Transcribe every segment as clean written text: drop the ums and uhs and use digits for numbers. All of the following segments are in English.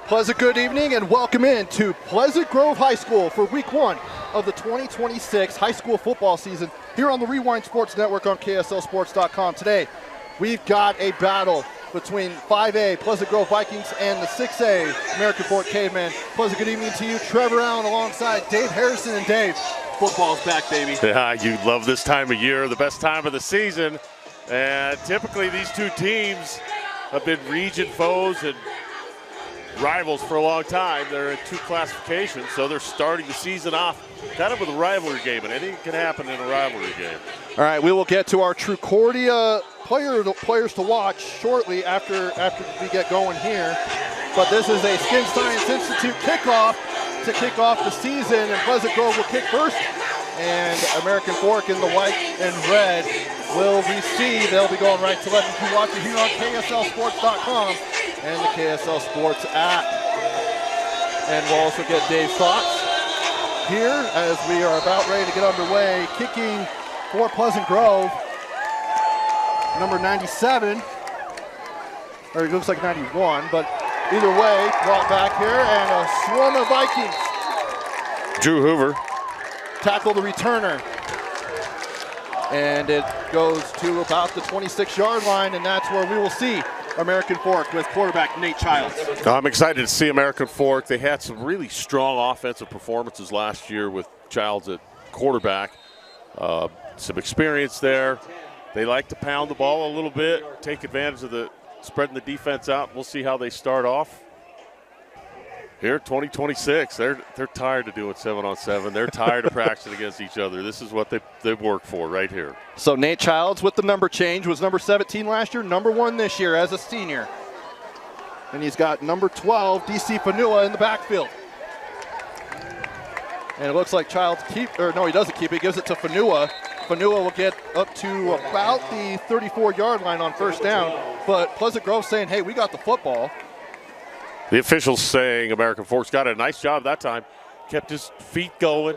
Pleasant good evening and welcome in to Pleasant Grove High School for week 1 of the 2026 high school football season here on the Rewind Sports Network on KSLSports.com. Today, we've got a battle between 5A Pleasant Grove Vikings and the 6A American Fork Cavemen. Pleasant good evening to you. Trevor Allen alongside Dave Harrison. And Dave, football's back, baby. Yeah, you love this time of year, the best time of the season. And typically these two teams have been region foes and rivals for a long time. They're in 2 classifications, so they're starting the season off kind of with a rivalry game, and anything can happen in a rivalry game. All right, we will get to our Trucordia players to watch shortly after we get going here. But this is a Skin Science Institute kickoff to kick off the season, and Pleasant Grove will kick first, and American Fork in the white and red will receive. They'll be going right to left. You can watch it here on KSLSports.com and the KSL Sports app. And we'll also get Dave's thoughts here as we are about ready to get underway. Kicking for Pleasant Grove, number 97, or it looks like 91, but either way, brought back here, and a swarm of Vikings. Drew Hoover. Tackle the returner. And it goes to about the 26-yard line, and that's where we will see American Fork with quarterback Nate Childs. I'm excited to see American Fork. They had some really strong offensive performances last year with Childs at quarterback. Some experience there. They like to pound the ball a little bit, take advantage of the spreading the defense out. We'll see how they start off. Here, 2026, they're tired of doing 7-on-7. They're tired of practicing against each other. This is what they've worked for right here. So Nate Childs with the number change was number 17 last year, number 1 this year as a senior. And he's got number 12, DC Fanua, in the backfield. And it looks like Childs he doesn't keep it. He gives it to Fanua. Fanua will get up to about the 34-yard line on first down. But Pleasant Grove saying, hey, we got the football. The officials saying American Fork's got a nice job that time. Kept his feet going.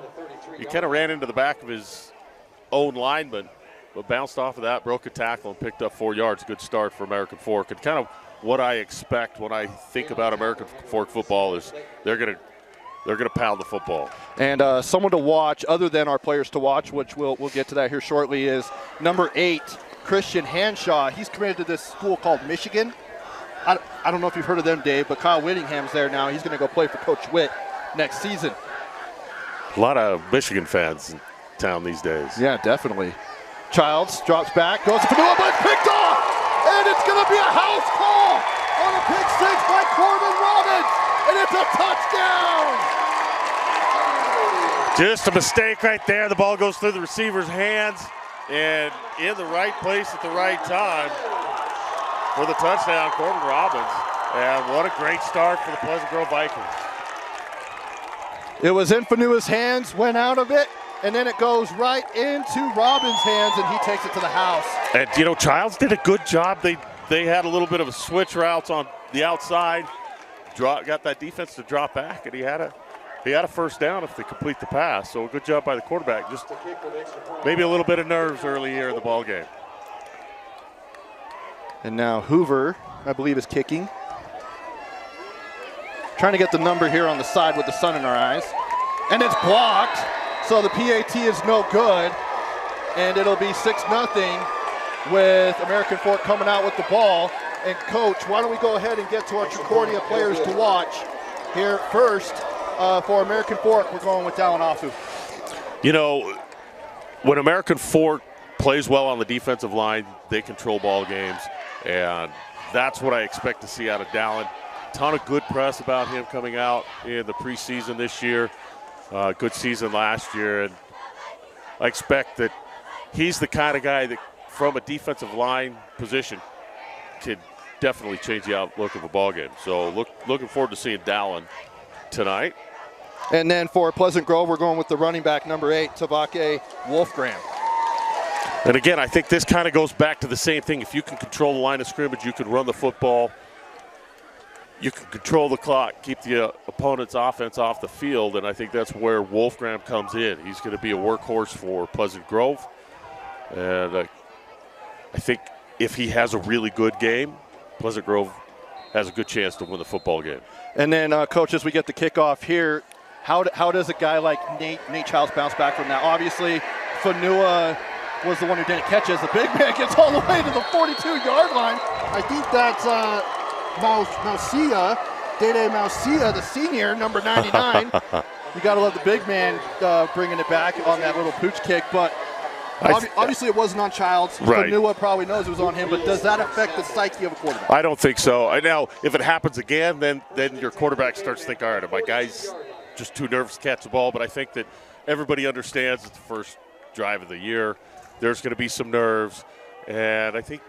He kind of ran into the back of his own lineman, but bounced off of that, broke a tackle, and picked up 4 yards. Good start for American Fork. And kind of what I expect when I think about American Fork football is they're going to pound the football. And someone to watch, other than our players to watch, which we'll get to that here shortly, is number 8, Christian Hanshaw. He's committed to this school called Michigan. I don't know if you've heard of them, Dave, but Kyle Whittingham's there now. He's going to go play for Coach Witt next season. A lot of Michigan fans in town these days. Yeah, definitely. Childs drops back, goes to Fanua, but it's picked off! And it's going to be a house call on a pick 6 by Corbin Robbins, and it's a touchdown! Just a mistake right there. The ball goes through the receiver's hands, and in the right place at the right time for the touchdown, Corbin Robbins. And what a great start for the Pleasant Grove Vikings. It was in Fanua's hands, went out of it, and then it goes right into Robbins' hands, and he takes it to the house. And, Childs did a good job. They had a little bit of a switch routes on the outside, got that defense to drop back, and he had a first down if they complete the pass. So a good job by the quarterback. Just maybe a little bit of nerves early here in the ball game. And now Hoover, I believe, is kicking. Trying to get the number here on the side with the sun in our eyes. And it's blocked, so the PAT is no good. And it'll be 6-0 with American Fork coming out with the ball. And, Coach, why don't we go ahead and get to our Trucordia players to watch here first. For American Fork, we're going with Dallin Afu. When American Fork plays well on the defensive line, they control ball games. And that's what I expect to see out of Dallin. Ton of good press about him coming out in the preseason this year. Good season last year. And I expect that he's the kind of guy that, from a defensive line position, could definitely change the outlook of a ball game. So looking forward to seeing Dallin tonight. And then for Pleasant Grove, we're going with the running back, number 8, Tavake Wolfgram. And again, I think this kind of goes back to the same thing. If you can control the line of scrimmage, you can run the football, you can control the clock, keep the opponent's offense off the field, and I think that's where Wolfgram comes in. He's going to be a workhorse for Pleasant Grove. And I think if he has a really good game, Pleasant Grove has a good chance to win the football game. And then, Coach, as we get the kickoff here, how does a guy like Nate Childs bounce back from that? Obviously, Fanua was the one who didn't catch it as the big man gets all the way to the 42-yard line. I think that's Mausia, Dede Mausia, the senior, number 99. You got to love the big man bringing it back on that little pooch kick. But obviously it wasn't on Childs. Right. Fanua probably knows it was on him. But does that affect the psyche of a quarterback? I don't think so. Now, if it happens again, then your quarterback starts to think, all right, are my guys just too nervous to catch the ball? But I think that everybody understands it's the first drive of the year. There's going to be some nerves. And I think,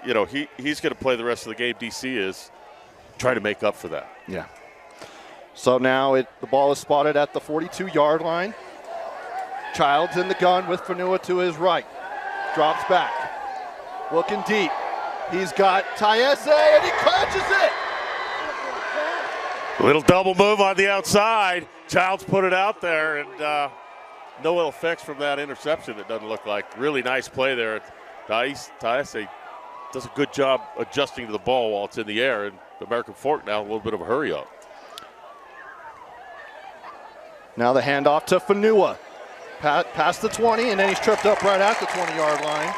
he's going to play the rest of the game. DC is trying to make up for that. Yeah. So now the ball is spotted at the 42-yard line. Childs in the gun with Fanua to his right. Drops back. Looking deep. He's got Taese, and he catches it. A little double move on the outside. Childs put it out there, and no ill effects from that interception, it doesn't look like. Really nice play there. Taese does a good job adjusting to the ball while it's in the air, and American Fork now a little bit of a hurry up. Now the handoff to Fanua. Past the 20, and then he's tripped up right at the 20-yard line.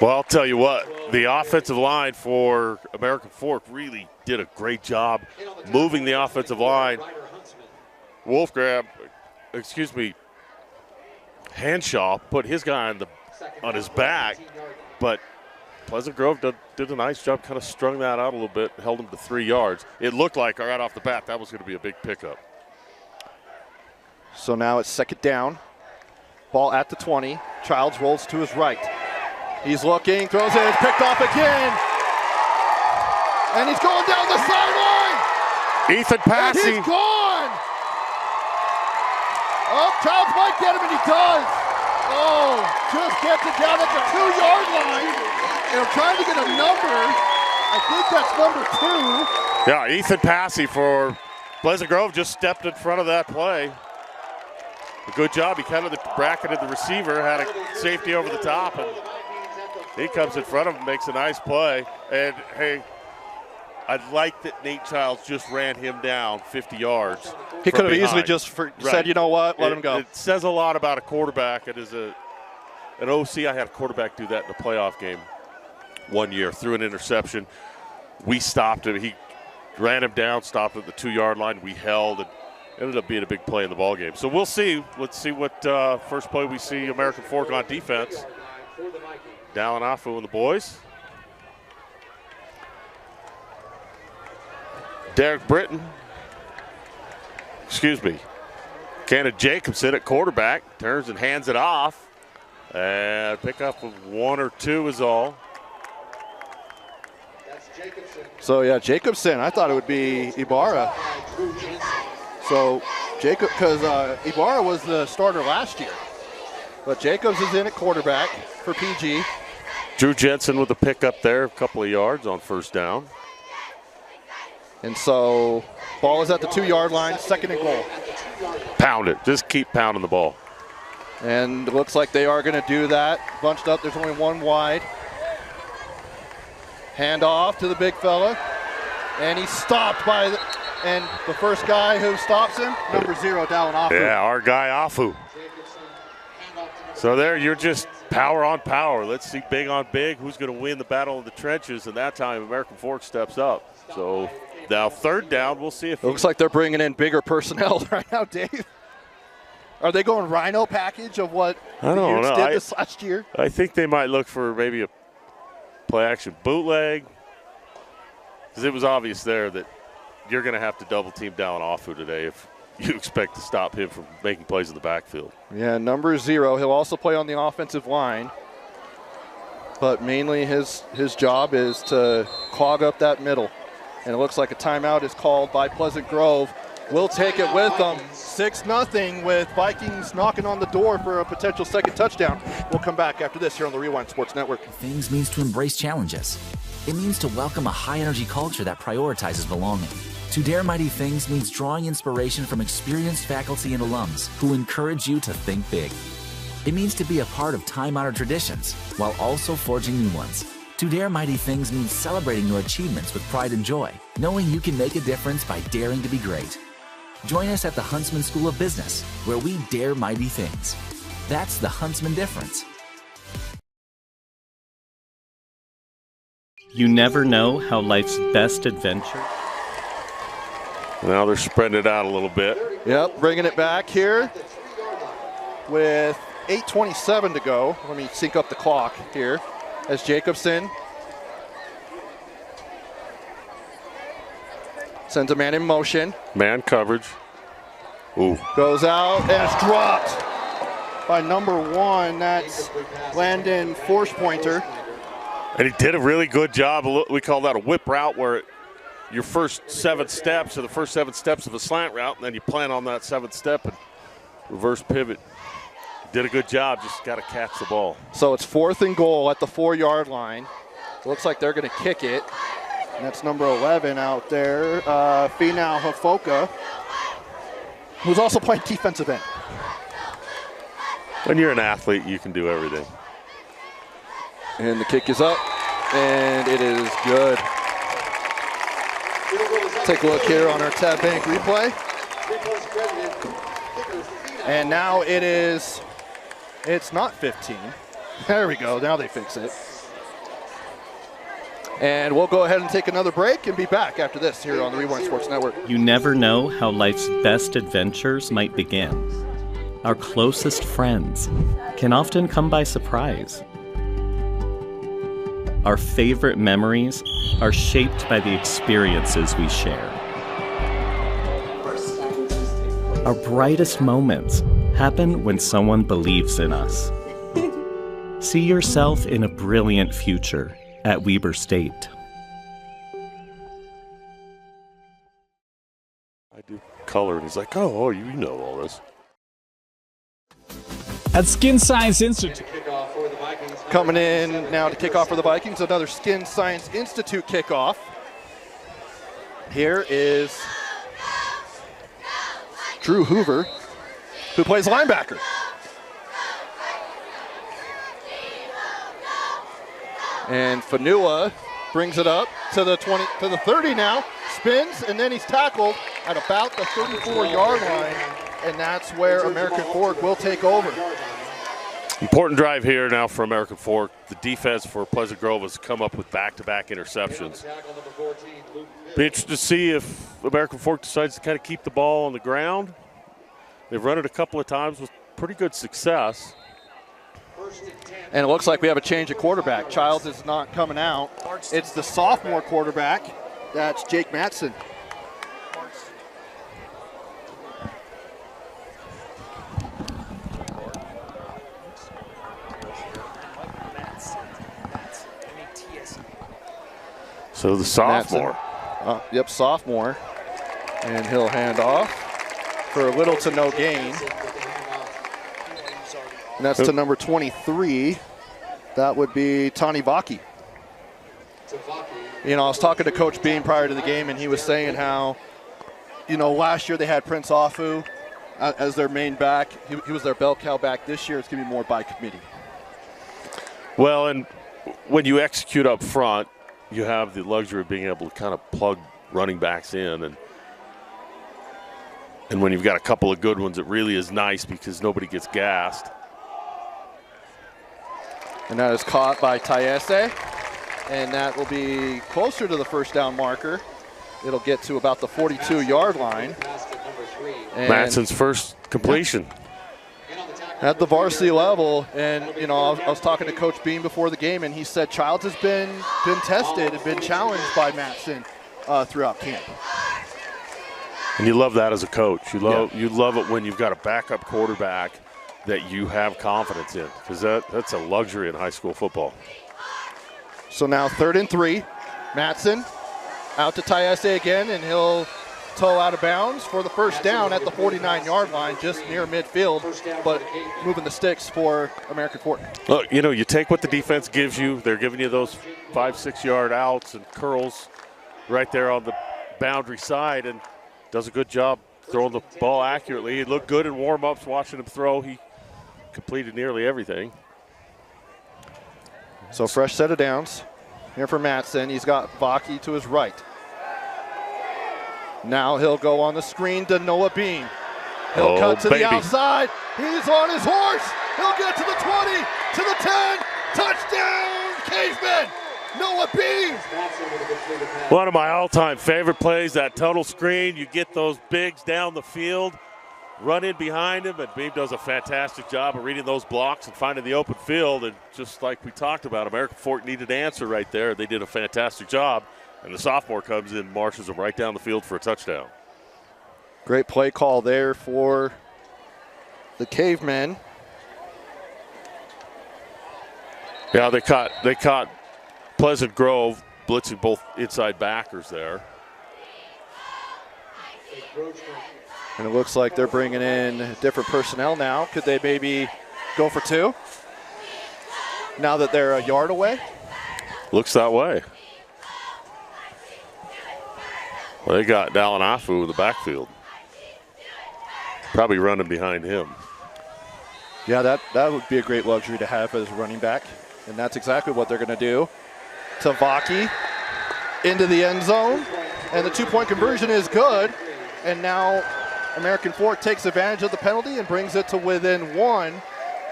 Well, I'll tell you what, the offensive line for American Fork really did a great job moving the offensive line. Hanshaw put his guy on his back, but Pleasant Grove did a nice job, kind of strung that out a little bit, held him to 3 yards. It looked like right off the bat that was going to be a big pickup. So now it's second down. Ball at the 20. Childs rolls to his right. He's looking, throws it, it's picked off again. And he's going down the sideline. Ethan Passy. And he's gone. Oh, Childs might get him, and he does. Oh, just gets it down at the 2-yard line. And I'm trying to get a number. I think that's number 2. Yeah, Ethan Passy for Pleasant Grove just stepped in front of that play. A good job. He kind of bracketed the receiver, had a safety over the top, and he comes in front of him, makes a nice play. And, hey, I like that Nate Childs just ran him down 50 yards. He could have easily just said, you know what, let him go. It says a lot about a quarterback. It is an OC. I had a quarterback do that in a playoff game one year, threw an interception. We stopped him. He ran him down, stopped at the 2-yard line. We held, and ended up being a big play in the ball game. So we'll see. Let's see what first play we see American Fork on defense. Dallin Afu and the boys. Derek Britton. Cannon Jacobson at quarterback. Turns and hands it off. And pick up of 1 or 2 is all. So, yeah, Jacobson. I thought it would be Ibarra. So, because Ibarra was the starter last year. But Jacobs is in at quarterback for PG. Drew Jensen with a pickup there, a couple of yards on first down. And so, ball is at the 2-yard line, second and goal. Pound it. Just keep pounding the ball. And it looks like they are going to do that. Bunched up, there's only one wide. Hand off to the big fella. And he's stopped by the first guy who stops him, number 0, Dallin Afu. Yeah, our guy Afu. So there, you're just power on power. Let's see big on big. Who's going to win the battle of the trenches? And that time, American Fork steps up. So now third down, we'll see if it looks like they're bringing in bigger personnel right now, Dave. Are they going Rhino package of what the Utes did this last year? I think they might look for maybe a play-action bootleg. Because it was obvious there that you're going to have to double-team Dallin Afu today if you expect to stop him from making plays in the backfield. Yeah, number 0. He'll also play on the offensive line. But mainly his job is to clog up that middle. And it looks like a timeout is called by Pleasant Grove. We'll take it with them. 6-0 with Vikings knocking on the door for a potential second touchdown. We'll come back after this here on the Rewind Sports Network. Things means to embrace challenges. It means to welcome a high-energy culture that prioritizes belonging. To dare mighty things means drawing inspiration from experienced faculty and alums who encourage you to think big. It means to be a part of time-honored traditions while also forging new ones. To dare mighty things means celebrating your achievements with pride and joy, knowing you can make a difference by daring to be great. Join us at the Huntsman School of Business, where we dare mighty things. That's the Huntsman difference. You never know how life's best adventure. Now they're spreading it out a little bit. Yep, bringing it back here with 8:27 to go. Let me sync up the clock here as Jacobson sends a man in motion. Man coverage. Ooh. Goes out and it's dropped by number 1. That's Landon Force Pointer. And he did a really good job. We call that a whip route, where your first 7 steps are the first 7 steps of a slant route, and then you plan on that 7th step and reverse pivot. Did a good job, just got to catch the ball. So it's 4th and goal at the 4-yard line. Looks like they're going to kick it. And that's number 11 out there, Finau Hafoka, who's also playing defensive end. When you're an athlete, you can do everything. And the kick is up, and it is good. Take a look here on our Tab Bank replay. And now it's not 15. There we go, now they fix it. And we'll go ahead and take another break and be back after this here on the Rewind Sports Network. You never know how life's best adventures might begin. Our closest friends can often come by surprise. Our favorite memories are shaped by the experiences we share. Our brightest moments happen when someone believes in us. See yourself in a brilliant future at Weber State. I do color, and he's like, oh, you know all this. At Skin Science Institute. Coming in now to kick off for the Vikings, another Skin Science Institute kickoff. Here is Drew Hoover, who plays linebacker. And Fanua brings it up to the 20, to the 30 now, spins, and then he's tackled at about the 34-yard line, and that's where American Fork will take over. Important drive here now for American Fork. The defense for Pleasant Grove has come up with back-to-back interceptions. Be interested to see if American Fork decides to kind of keep the ball on the ground. They've run it a couple of times with pretty good success. And it looks like we have a change of quarterback. Childs is not coming out. It's the sophomore quarterback. That's Jake Matson. So the sophomore. Yep, sophomore. And he'll hand off for little to no gain. And that's to number 23. That would be Tani Vaki. You know, I was talking to Coach Bean prior to the game, and he was saying how, you know, last year they had Prince Afu as their main back. He was their bell cow back. This year it's going to be more by committee. Well, and when you execute up front, you have the luxury of being able to kind of plug running backs in. And when you've got a couple of good ones, it really is nice because nobody gets gassed. And that is caught by Tayese. And that will be closer to the first down marker. It'll get to about the 42-yard line. And Matson's first completion. At the varsity level, and you know, I was talking to Coach Bean before the game, and he said Childs has been tested and been challenged by Matson throughout camp. And you love that as a coach. You love it when you've got a backup quarterback that you have confidence in, because that's a luxury in high school football. So now 3rd and 3. Matson out to Tayese again, and he'll toe out of bounds for the first down at the 49-yard line, just near midfield, but moving the sticks for American Fork. Look, you know, you take what the defense gives you. They're giving you those 5-6 yard outs and curls right there on the boundary side, and does a good job throwing the ball accurately. He looked good in warm-ups watching him throw. He completed nearly everything. So fresh set of downs. here for Matson. He's got Vaki to his right. Now he'll go on the screen to Noah Beam. He'll cut to the outside. He's on his horse. He'll get to the 20, to the 10. Touchdown, Cavemen. Noah Beam. One of my all-time favorite plays, that tunnel screen. You get those bigs down the field, run in behind him, and Beam does a fantastic job of reading those blocks and finding the open field. And just like we talked about, American Fork needed an answer right there. They did a fantastic job. And the sophomore comes in, marches him right down the field for a touchdown. Great play call there for the Cavemen. Yeah, they caught Pleasant Grove blitzing both inside backers there. And it looks like they're bringing in different personnel now. Could they maybe go for two? Now that they're a yard away? Looks that way. Well, they got Dallin Afu in the backfield. Probably running behind him. Yeah, that would be a great luxury to have as a running back. And that's exactly what they're going to do. Tavaki into the end zone. And the two-point conversion is good. And now American Fork takes advantage of the penalty and brings it to within one.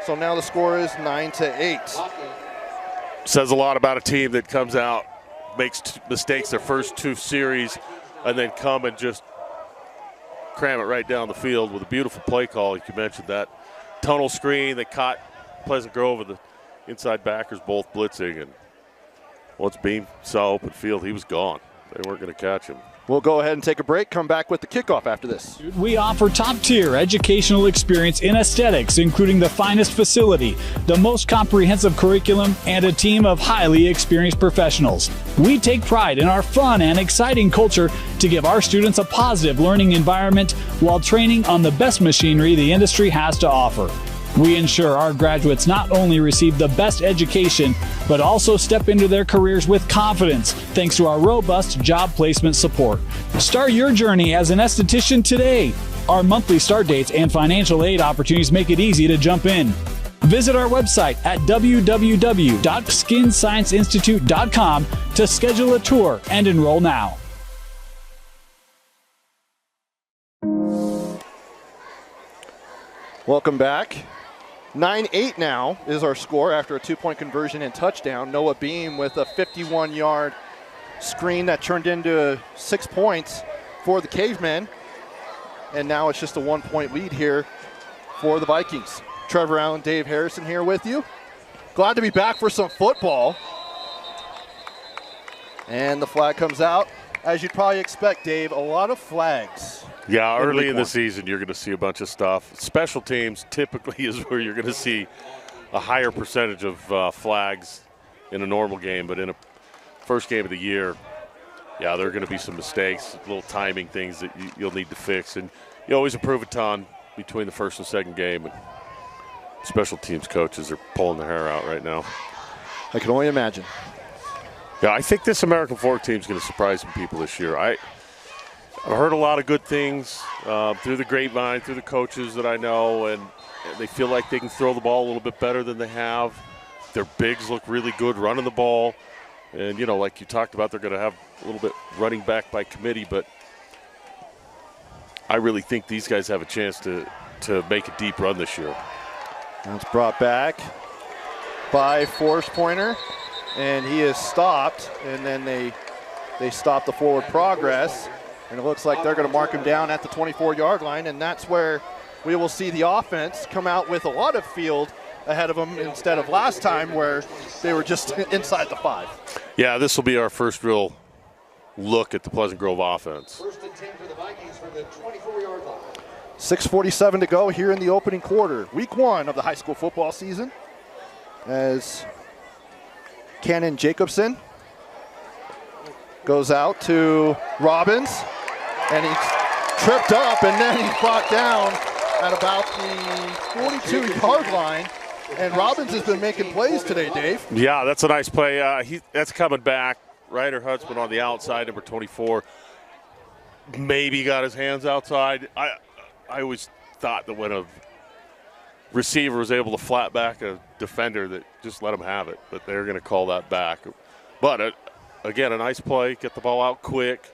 So now the score is 9-8. Says a lot about a team that comes out, makes mistakes their first two series, and then come and just cram it right down the field with a beautiful play call. Like you mentioned, that tunnel screen that caught Pleasant Grove and the inside backers both blitzing. And once Beam saw open field, he was gone. They weren't going to catch him. We'll go ahead and take a break, come back with the kickoff after this. We offer top-tier educational experience in aesthetics, including the finest facility, the most comprehensive curriculum, and a team of highly experienced professionals. We take pride in our fun and exciting culture to give our students a positive learning environment while training on the best machinery the industry has to offer. We ensure our graduates not only receive the best education, but also step into their careers with confidence thanks to our robust job placement support. Start your journey as an esthetician today. Our monthly start dates and financial aid opportunities make it easy to jump in. Visit our website at www.skinscienceinstitute.com to schedule a tour and enroll now. Welcome back. 9-8 now is our score after a two-point conversion and touchdown. Noah Beam with a 51-yard screen that turned into 6 points for the Cavemen. And now it's just a one-point lead here for the Vikings. Trevor Allen, Dave Harrison here with you. Glad to be back for some football. And the flag comes out. As you'd probably expect, Dave, a lot of flags. Yeah, early in the season, you're going to see a bunch of stuff. Special teams typically is where you're going to see a higher percentage of flags in a normal game, but in a first game of the year, yeah, there are going to be some mistakes, little timing things that you'll need to fix. And you always improve a ton between the first and second game. And special teams coaches are pulling their hair out right now. I can only imagine. Yeah, I think this American Fork team is going to surprise some people this year. I've heard a lot of good things through the grapevine, through the coaches that I know, and they feel like they can throw the ball a little bit better than they have. Their bigs look really good running the ball. And, you know, like you talked about, they're going to have a little bit running back by committee, but I really think these guys have a chance to make a deep run this year. That's brought back by Force Pointer, and he is stopped, and then they stop the forward progress. And it looks like they're going to mark him down at the 24-yard line, and that's where we will see the offense come out with a lot of field ahead of them instead of last time where they were just inside the 5. Yeah, this will be our first real look at the Pleasant Grove offense. First and 10 for the Vikings from the 24-yard line. 6:47 to go here in the opening quarter. Week 1 of the high school football season as Cannon Jacobson goes out to Robbins. And he's tripped up, and then he's brought down at about the 42-yard line. And Robbins has been making plays today, Dave. Yeah, that's a nice play. That's coming back. Ryder Huntsman on the outside, number 24. Maybe got his hands outside. I always thought that when a receiver was able to flat back a defender, that just let him have it. But they're going to call that back. But, again, a nice play. Get the ball out quick.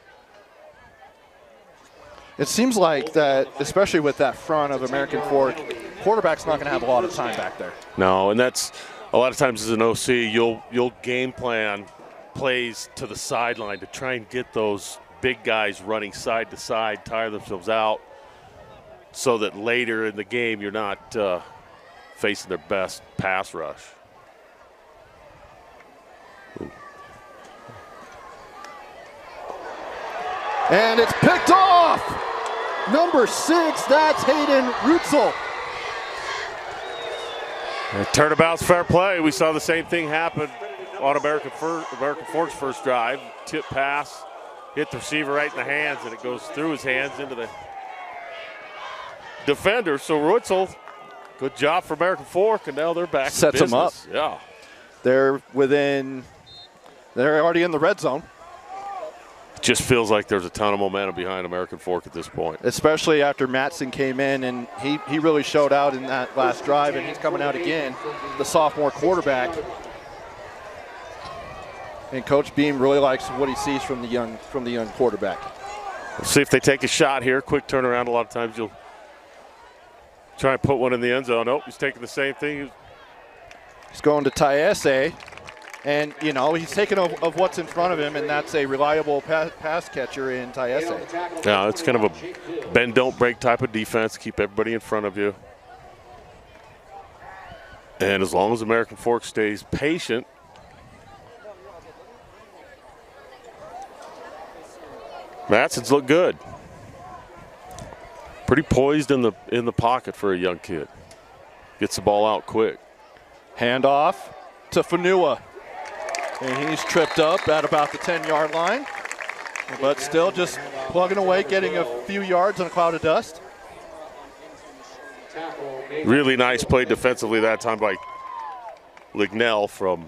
It seems like that, especially with that front of American Fork, quarterback's not going to have a lot of time back there. No, and that's a lot of times as an OC, you'll game plan plays to the sideline to try and get those big guys running side to side, tire themselves out, so that later in the game you're not facing their best pass rush. And it's picked off. Number 6, that's Hayden Rutzel. Turnabout's fair play. We saw the same thing happen on American Fork's first drive. Tip pass, hit the receiver right in the hands, and it goes through his hands into the defender. So Rutzel, good job for American Fork, and now they're back to business. Sets them up. Yeah. They're already in the red zone. Just feels like there's a ton of momentum behind American Fork at this point. Especially after Matson came in, and he really showed out in that last drive, and he's coming out again, the sophomore quarterback. And Coach Beam really likes what he sees from the young quarterback. We'll see if they take a shot here. Quick turnaround. A lot of times you'll try and put one in the end zone. Nope, he's taking the same thing. He's going to Taiese. And, you know, he's taken of what's in front of him, and that's a reliable pass catcher in Taiese. Yeah, it's kind of a bend, don't break type of defense. Keep everybody in front of you. And as long as American Fork stays patient, Matson's look good. Pretty poised in the pocket for a young kid. Gets the ball out quick. Handoff to Fanua. And he's tripped up at about the 10-yard line. But still just plugging away, getting a few yards on a cloud of dust. Really nice play defensively that time by Lignell from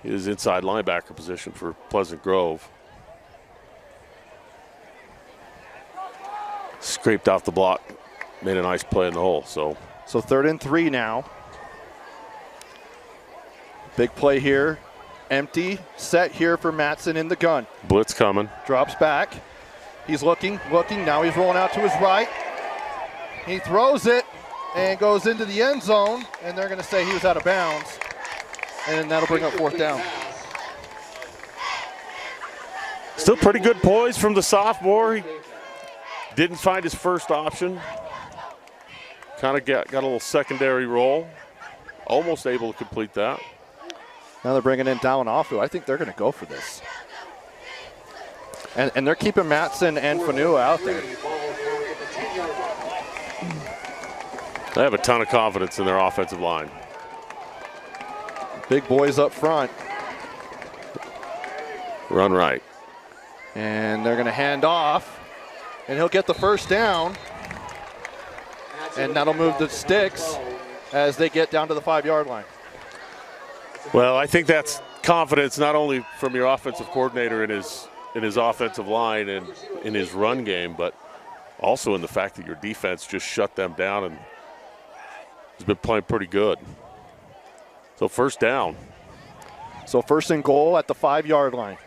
his inside linebacker position for Pleasant Grove. Scraped off the block, made a nice play in the hole. So 3rd and 3 now. Big play here. Empty set here for Matson in the gun. Blitz coming. Drops back. He's looking. Now he's rolling out to his right. He throws it and goes into the end zone, and they're going to say he was out of bounds. And that'll bring up 4th down. Still pretty good poise from the sophomore. He didn't find his first option. Kind of got a little secondary role. Almost able to complete that. Now they're bringing in Dallin-Afu. I think they're going to go for this. And they're keeping Matson and Fanua out there. They have a ton of confidence in their offensive line. Big boys up front. Run right. And they're going to hand off. And he'll get the 1st down. And that'll move the sticks as they get down to the 5-yard line. Well, I think that's confidence not only from your offensive coordinator in his offensive line and in his run game, but also in the fact that your defense just shut them down and has been playing pretty good. So 1st down. So 1st and goal at the 5-yard line.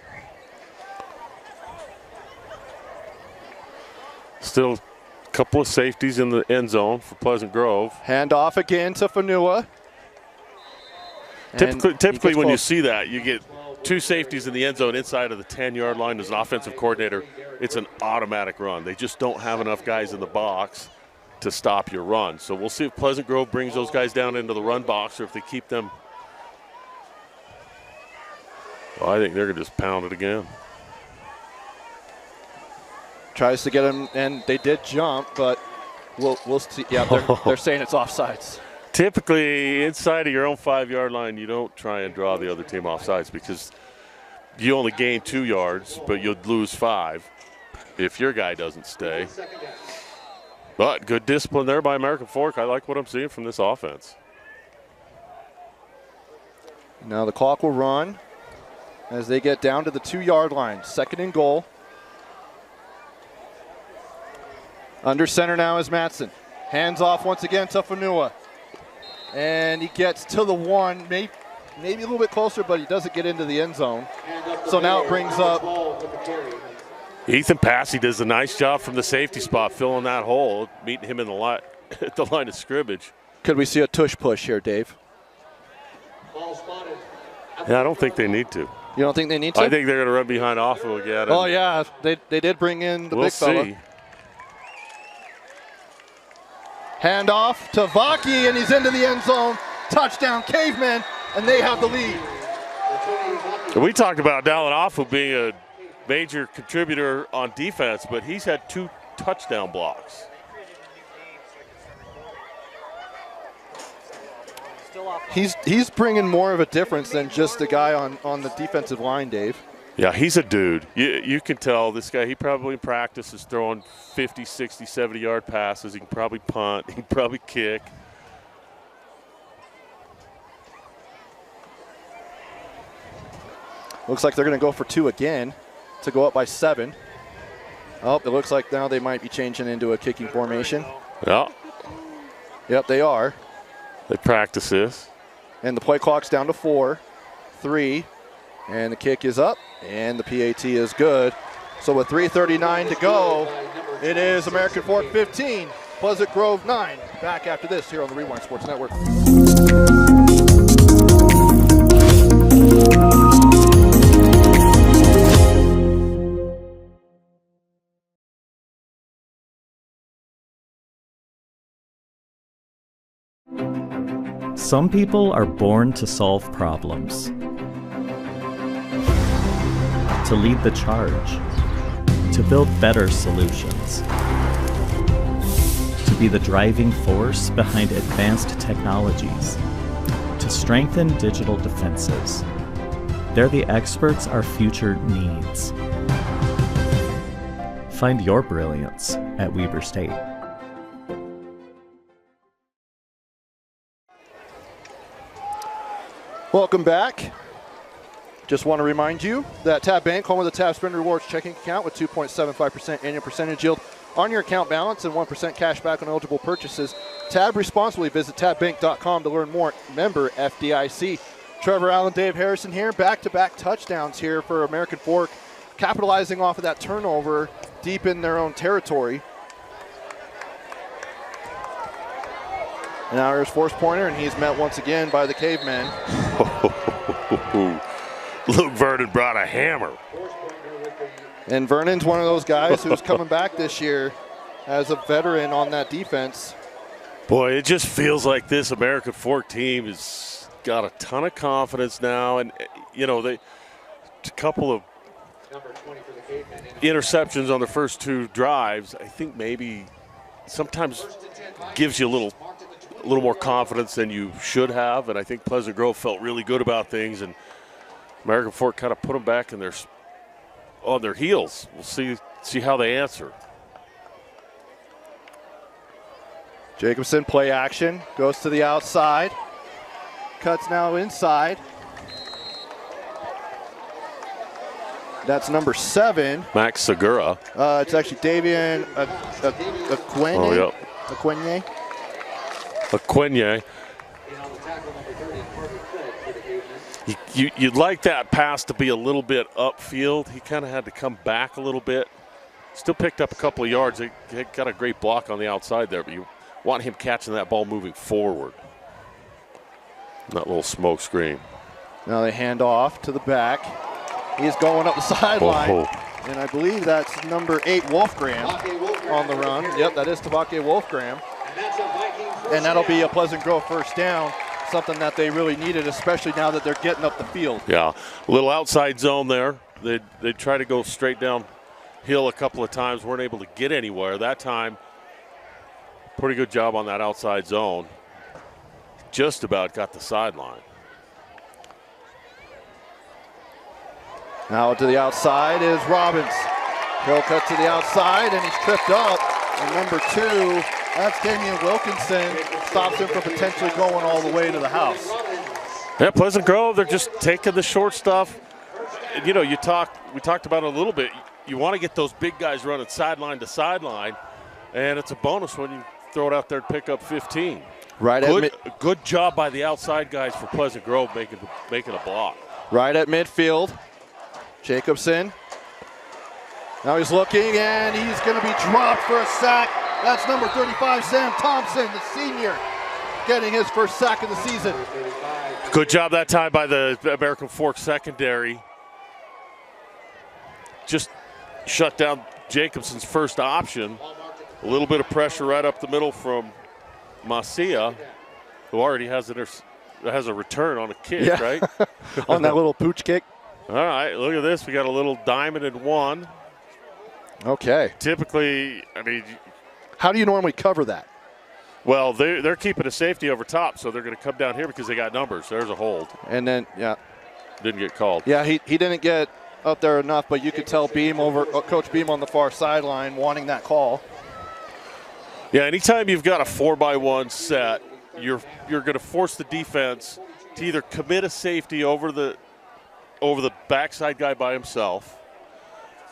Still a couple of safeties in the end zone for Pleasant Grove. Hand off again to Fanua. Typically when you see that, you get 2 safeties in the end zone inside of the 10-yard line as an offensive coordinator. It's an automatic run. They just don't have enough guys in the box to stop your run. So we'll see if Pleasant Grove brings those guys down into the run box or if they keep them. Well, I think they're going to just pound it again. Tries to get him, and they did jump, but we'll see. Yeah, they're saying it's offsides. Typically, inside of your own 5-yard line, you don't try and draw the other team offsides because you only gain 2 yards, but you'll lose 5 if your guy doesn't stay. But good discipline there by American Fork. I like what I'm seeing from this offense. Now the clock will run as they get down to the 2-yard line. 2nd and goal. Under center now is Matson. Hands off once again to Fanua. And he gets to the 1, maybe a little bit closer, but he doesn't get into the end zone. So now it brings up Ethan Passy does a nice job from the safety spot, filling that hole, meeting him in the line at the line of scrimmage. Could we see a tush push here, Dave? Yeah, I don't think they need to. You don't think they need to? I think they're going to run behind Offo again. Oh, yeah. They did bring in the big fella. We'll see. Hand off to Vaki, and he's into the end zone. Touchdown, Cavemen, and they have the lead. We talked about Dallin Offo being a major contributor on defense, but he's had 2 touchdown blocks. He's bringing more of a difference than just a guy on the defensive line, Dave. Yeah, he's a dude. You can tell this guy, he probably in practice is throwing 50, 60, 70-yard passes. He can probably punt. He can probably kick. Looks like they're going to go for 2 again to go up by 7. Oh, it looks like now they might be changing into a kicking formation. Yeah. Yep, they are. They practice this. And the play clock's down to 4, 3, and the kick is up, and the PAT is good. So with 3:39 to go, it is American Fork 15, Pleasant Grove 9. Back after this here on the Rewind Sports Network. Some people are born to solve problems, to lead the charge, to build better solutions, to be the driving force behind advanced technologies, to strengthen digital defenses. They're the experts our future needs. Find your brilliance at Weber State. Welcome back. Just want to remind you that Tab Bank, home of the Tab Spend Rewards checking account with 2.75% annual percentage yield on your account balance and 1% cash back on eligible purchases. Tab responsibly. Visit tabbank.com to learn more. Member FDIC. Trevor Allen, Dave Harrison here. Back-to-back touchdowns here for American Fork, capitalizing off of that turnover deep in their own territory. And now here's Force Pointer, and he's met once again by the Cavemen. Luke Vernon brought a hammer. And Vernon's one of those guys who's coming back this year as a veteran on that defense. Boy, it just feels like this American Fork team has got a ton of confidence now. And, you know, a couple of interceptions on the first 2 drives, I think maybe sometimes gives you a little more confidence than you should have, and I think Pleasant Grove felt really good about things, and American Fork kind of put them back on their heels. We'll see how they answer. Jacobson, play action, goes to the outside, cuts now inside. That's number 7. Max Segura. It's actually Davian Aquenye. Oh, yep. Aquenye. Aquenye. You'd like that pass to be a little bit upfield. He kind of had to come back a little bit. Still picked up a couple of yards. He got a great block on the outside there, but you want him catching that ball moving forward. That little smoke screen. Now they hand off to the back. He's going up the sideline. Oh. And I believe that's number 8, Wolfgram, on the run. Yep, that is Tabake Wolfgram. And that'll be a Pleasant Grove first down, something that they really needed, especially now that they're getting up the field. Yeah, a little outside zone there. They try to go straight downhill a couple of times, weren't able to get anywhere. That time, pretty good job on that outside zone. Just about got the sideline. Now to the outside is Robbins. He'll cut to the outside, and he's tripped up. And number 2, that's Damian Wilkinson, stops him from potentially going all the way to the house. Yeah, Pleasant Grove, they're just taking the short stuff. You know, we talked about it a little bit. You want to get those big guys running sideline to sideline, and it's a bonus when you throw it out there and pick up 15. Right Good job by the outside guys for Pleasant Grove making a block. Right at midfield. Jacobson. Now he's looking, and he's going to be dropped for a sack. That's number 35, Sam Thompson, the senior, getting his first sack of the season. Good job that time by the American Fork secondary. Just shut down Jacobson's first option. A little bit of pressure right up the middle from Macia, who already has a return on a kick, right? On that little pooch kick. All right, look at this. We got a little diamond and one. Okay. Typically, I mean, how do you normally cover that? Well, they're keeping a safety over top, so they're going to come down here because they got numbers. There's a hold. And then, yeah. Didn't get called. Yeah, he didn't get up there enough, but you could tell Coach Beam on the far sideline wanting that call. Yeah, anytime you've got a 4-by-1 set, you're going to force the defense to either commit a safety over the backside guy by himself,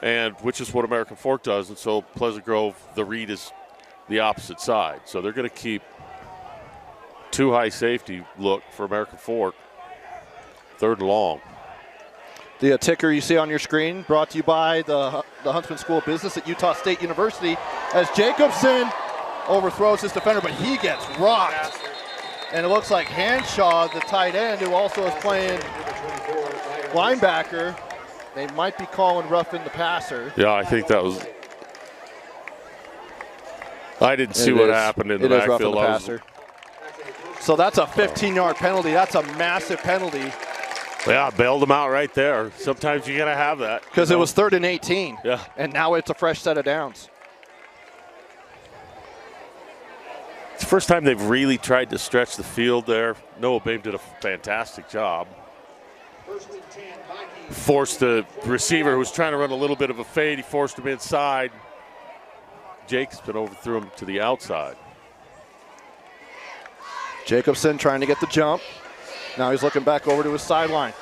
and which is what American Fork does, and so Pleasant Grove, the read is the opposite side. So they're going to keep too high safety look for American Fork. 3rd and long. The ticker you see on your screen brought to you by the Huntsman School of Business at Utah State University, as Jacobson overthrows his defender, but he gets rocked. And it looks like Hanshaw, the tight end, who also is playing linebacker, they might be calling roughing the passer. Yeah, I think that was. I didn't see what happened in the backfield. The passer. So that's a 15-yard penalty. That's a massive penalty. Yeah, bailed them out right there. Sometimes you're going to have that. Because it was 3rd and 18. Yeah. And now it's a fresh set of downs. It's the first time they've really tried to stretch the field there. Noah Babe did a fantastic job. Forced the receiver who was trying to run a little bit of a fade. He forced him inside. Jacobson overthrew him to the outside. Jacobson trying to get the jump. Now he's looking back over to his sideline.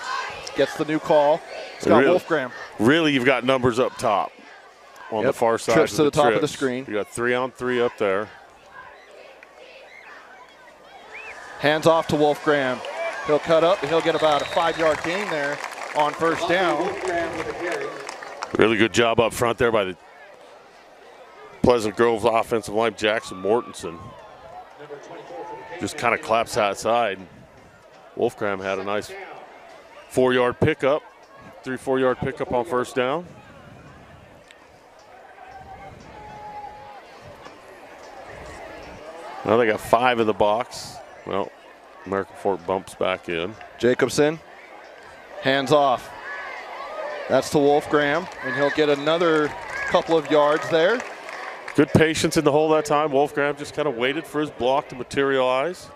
Gets the new call. Scott Wolfgram. Really, you've got numbers up top on the far side. Trips to the top of the screen. You got 3-on-3 up there. Hands off to Wolfgram. He'll cut up, and he'll get about a 5-yard gain there on first down. Really good job up front there by the Pleasant Grove's offensive line, Jackson Mortensen. Just kind of claps outside. Wolfgram had a nice 4-yard pickup, 3-4-yard pickup on first down. Now they got 5 in the box. Well, American Fork bumps back in. Jacobson, hands off. That's to Wolfgram, and he'll get another couple of yards there. Good patience in the hole that time. Wolfgram just kind of waited for his block to materialize.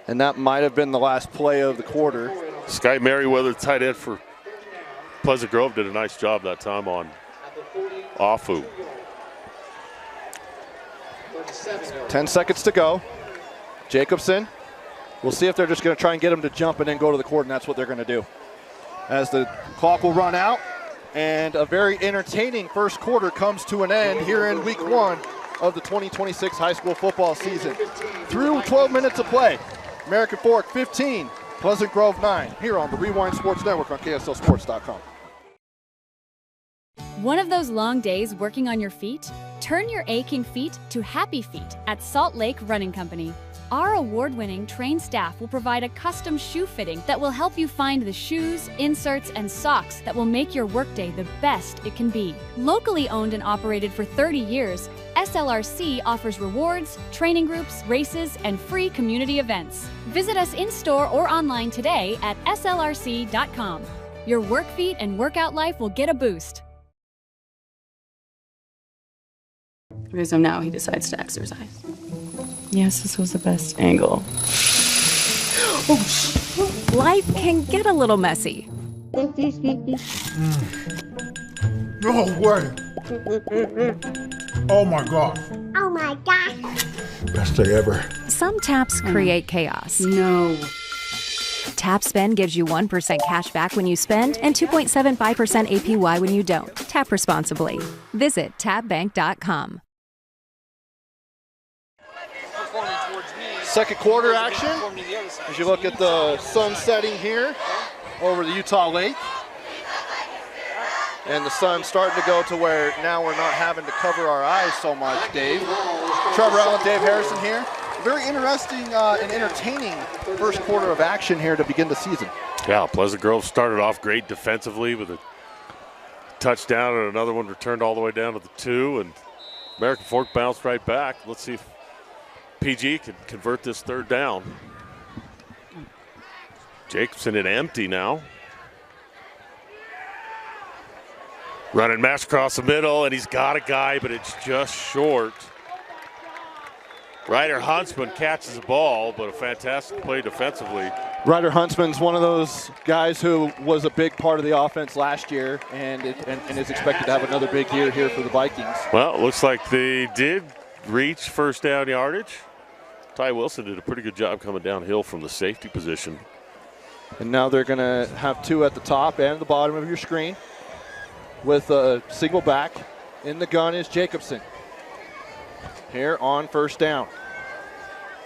And that might have been the last play of the quarter. Sky Merriweather, tight end for Pleasant Grove, did a nice job that time on Afu. 10 seconds to go. Jacobson, we'll see if they're just going to try and get him to jump and then go to the court, and that's what they're going to do. As the clock will run out, and a very entertaining first quarter comes to an end here in week 1 of the 2026 high school football season. Through 12 minutes of play, American Fork 15, Pleasant Grove 9, here on the Rewind Sports Network on KSLSports.com. One of those long days working on your feet? Turn your aching feet to happy feet at Salt Lake Running Company. Our award-winning trained staff will provide a custom shoe fitting that will help you find the shoes, inserts, and socks that will make your workday the best it can be. Locally owned and operated for 30 years, SLRC offers rewards, training groups, races, and free community events. Visit us in-store or online today at slrc.com. Your work feet and workout life will get a boost. So now he decides to exercise. Yes, this was the best angle. Life can get a little messy. No way. Oh my God. Oh my God. Best day ever. Some taps create chaos. No. Tap Spend gives you 1% cash back when you spend and 2.75% APY when you don't. Tap responsibly. Visit tapbank.com. Second quarter action, as you look at the sun setting here over the Utah Lake. And the sun's starting to go to where now we're not having to cover our eyes so much, Dave. Trevor Allen, Dave Harrison here. Very interesting and entertaining first quarter of action here to begin the season. Yeah, Pleasant Grove started off great defensively with a touchdown and another one returned all the way down to the 2, and American Fork bounced right back. Let's see if PG can convert this third down. Jacobson in empty now. Running mash across the middle, and he's got a guy, but it's just short. Ryder Huntsman catches the ball, but a fantastic play defensively. Ryder Huntsman's one of those guys who was a big part of the offense last year and is expected to have another big year here for the Vikings. Well, it looks like they did reach first down yardage. Ty Wilson did a pretty good job coming downhill from the safety position. And now they're going to have two at the top and the bottom of your screen with a single back. In the gun is Jacobson. Here on first down.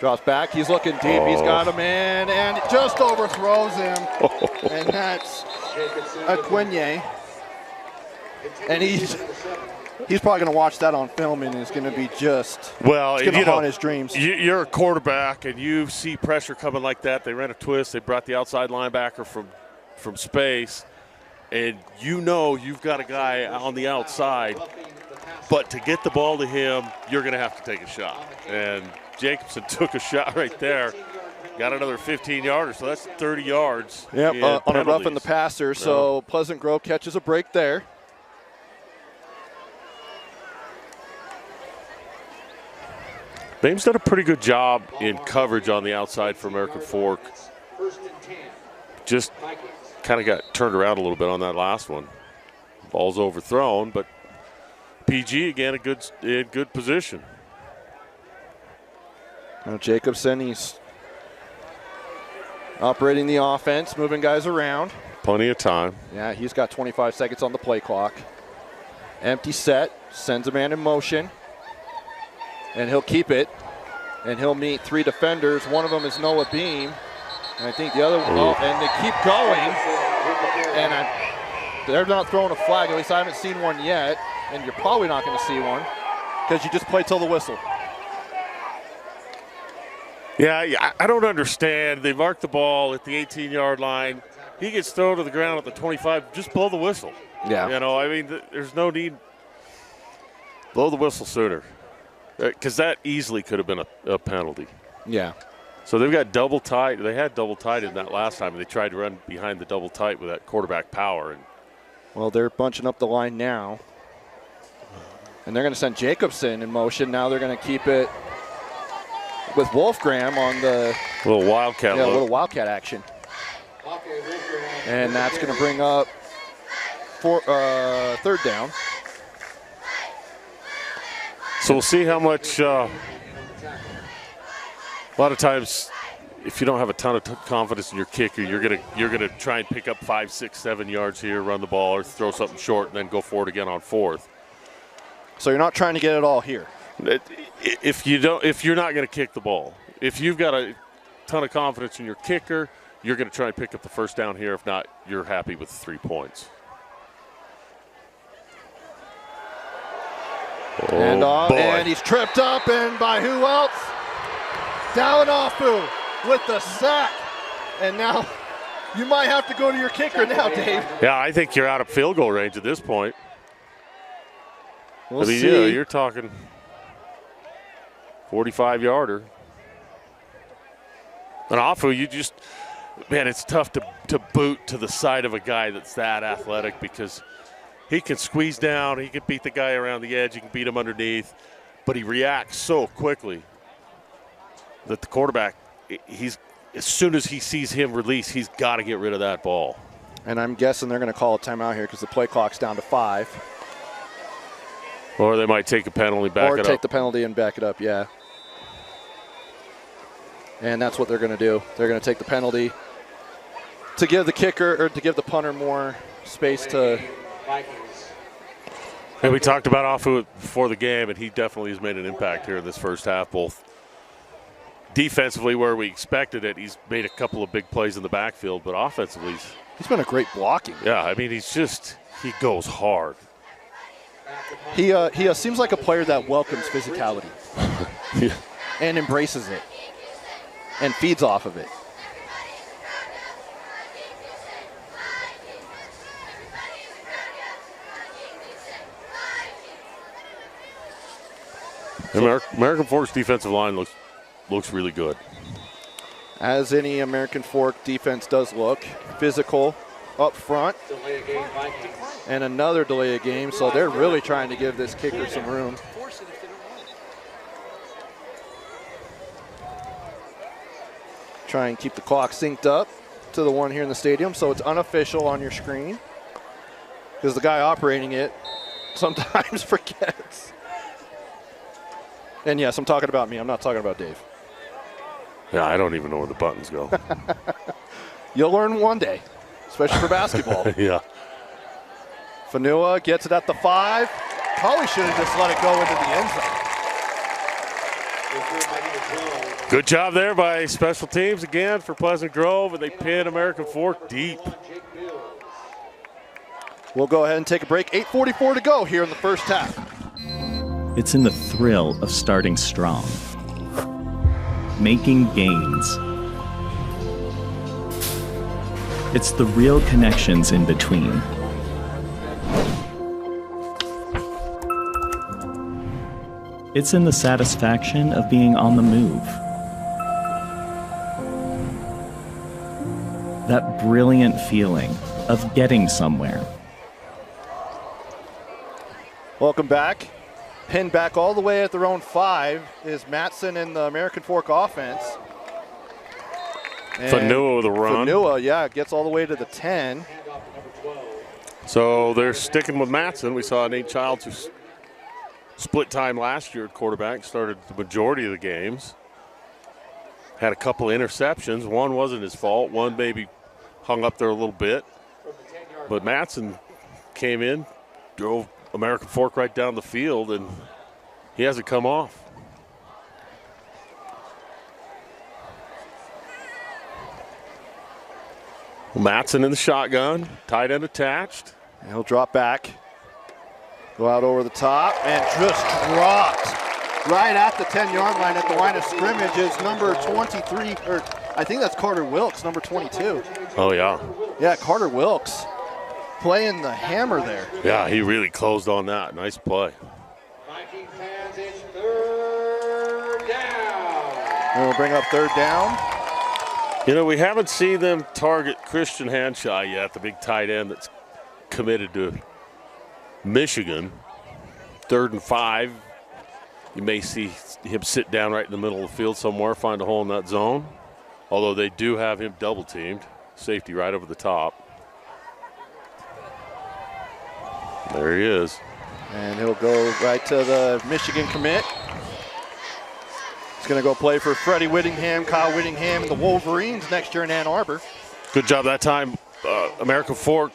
Drops back, he's looking deep, He's got a man, and it just overthrows him. And that's Aquinye. And he's probably going to watch that on film and is going to be just going to haunt his dreams. You're a quarterback and you see pressure coming like that. They ran a twist. They brought the outside linebacker from space, and you've got a guy on the outside. But to get the ball to him, you're going to have to take a shot. And Jacobson took a shot right there. Got another 15-yarder, so that's 30 yards. Yep, on a roughing the passer, so Pleasant Grove catches a break there. Bame's done a pretty good job in coverage on the outside for American Fork. Just kind of got turned around a little bit on that last one. Ball's overthrown, but PG again in good position. Now Jacobson, he's operating the offense, moving guys around. Plenty of time. Yeah, he's got 25 seconds on the play clock. Empty set, sends a man in motion. And he'll keep it. And he'll meet three defenders. One of them is Noah Beam. And I think the other one, and they keep going. And they're not throwing a flag. At least I haven't seen one yet. And you're probably not going to see one because you just play till the whistle. Yeah, I don't understand. They mark the ball at the 18-yard line. He gets thrown to the ground at the 25. Just blow the whistle. Yeah. There's no need. Blow the whistle sooner. Because that easily could have been a penalty. Yeah. So they've got double tight. They had double tight in that last time. They tried to run behind the double tight with that quarterback power. Well, they're bunching up the line now. And they're going to send Jacobson in motion. Now they're going to keep it with Wolfgram on the little wildcat. Yeah, a little wildcat action. And that's going to bring up third down. So we'll see how much. A lot of times, if you don't have a ton of confidence in your kicker, you're gonna try and pick up 5, 6, 7 yards here, run the ball, or throw something short, and then go for it again on fourth. So you're not trying to get it all here. If you're not going to kick the ball, if you've got a ton of confidence in your kicker, you're going to try and pick up the first down here. If not, you're happy with 3 points. And he's tripped up, and by who else? Dalinofu with the sack. And now you might have to go to your kicker now, Dave. Yeah, I think you're out of field goal range at this point. We'll see. You're talking 45-yarder. And Afu, it's tough to boot to the side of a guy that's that athletic because he can squeeze down, he can beat the guy around the edge, he can beat him underneath, but he reacts so quickly that the quarterback, as soon as he sees him release, he's got to get rid of that ball. And I'm guessing they're going to call a timeout here because the play clock's down to 5. Or they might take a penalty, back it up. Or take the penalty and back it up, yeah. And that's what they're going to do. They're going to take the penalty to give the kicker or to give the punter more space to. And we talked about Afu before the game, and he definitely has made an impact here in this first half, both defensively where we expected it. He's made a couple of big plays in the backfield, but offensively, he's been a great blocking. Yeah, I mean, he goes hard. He seems like a player that welcomes physicality Yeah. and embraces it and feeds off of it. American Fork's defensive line looks really good. As any American Fork defense does look. Physical up front. And another delay of game, so they're really trying to give this kicker some room. Try and keep the clock synced up to the one here in the stadium, so it's unofficial on your screen. Because the guy operating it sometimes forgets. And yes, I'm talking about me. I'm not talking about Dave. Yeah, I don't even know where the buttons go. You'll learn one day, especially for basketball. Yeah. Fanua gets it at the 5. Probably should have just let it go into the end zone. Good job there by special teams again for Pleasant Grove, and they pin American Fork deep. We'll go ahead and take a break. 8:44 to go here in the first half. It's in the thrill of starting strong, making gains. It's the real connections in between. It's in the satisfaction of being on the move. That brilliant feeling of getting somewhere. Welcome back. Pinned back all the way at their own 5 is Matson in the American Fork offense. Fanua with a run. Fanua, yeah, gets all the way to the 10. So they're sticking with Matson. We saw Nate Childs, who split time last year at quarterback, started the majority of the games. Had a couple of interceptions. One wasn't his fault. One maybe hung up there a little bit. But Matson came in, drove American Fork right down the field, and he hasn't come off. Matson in the shotgun, tight end attached. And he'll drop back, go out over the top, and just dropped right at the 10-yard line at the line of scrimmage is number 23, or I think that's Carter Wilkes, number 22. Oh, yeah. Yeah, Carter Wilkes playing the hammer there. Yeah, he really closed on that. Nice play. Vikings fans, it's third down. And we'll bring up third down. You know, we haven't seen them target Christian Hanshaw yet, the big tight end that's committed to Michigan. 3rd and 5. You may see him sit down right in the middle of the field somewhere, find a hole in that zone. Although they do have him double teamed. Safety right over the top. There he is. And he'll go right to the Michigan commit. He's going to go play for Freddie Whittingham, Kyle Whittingham, and the Wolverines next year in Ann Arbor. Good job that time. American Fork,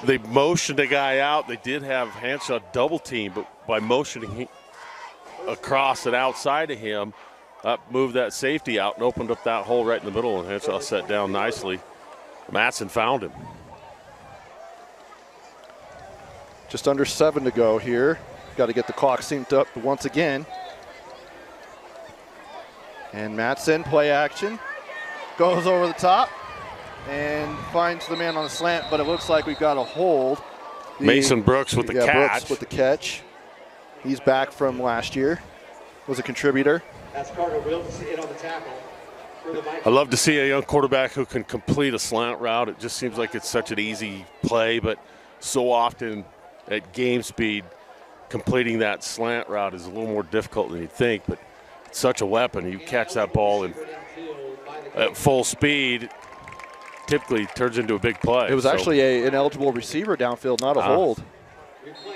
they motioned a guy out. They did have Hanshaw double team, but by motioning him across and outside of him, moved that safety out and opened up that hole right in the middle, and Hanshaw set down nicely. Matson found him. Just under 7 to go here. Got to get the clock synced up once again. And Matson, play action, goes over the top and finds the man on the slant, but it looks like we've got a hold. Mason Brooks with the catch. Brooks with the catch. He's back from last year. Was a contributor. That's Carter Wilkes in on the tackle. I love to see a young quarterback who can complete a slant route. It just seems like it's such an easy play, but so often at game speed, completing that slant route is a little more difficult than you'd think, but it's such a weapon. You catch that ball at full speed, typically turns into a big play. It was actually an eligible receiver downfield, not a hold.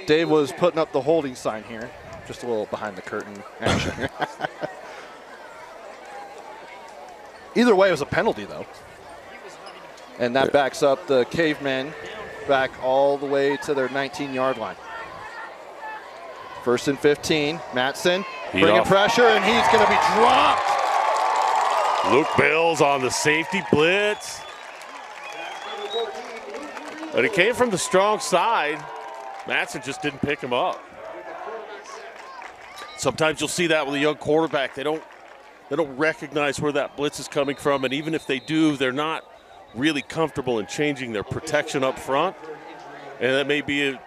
Dave was putting up the holding sign here. Just a little behind the curtain action. Either way, it was a penalty, though. And that backs up the Cavemen back all the way to their 19-yard line. 1st and 15. Matson bringing pressure, and he's going to be dropped Luke Bills on the safety blitz. But it came from the strong side. Matson just didn't pick him up. Sometimes you'll see that with a young quarterback. They don't recognize where that blitz is coming from, and even if they do, they're not really comfortable in changing their protection up front. And that may be a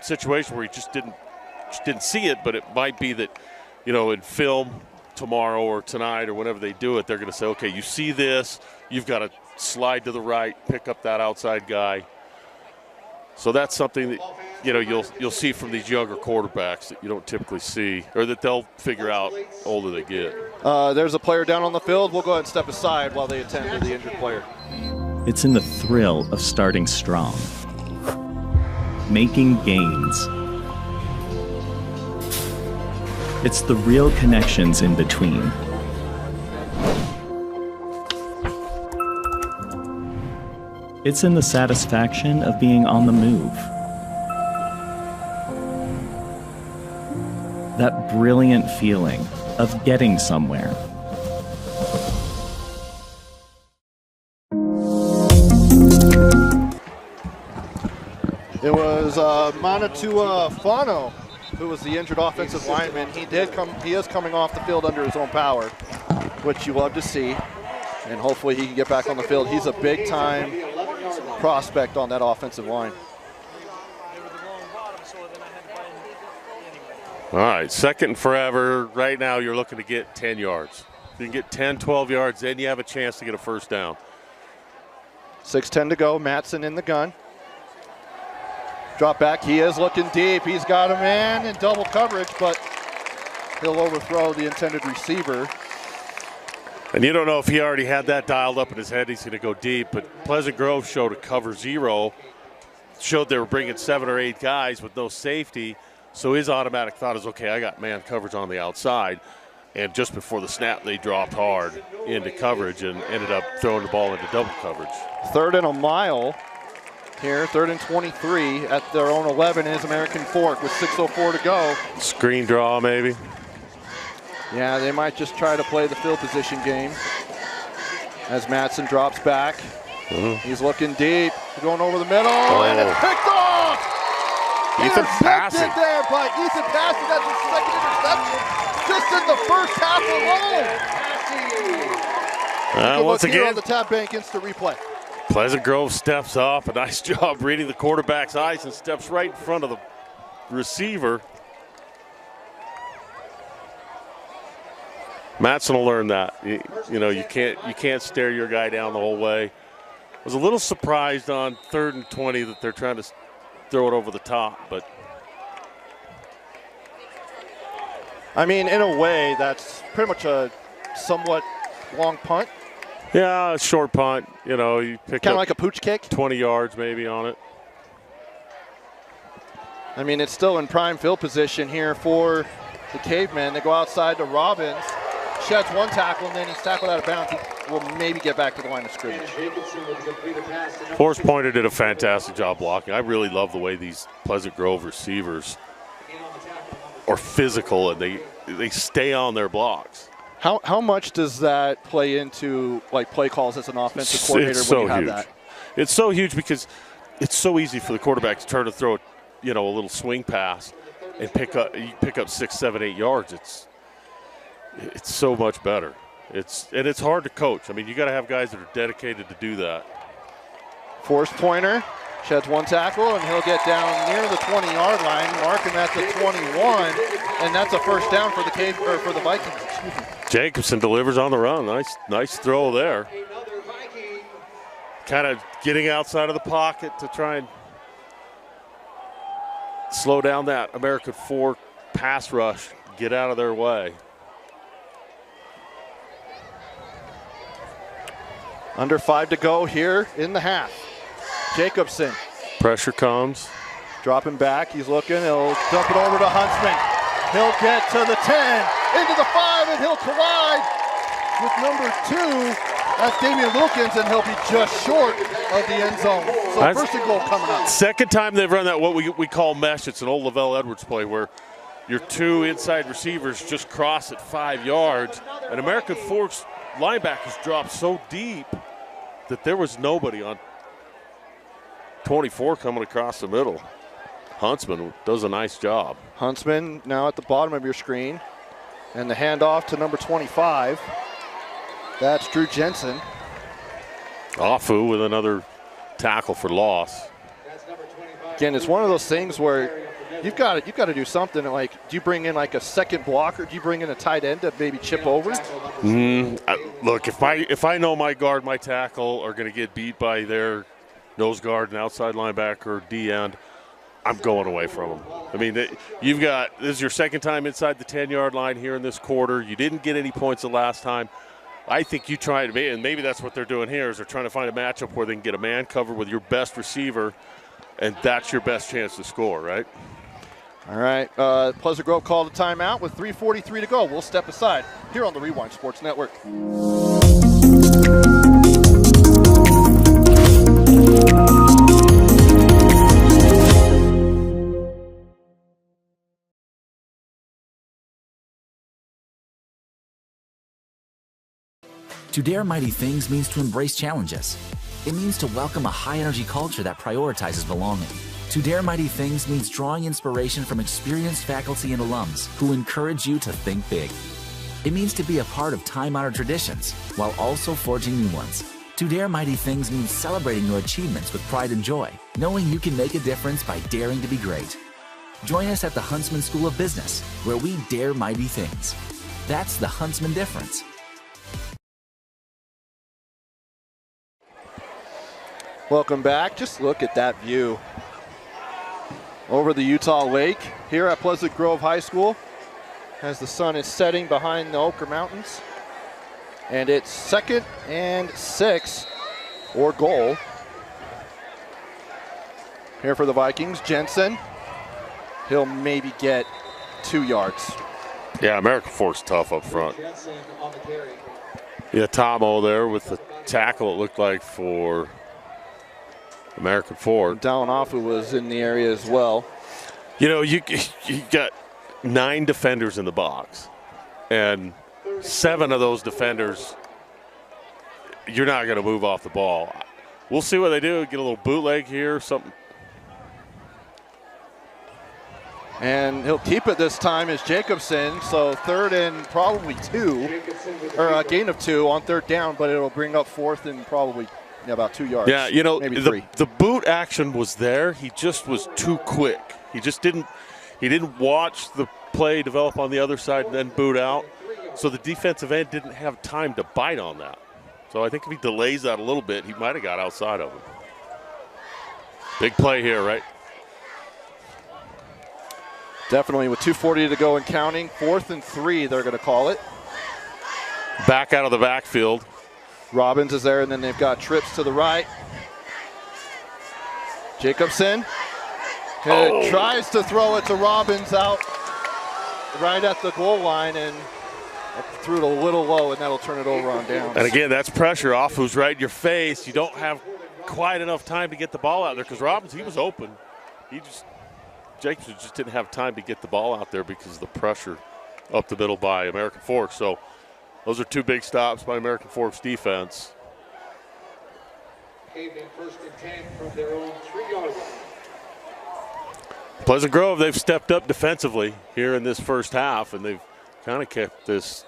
situation where he just didn't see it, but it might be that, you know, in film tomorrow or tonight or whenever they do it, they're going to say, okay, you see this, you've got to slide to the right, pick up that outside guy. So that's something that, you know, you'll see from these younger quarterbacks that you don't typically see, or that they'll figure out the older they get. There's a player down on the field. We'll go ahead and step aside while they attend to the injured player. It's in the thrill of starting strong, making gains. It's the real connections in between. It's in the satisfaction of being on the move. That brilliant feeling of getting somewhere. It was Manatua Fano who was the injured offensive lineman. He is coming off the field under his own power, which you love to see, and hopefully he can get back on the field. He's a big-time prospect on that offensive line. All right, second and forever. Right now you're looking to get 10 yards. If you can get 10, 12 yards, then you have a chance to get a first down. 6:10 to go. Matson in the gun. Drop back. He is looking deep. He's got a man in double coverage, but he'll overthrow the intended receiver. And you don't know if he already had that dialed up in his head. He's going to go deep. But Pleasant Grove showed a cover zero, showed they were bringing 7 or 8 guys with no safety. So his automatic thought is, okay, I got man coverage on the outside. And just before the snap, they dropped hard into coverage and ended up throwing the ball into double coverage. 3rd and a mile here, 3rd and 23 at their own 11 is American Fork with 6:04 to go. Screen draw, maybe. Yeah, they might just try to play the field position game as Matson drops back. He's looking deep, going over the middle, and it's picked off! Ethan Passy. Intercepted there by Ethan Passy. That's his second interception just in the first half alone. Once again, on the tab bank instant replay. Pleasant Grove steps up. A nice job reading the quarterback's eyes and steps right in front of the receiver. Matson will learn that. You know, you can't stare your guy down the whole way. I was a little surprised on 3rd and 20 that they're trying to throw it over the top, but I mean, in a way, that's pretty much a somewhat long punt. yeah, a short punt. You know, you pick Kind up of like a pooch kick. 20 yards maybe on it. I mean, it's still in prime field position here for the Cavemen. They go outside to Robbins. Sheds one tackle, and then he's tackled out of bounds. He will maybe get back to the line of scrimmage. Forrest Pointer did a fantastic job blocking. I really love the way these Pleasant Grove receivers are physical and they stay on their blocks. How much does that play into like play calls as an offensive coordinator It's when so you have huge. that? It's so huge because it's so easy for the quarterback to turn and throw, you know, a little swing pass and pick up 6, 7, 8 yards. It's so much better. It's hard to coach. I mean, you got to have guys that are dedicated to do that. Forrest Pointer sheds one tackle, and he'll get down near the 20-yard line, marking at the 21, and that's a first down for the Vikings. Excuse me. Jacobson delivers on the run. Nice throw there. Kind of getting outside of the pocket to try and slow down that American Fork pass rush, get out of their way. Under 5 to go here in the half. Jacobson. Pressure comes. Dropping back, he's looking, he'll dump it over to Huntsman. He'll get to the 10, into the 5, and he'll collide with number 2. That's Damian Wilkins, and he'll be just short of the end zone. So That's first and goal coming up. Second time they've run that, what we call mesh. It's an old Lavelle Edwards play where your 2 inside receivers just cross at 5 yards, and American Fork's linebackers dropped so deep that there was nobody on 24 coming across the middle. Huntsman does a nice job. Huntsman now at the bottom of your screen. And the handoff to number 25. That's Drew Jensen. Afu with another tackle for loss. Again, it's one of those things where you've got to do something. Like, do you bring in like a second blocker? Do you bring in a tight end to maybe chip over? Look, if I know my guard, my tackle are going to get beat by their nose guard and outside linebacker or D end, I'm going away from them. I mean, this is your second time inside the 10-yard line here in this quarter. You didn't get any points the last time. I think you try to be, and maybe that's what they're doing here, is they're trying to find a matchup where they can get a man cover with your best receiver, and that's your best chance to score, right? All right, Pleasant Grove called a timeout with 3:43 to go. We'll step aside here on the Rewind Sports Network. To dare mighty things means to embrace challenges. It means to welcome a high-energy culture that prioritizes belonging. To dare mighty things means drawing inspiration from experienced faculty and alums who encourage you to think big. It means to be a part of time-honored traditions while also forging new ones. To dare mighty things means celebrating your achievements with pride and joy, knowing you can make a difference by daring to be great. Join us at the Huntsman School of Business, where we dare mighty things. That's the Huntsman difference. Welcome back. Just look at that view over the Utah Lake here at Pleasant Grove High School as the sun is setting behind the Ochre Mountains. And it's 2nd and 6 or goal here for the Vikings. Jensen, he'll maybe get 2 yards. Yeah, American Fork's tough up front. Yeah, Tomo there with the tackle, it looked like, for American Fork. Dallin Afu was in the area as well. You know, you got 9 defenders in the box, and 7 of those defenders, you're not going to move off the ball. We'll see what they do. Get a little bootleg here, something. And he'll keep it this time as Jacobson. So 3rd and probably 2, or a gain of 2 on 3rd down, but it'll bring up 4th and probably about 2 yards. Yeah, you know, maybe 3. The boot action was there. He just was too quick. He just didn't watch the play develop on the other side and then boot out. So the defensive end didn't have time to bite on that. So I think if he delays that a little bit, he might have got outside of him. Big play here, right? Definitely with 2:40 to go and counting. 4th and 3, they're going to call it. Back out of the backfield. Robbins is there, and then they've got trips to the right. Jacobson tries to throw it to Robbins out right at the goal line, and threw it a little low, and that'll turn it over on downs. And again, that's pressure off who's right in your face. You don't have quite enough time to get the ball out there because Robbins, he was open. Jacobson just didn't have time to get the ball out there because of the pressure up the middle by American Fork. So those are 2 big stops by American Fork's defense. Cavemen 1st and 10 from their own 3-yard line. Pleasant Grove, they've stepped up defensively here in this first half, and they've kind of kept this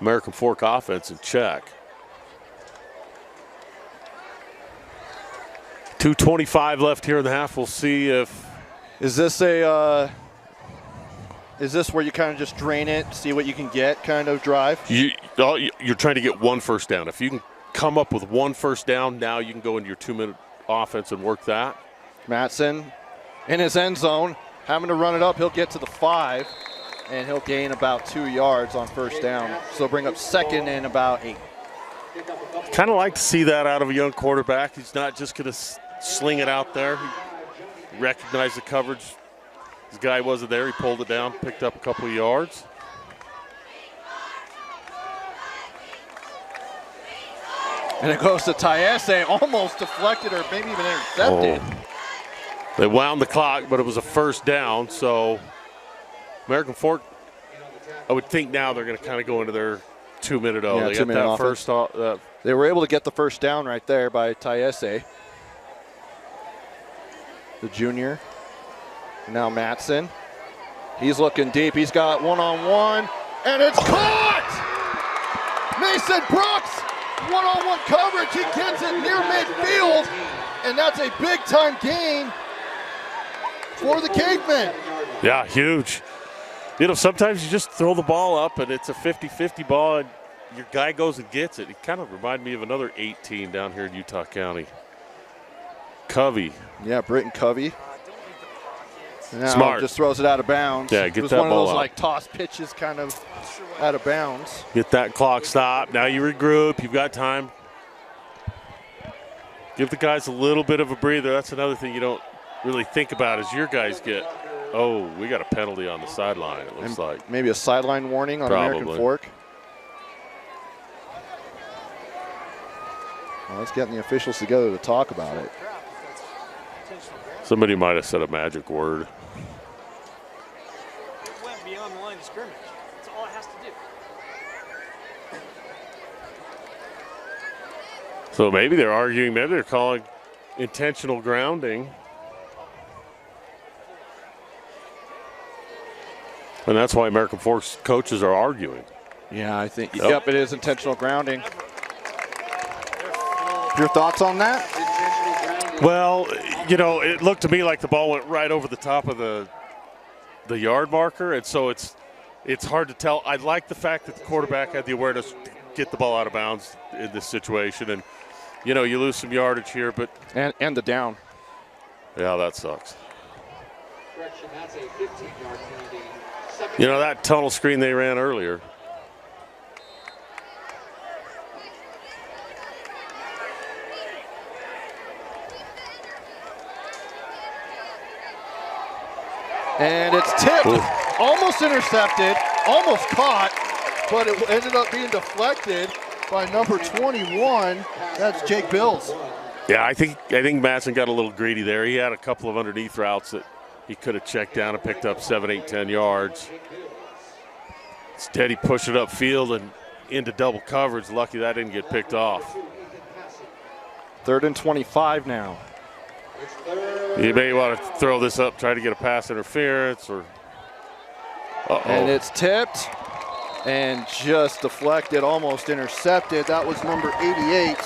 American Fork offense in check. 2:25 left here in the half. We'll see if. Is this where you kind of just drain it, see what you can get kind of drive? You're trying to get 1 first down. If you can come up with 1 first down, now you can go into your 2-minute offense and work that. Matson in his end zone, having to run it up. He'll get to the 5, and he'll gain about 2 yards on first down. So bring up 2nd and about 8. Kind of like to see that out of a young quarterback. He's not just going to sling it out there. He recognized the coverage. This guy wasn't there. He pulled it down, picked up a couple of yards. And it goes to Tayese, almost deflected or maybe even intercepted. They wound the clock, but it was a first down. So American Fork, I would think now they're going to kind of go into their 2-minute. Yeah, They 2 got minute that offense. first. They were able to get the first down right there by Tyese, the junior. Now Matson. He's looking deep. He's got one-on-one, and it's caught! Mason Brooks, one-on-one coverage. He gets it near midfield, and that's a big-time gain for the Cavemen. Yeah, huge. You know, sometimes you just throw the ball up, and it's a 50-50 ball, and your guy goes and gets it. It kind of reminded me of another 18 down here in Utah County. Covey. Yeah, Britton Covey. Now Smart. Just throws it out of bounds. Yeah, get it was that one of ball those out. like toss pitches kind of out of bounds. Get that clock stopped. Now you regroup. You've got time. Give the guys a little bit of a breather. That's another thing you don't really think about as your guys get, oh, we got a penalty on the sideline, it looks like. Maybe a sideline warning on Probably. American Fork. Well, let's get the officials together to talk about it. Somebody might have said a magic word. It went beyond the line of scrimmage. That's all it has to do. So maybe they're arguing, maybe they're calling intentional grounding. And that's why American Fork's coaches are arguing. Yeah, I think, yep, it is intentional grounding. Your thoughts on that? Well, you know, it looked to me like the ball went right over the top of the yard marker, and so it's hard to tell. I like the fact that the quarterback had the awareness to get the ball out of bounds in this situation, and you know, you lose some yardage here, but and the down. Yeah, that sucks. Correction, that's a 15-yard penalty. You know, that tunnel screen they ran earlier. And it's tipped, Ooh. almost intercepted, almost caught, but it ended up being deflected by number 21. That's Jake Bills. Yeah, I think Matson got a little greedy there. He had a couple of underneath routes that he could have checked down and picked up 7, 8, 10 yards. Instead, he pushed it upfield and into double coverage. Lucky that didn't get picked off. 3rd and 25 now. You may want to throw this up, try to get a pass interference, or And it's tipped and just deflected, almost intercepted. That was number 88,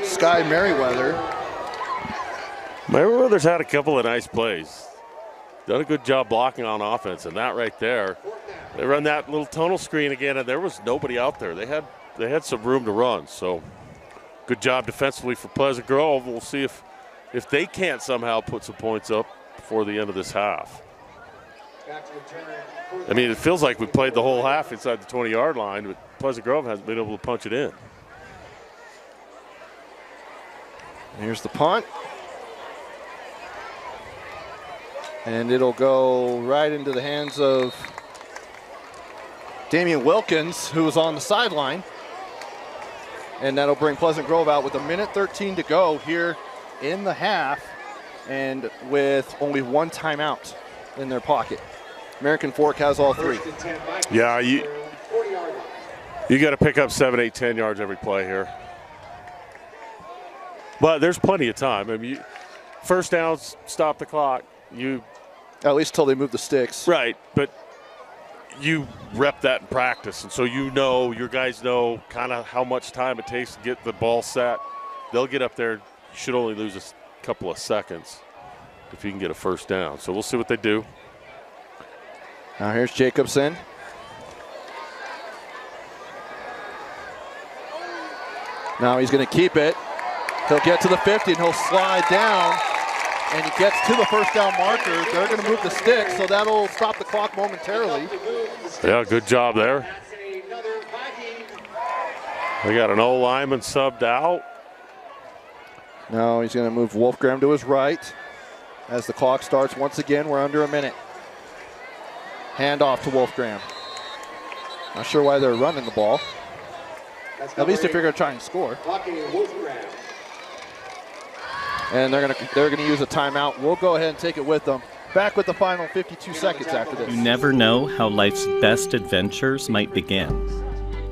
Sky Merriweather. Merriweather's had a couple of nice plays. Done a good job blocking on offense, and that right there, they run that little tunnel screen again, and there was nobody out there. They had some room to run, so good job defensively for Pleasant Grove. We'll see if they can't somehow put some points up before the end of this half. I mean, it feels like we played the whole half inside the 20-yard line, but Pleasant Grove hasn't been able to punch it in. Here's the punt. And it'll go right into the hands of Damian Wilkins, who was on the sideline. And that'll bring Pleasant Grove out with 1:13 to go here in the half, and with only one timeout in their pocket. American Fork has all three. Yeah, you got to pick up 7, 8, 10 yards every play here. But there's plenty of time. I mean, first downs, stop the clock. At least till they move the sticks. Right, but you rep that in practice, and so you know, your guys know kind of how much time it takes to get the ball set. They'll get up there. You should only lose a couple of seconds if you can get a first down. So we'll see what they do. Now here's Jacobson. Now he's going to keep it. He'll get to the 50 and he'll slide down. And he gets to the first down marker. They're going to move the sticks, so that'll stop the clock momentarily. Yeah, good job there. They got an old lineman subbed out. Now he's going to move Wolfgram to his right as the clock starts. Once again, we're under a minute. Hand off to Wolfgram. Not sure why they're running the ball. At least if you're going to try and score. And they're going to use a timeout. We'll go ahead and take it with them. Back with the final 52 seconds after this. You never know how life's best adventures might begin.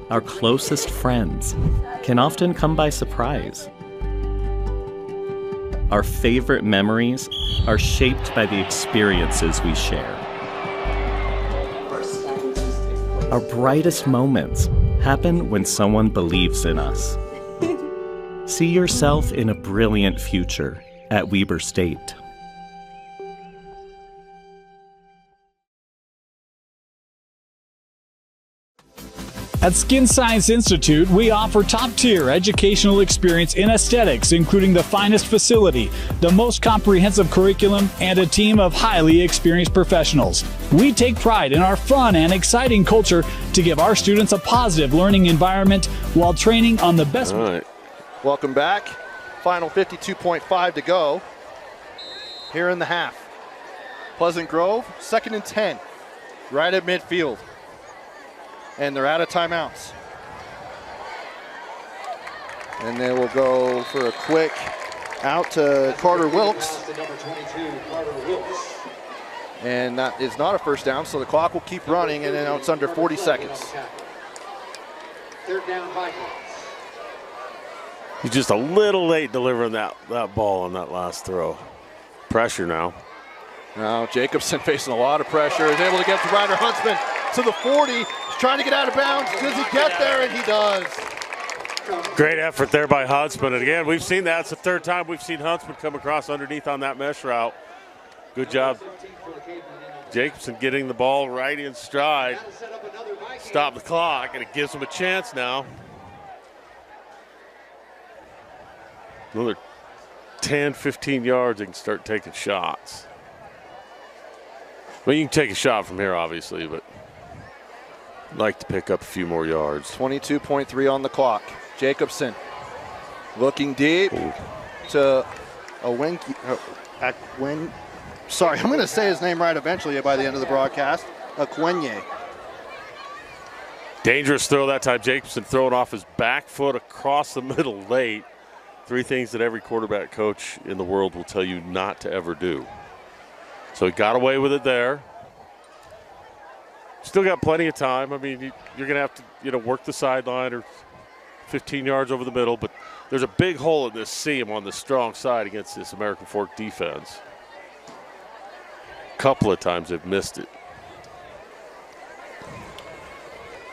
our closest friends, can often come by surprise. Our favorite memories are shaped by the experiences we share. Our brightest moments happen when someone believes in us. See yourself in a brilliant future at Weber State. At Skin Science Institute, we offer top-tier educational experience in aesthetics, including the finest facility, the most comprehensive curriculum, and a team of highly experienced professionals. We take pride in our fun and exciting culture to give our students a positive learning environment while training on the best. All right. Welcome back. Final 52.5 to go here in the half. Pleasant Grove, 2nd and 10, right at midfield. And they're out of timeouts. And they will go for a quick out to Carter Wilkes. And that is not a first down, so the clock will keep running, and then it's under 40 seconds. 3rd down, Vikings. He's just a little late delivering that ball on that last throw. Pressure now. Now Jacobson facing a lot of pressure, is able to get to Ryder Huntsman to the 40. Trying to get out of bounds. Does he get there? And he does. Great effort there by Huntsman. And again, we've seen that. It's the 3rd time we've seen Huntsman come across underneath on that mesh route. Good job. Jacobson getting the ball right in stride. Stop the clock, and it gives him a chance now. Another 10, 15 yards, they can start taking shots. Well, you can take a shot from here, obviously, but like to pick up a few more yards. 22.3 on the clock. Jacobson looking deep to sorry, I'm going to say his name right eventually by the end of the broadcast. Akwenye. Dangerous throw that time. Jacobson throwing off his back foot across the middle late. 3 things that every quarterback coach in the world will tell you not to ever do. So he got away with it there. Still got plenty of time. I mean, you're going to have to, work the sideline or 15 yards over the middle, but there's a big hole in this seam on the strong side against this American Fork defense. A couple of times they've missed it.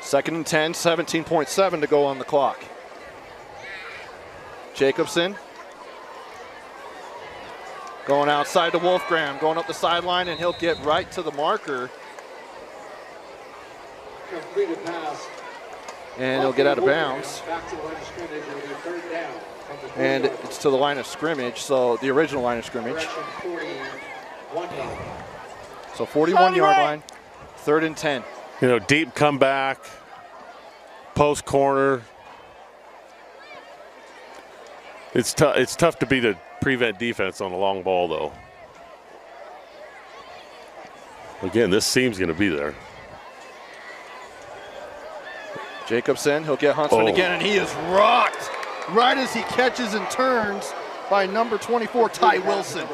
2nd and 10, 17.7 to go on the clock. Jacobson going outside to Wolfgram, going up the sideline, and he'll get right to the marker. Completed pass. And he'll get out of bounds. Back to the line of scrimmage. It'll be 3rd down. And it's to the line of scrimmage, so the original line of scrimmage. 41 yard. So 41-yard line, 3rd and 10. Deep comeback, post corner. It's tough to beat a prevent defense on a long ball, though. Again, this seam's going to be there. Jacobson, he'll get Huntsman again, and he is rocked right as he catches and turns by number 24, Ty Wilson.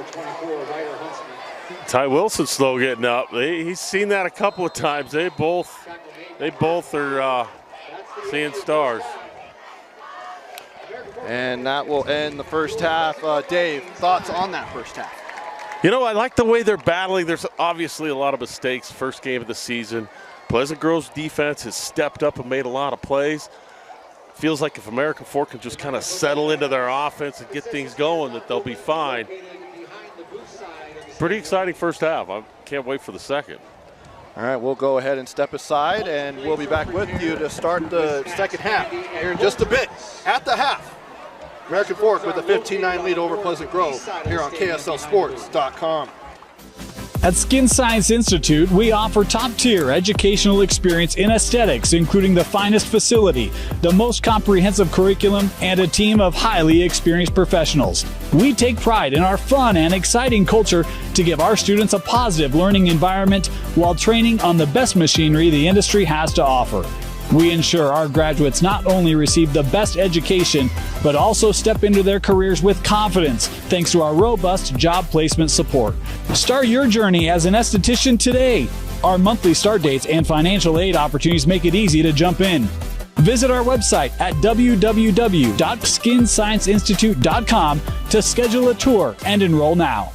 Ty Wilson's slow getting up. He's seen that a couple of times. They both are seeing stars. And that will end the first half. Dave, thoughts on that first half? I like the way they're battling. There's obviously a lot of mistakes. First game of the season. Pleasant Grove's defense has stepped up and made a lot of plays. Feels like if American Fork can just kind of settle into their offense and get things going, that they'll be fine. Pretty exciting first half. I can't wait for the second. All right, we'll go ahead and step aside, and we'll be back with you to start the second half here in just a bit. At the half, American Fork with a 15-9 lead over Pleasant Grove here on KSLSports.com. At Skin Science Institute, we offer top-tier educational experience in aesthetics, including the finest facility, the most comprehensive curriculum, and a team of highly experienced professionals. We take pride in our fun and exciting culture to give our students a positive learning environment while training on the best machinery the industry has to offer. We ensure our graduates not only receive the best education, but also step into their careers with confidence thanks to our robust job placement support. Start your journey as an esthetician today. Our monthly start dates and financial aid opportunities make it easy to jump in. Visit our website at www.skinscienceinstitute.com to schedule a tour and enroll now.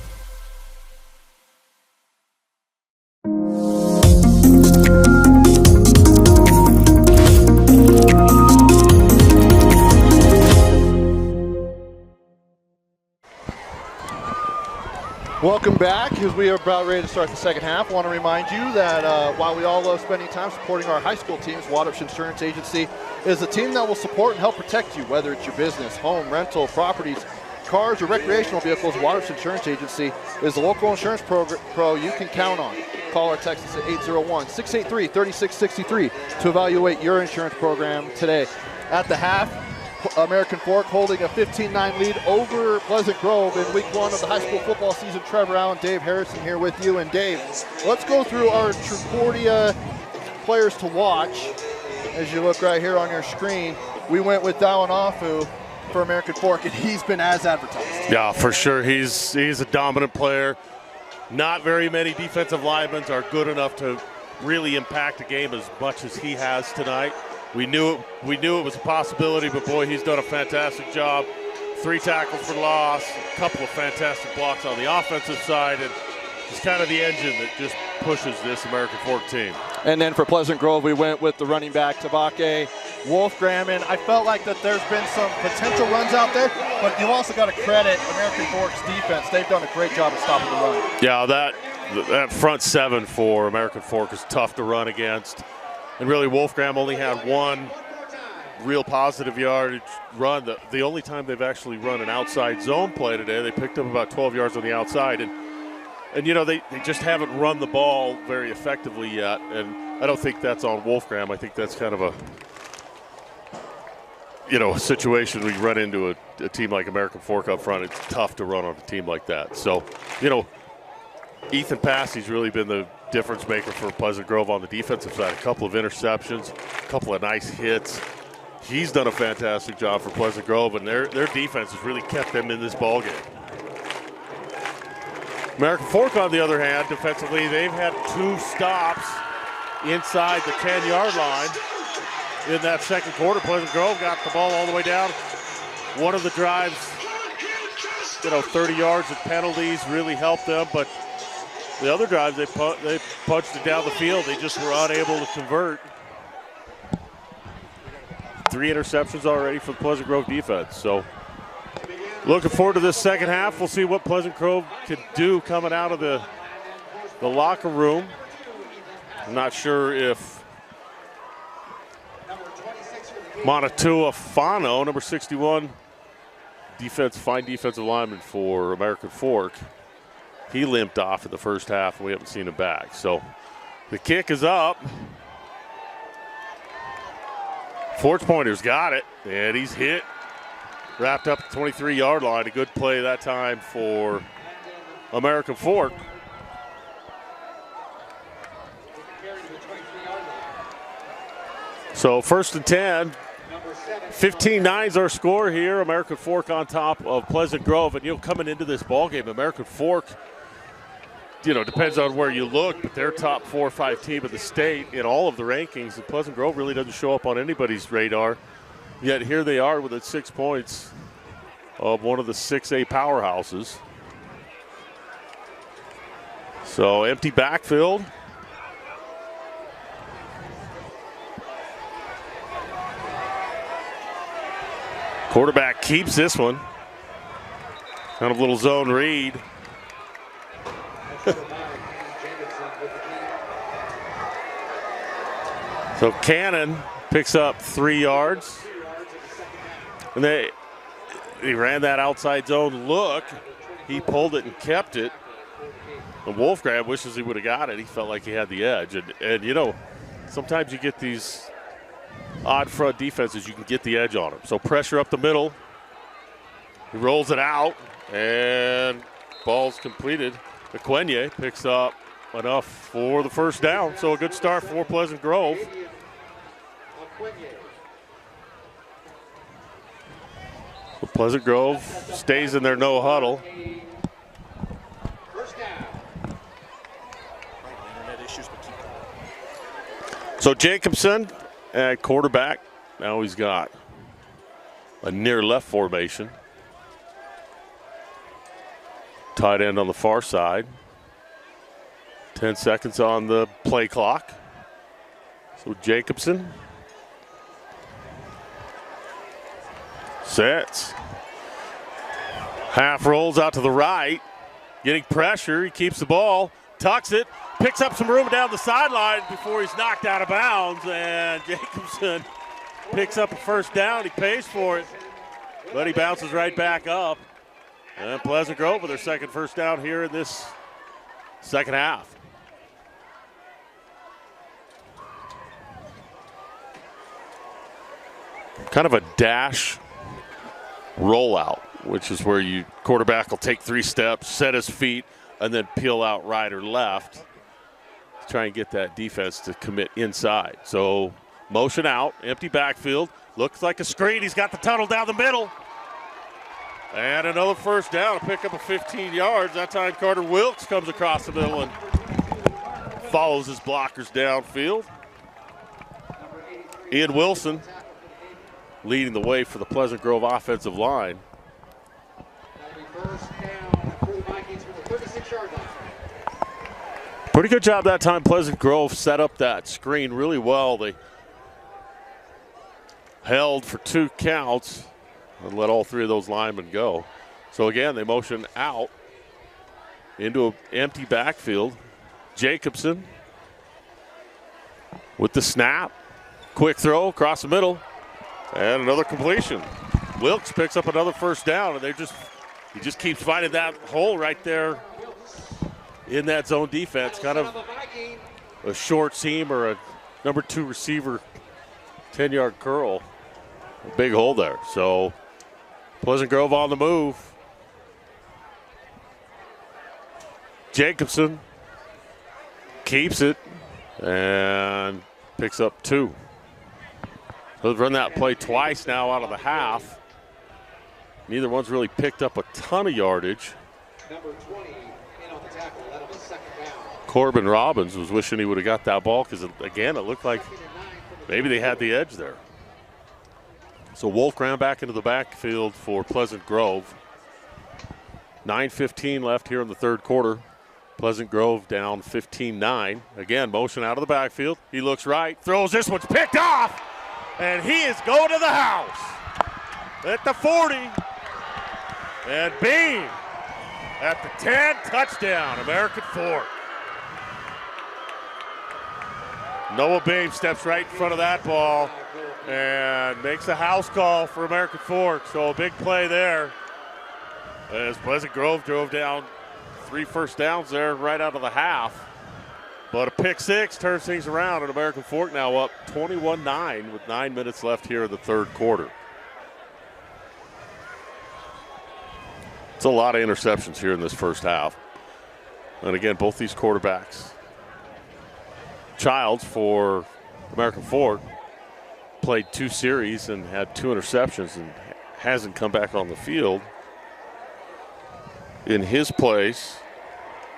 Welcome back as we are about ready to start the second half. I want to remind you that while we all love spending time supporting our high school teams, Waterford Insurance Agency is a team that will support and help protect you, whether it's your business, home, rental, properties, cars, or recreational vehicles. Waterford Insurance Agency is the local insurance pro you can count on. Call or text us at 801-683-3663 to evaluate your insurance program today. At the half, American Fork holding a 15-9 lead over Pleasant Grove in week 1 of the high school football season. Trevor Allen, Dave Harrison here with you. And Dave, let's go through our Trucordia players to watch. As you look right here on your screen, we went with Dallin Afu for American Fork, and he's been as advertised. Yeah, for sure. He's a dominant player. Not very many defensive linemen are good enough to really impact a game as much as he has tonight. We knew it was a possibility, but boy, he's done a fantastic job. 3 tackles for loss, a couple of fantastic blocks on the offensive side, and he's kind of the engine that just pushes this American Fork team. And then for Pleasant Grove, we went with the running back, Tabake Wolfgram, and I felt like that there's been some potential runs out there, but you also got to credit American Fork's defense. They've done a great job of stopping the run. Yeah, that front 7 for American Fork is tough to run against. And really, Wolfgram only had 1 real positive yardage run. The only time they've actually run an outside zone play today, they picked up about 12 yards on the outside. And you know, they just haven't run the ball very effectively yet. And I don't think that's on Wolfgram. I think that's kind of a, you know, situation where you run into a team like American Fork up front. It's tough to run on a team like that. So, you know, Ethan Passey's really been the difference maker for Pleasant Grove on the defensive side. A couple of interceptions, a couple of nice hits. He's done a fantastic job for Pleasant Grove, and their defense has really kept them in this ball game. American Fork, on the other hand, defensively, they've had 2 stops inside the 10-yard line in that second quarter. Pleasant Grove got the ball all the way down. One of the drives, you know, 30 yards of penalties really helped them, but the other drives, they punched it down the field. They just were unable to convert. 3 interceptions already for the Pleasant Grove defense. So looking forward to this second half. We'll see what Pleasant Grove can do coming out of the locker room. I'm not sure if Monatua Fano, number 61, fine defensive lineman for American Fork, he limped off in the first half, and we haven't seen him back. So the kick is up. Forks Pointer's got it, and he's hit. Wrapped up the 23-yard line. A good play that time for American Fork. So 1st and 10. 15-9's our score here. American Fork on top of Pleasant Grove. And, you know, coming into this ball game, American Fork, you know, depends on where you look, but they're top 4 or 5 team of the state in all of the rankings. And Pleasant Grove really doesn't show up on anybody's radar. Yet here they are with 6 points of one of the 6A powerhouses. So empty backfield. Quarterback keeps this one. Kind of little zone read. So Cannon picks up 3 yards. And they ran that outside zone look. He pulled it and kept it. And Wolfgram wishes he would have got it. He felt like he had the edge. And you know, sometimes you get these odd front defenses, you can get the edge on them. So pressure up the middle. He rolls it out, and ball's completed. Equenye picks up enough for the first down. So a good start for Pleasant Grove. So Pleasant Grove stays in their no huddle. So Jacobson at quarterback Now he's got a near left formation. Tight end on the far side. 10 seconds on the play clock. So Jacobson sets. Half rolls out to the right. Getting pressure. He keeps the ball. Tucks it. Picks up some room down the sideline before he's knocked out of bounds. And Jacobson picks up a first down. He pays for it. But he bounces right back up. And Pleasant Grove with their second first down here in this second half. Kind of a dash rollout, which is where you quarterback will take 3 steps, set his feet, and then peel out right or left to try and get that defense to commit inside. So motion out, empty backfield, looks like a screen. He's got the tunnel down the middle. And another first down to pick up a 15 yards. That time Carter Wilkes comes across the middle and follows his blockers downfield. Ian Wilson leading the way for the Pleasant Grove offensive line. First down for the Vikings from the 36-yard line. Pretty good job that time. Pleasant Grove set up that screen really well. They held for 2 counts and let all 3 of those linemen go. So again, they motion out into an empty backfield. Jacobson with the snap. Quick throw across the middle. And another completion. Wilkes picks up another first down, and he just keeps finding that hole right there in that zone defense. Kind of a short seam or a number 2 receiver 10-yard curl. A big hole there. So Pleasant Grove on the move. Jacobson keeps it and picks up 2. They've run that play twice now out of the half. Neither one's really picked up a ton of yardage. Number 20 in on the tackle. That'll be second down. Corbin Robbins was wishing he would have got that ball because, again, it looked like maybe they had the edge there. So Wolf ran back into the backfield for Pleasant Grove. 9:15 left here in the third quarter. Pleasant Grove down 15-9. Again, motion out of the backfield. He looks right, throws. This one's picked off, and he is going to the house at the 40. And Beam at the 10, touchdown, American Fork. Noah Beam steps right in front of that ball and makes a house call for American Fork. So a big play there as Pleasant Grove drove down 3 first downs there right out of the half. But a pick 6 turns things around, and American Fork now up 21-9 with 9 minutes left here in the third quarter. It's a lot of interceptions here in this first half. And again, both these quarterbacks. Childs for American Fork played 2 series and had 2 interceptions and hasn't come back on the field. In his place,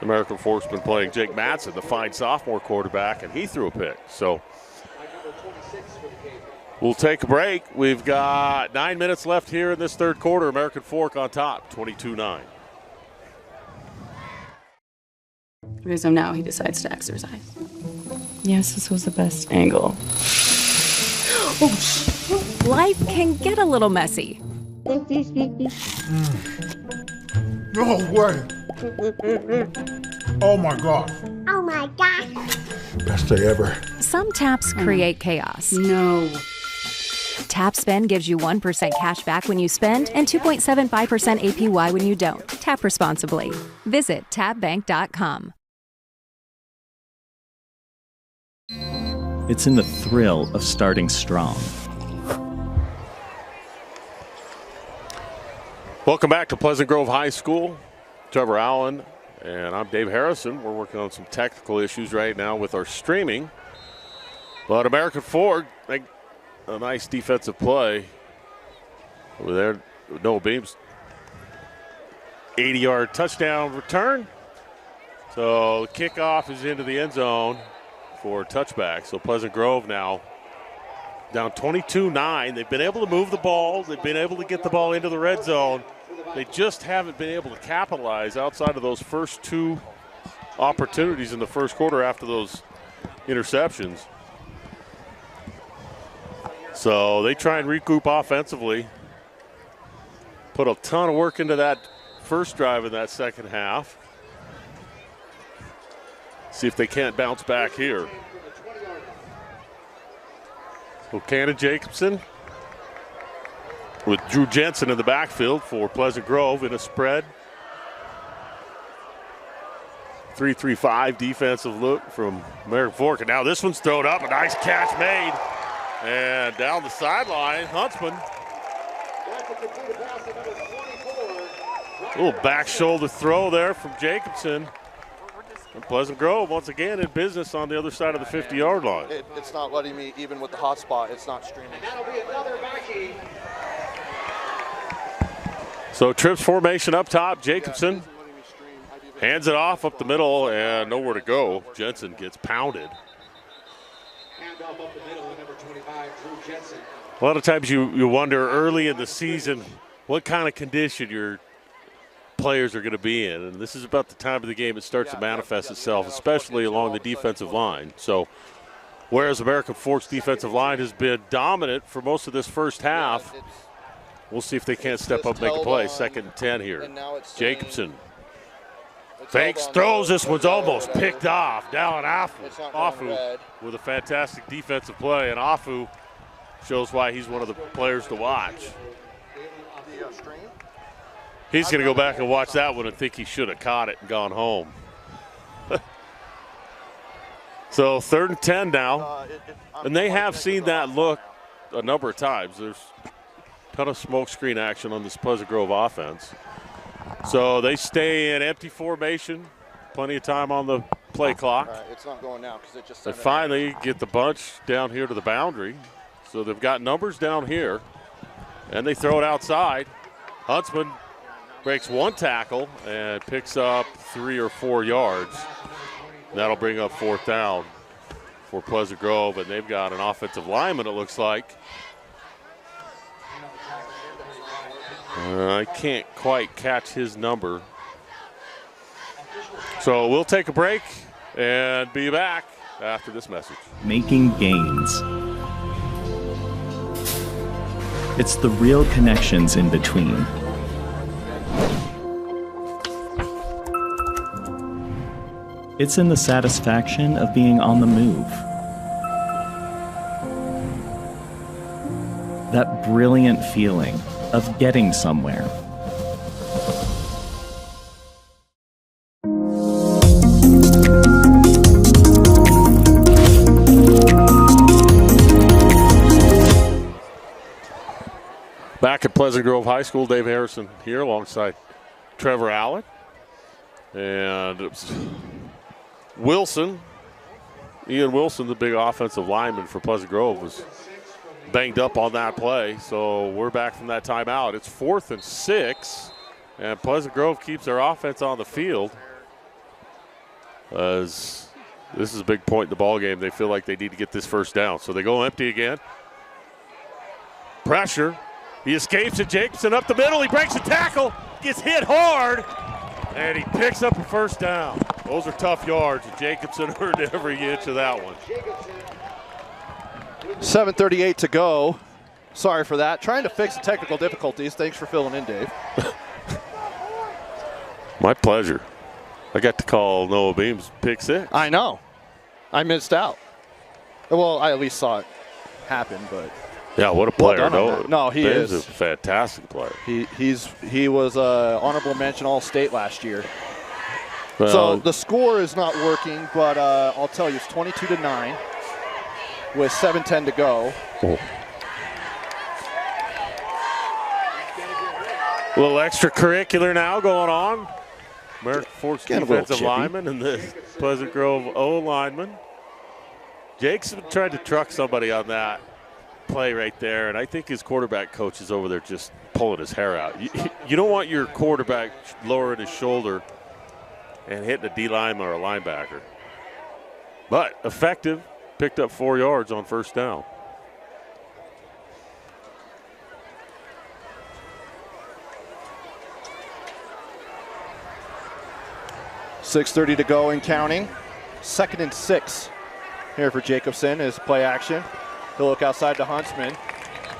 American Fork's been playing Jake Madsen, the fine sophomore quarterback, and he threw a pick. So we'll take a break. We've got 9 minutes left here in this third quarter. American Fork on top, 22-9. Okay, so now he decides to exercise. Yes, this was the best angle. Life can get a little messy. No way. Oh my God. Oh my gosh. Best day ever. Some taps create chaos. No. Tap Spend gives you 1% cash back when you spend and 2.75% APY when you don't. Tap responsibly. Visit tapbank.com. It's in the thrill of starting strong. Welcome back to Pleasant Grove High School. Trevor Allen and I'm Dave Harrison. We're working on some technical issues right now with our streaming. But American Fork, a nice defensive play over there. Noah Beams, 80-yard touchdown return. So kickoff is into the end zone for a touchback. So Pleasant Grove now Down 22-9. They've been able to move the ball. They've been able to get the ball into the red zone. They just haven't been able to capitalize outside of those first 2 opportunities in the first quarter after those interceptions. So they try and recoup offensively. Put a ton of work into that first drive in that second half. See if they can't bounce back here. So Cannon Jacobson with Drew Jensen in the backfield for Pleasant Grove in a spread. 3-3-5 defensive look from American Fork. And now this one's thrown up. A nice catch made. And down the sideline, Huntsman. A little back shoulder throw there from Jacobson. And Pleasant Grove, once again, in business on the other side of the 50-yard line. It's not letting me, even with the hot spot, it's not streaming. That'll be another Viking. So trips formation up top. Jacobson hands it off up the middle and nowhere to go. Jensen gets pounded. Handoff up the middle, number 25, Drew Jensen. A lot of times you wonder early in the season what kind of condition your players are going to be in. And this is about the time of the game it starts to manifest itself, especially along the defensive line. So whereas American Fork's defensive line has been dominant for most of this first half, we'll see if they can't step up and make a play. 2nd and 10 here. Jacobson fakes, throws. This one's almost picked off. Down Afu with a fantastic defensive play. And Afu shows why he's one of the players to watch. He's going to go back and watch that one and think he should have caught it and gone home. So 3rd and 10 now. And they have seen that look a number of times. There's a ton of smoke screen action on this Pleasant Grove offense. So they stay in empty formation. Plenty of time on the play clock. It's not going now because it just. They finally get the bunch down here to the boundary. So they've got numbers down here. And they throw it outside. Huntsman breaks 1 tackle and picks up 3 or 4 yards. That'll bring up 4th down for Pleasant Grove, and they've got an offensive lineman, it looks like. I can't quite catch his number. So we'll take a break and be back after this message. Making gains. It's the real connections in between. It's in the satisfaction of being on the move. That brilliant feeling of getting somewhere. Back at Pleasant Grove High School, Dave Harrison here alongside Trevor Allen. And it was Wilson, Ian Wilson, the big offensive lineman for Pleasant Grove, was banged up on that play. So we're back from that timeout. It's 4th and 6, and Pleasant Grove keeps their offense on the field. As this is a big point in the ball game. They feel like they need to get this first down. So they go empty again. Pressure. He escapes it. Jacobson up the middle. He breaks a tackle. Gets hit hard. And he picks up a first down. Those are tough yards. Jacobson earned every inch of that one. 7:38 to go. Sorry for that. Trying to fix the technical difficulties. Thanks for filling in, Dave. My pleasure. I got to call Noah Beams pick 6. I know. I missed out. Well, I at least saw it happen, but. Yeah, what a player. No, he is a fantastic player. He was honorable mention All-State last year. Well, so the score is not working, but I'll tell you, it's 22-9 with 7:10 to go. Oh. A little extracurricular now going on. American Fork's defensive lineman and the Pleasant Grove O lineman. Jake's tried to truck somebody on that play right there, and I think his quarterback coach is over there just pulling his hair out. You don't want your quarterback lowering his shoulder and hitting a D lineman or a linebacker. But effective, picked up 4 yards on first down. 6:30 to go and counting. 2nd and 6 here for Jacobson is play action. He'll look outside to Huntsman,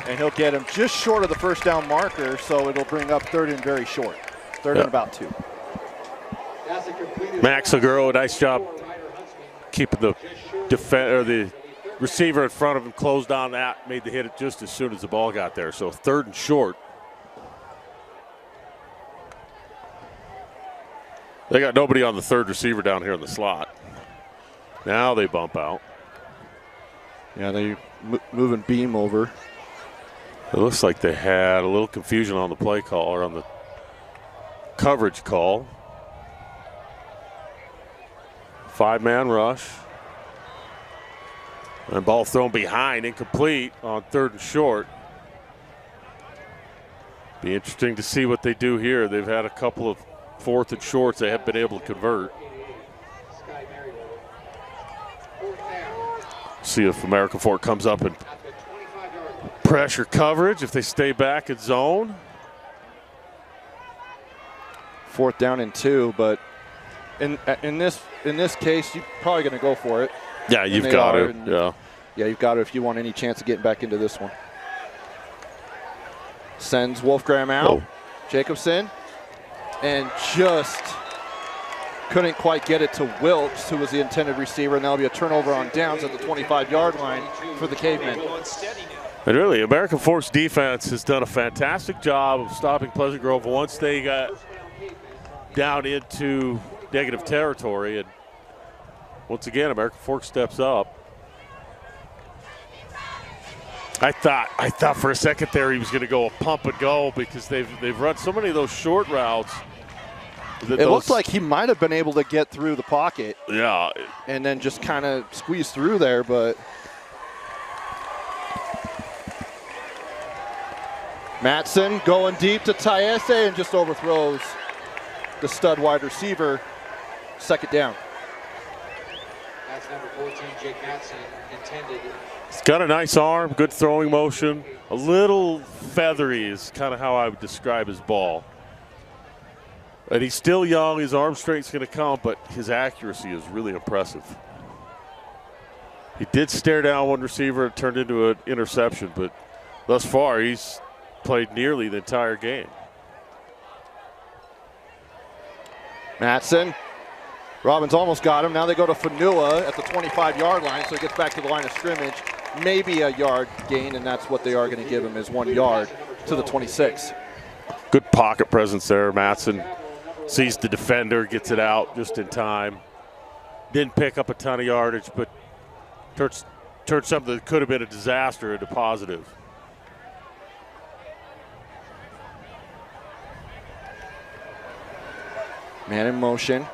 and he'll get him just short of the first down marker, so it'll bring up 3rd and very short. 3rd and about 2. Max Aguro, nice job keeping the receiver in front of him closed on that, made the hit just as soon as the ball got there. So 3rd and short. They got nobody on the 3rd receiver down here in the slot. Now they bump out. Yeah, they moving Beam over. It looks like they had a little confusion on the play call or on the coverage call. 5-man rush. And ball thrown behind, incomplete on 3rd and short. Be interesting to see what they do here. They've had a couple of 4th and shorts they have been able to convert. See if American Fork comes up and pressure coverage if they stay back at zone. 4th down and 2, but in this case, you're probably going to go for it. Yeah, you've got to. Yeah, you've got to if you want any chance of getting back into this one. Sends Wolfgram out. Oh. Jacobson, and just couldn't quite get it to Wilkes, who was the intended receiver, and that'll be a turnover on downs at the 25-yard line for the Cavemen. And really, American Fork's defense has done a fantastic job of stopping Pleasant Grove once they got down into negative territory. And once again, American Fork steps up. I thought for a second there he was going to go a pump and go because they've run so many of those short routes. It looked like he might have been able to get through the pocket. Yeah. And then just kind of squeeze through there, but Matson going deep to Taiese and just overthrows the stud wide receiver. 2nd down. That's number 14, Jake Matson, intended. He's got a nice arm, good throwing motion. A little feathery is kind of how I would describe his ball. And he's still young, his arm strength's going to come, but his accuracy is really impressive. He did stare down one receiver, it turned into an interception, but thus far he's played nearly the entire game. Matson. Robbins almost got him. Now they go to Fanua at the 25-yard line, so he gets back to the line of scrimmage. Maybe a yard gain, and that's what they are going to give him is 1 yard to the 26. Good pocket presence there. Matson sees the defender, gets it out just in time. Didn't pick up a ton of yardage, but turned something that could have been a disaster into positive. Man in motion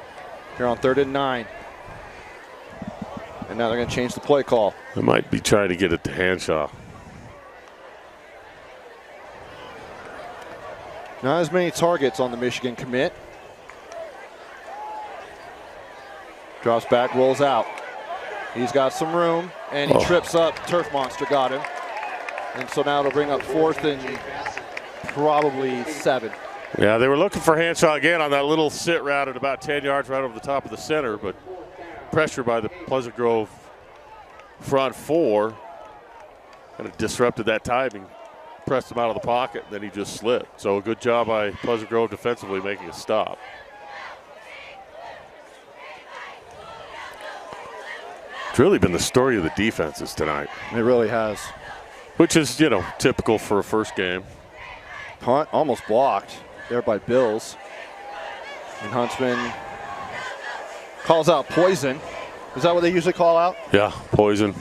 here on 3rd and 9. And now they're going to change the play call. They might be trying to get it to Hanshaw. Not as many targets on the Michigan commit. Drops back, rolls out. He's got some room, and he trips up. Turf Monster got him. And so now it'll bring up 4th and probably 7. Yeah, they were looking for Hanshaw again on that little sit route at about 10 yards right over the top of the center, but pressure by the Pleasant Grove front 4 kind of disrupted that timing, pressed him out of the pocket, and then he just slipped. So a good job by Pleasant Grove defensively making a stop. It's really been the story of the defenses tonight. It really has. Which is, typical for a first game. Punt almost blocked there by Bills. And Huntsman calls out poison. Is that what they usually call out? Yeah, poison.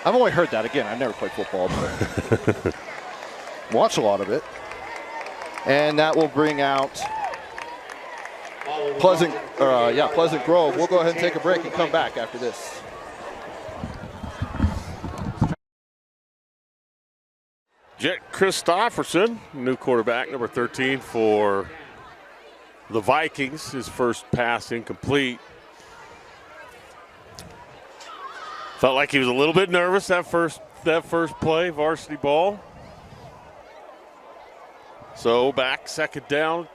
I've only heard that. Again, I've never played football, but watch a lot of it. And that will bring out Pleasant Grove. We'll go ahead and take a break and come back after this. Jet Christofferson, new quarterback, number 13 for the Vikings. His first pass incomplete. Felt like he was a little bit nervous that first play, varsity ball. So back, 2nd down.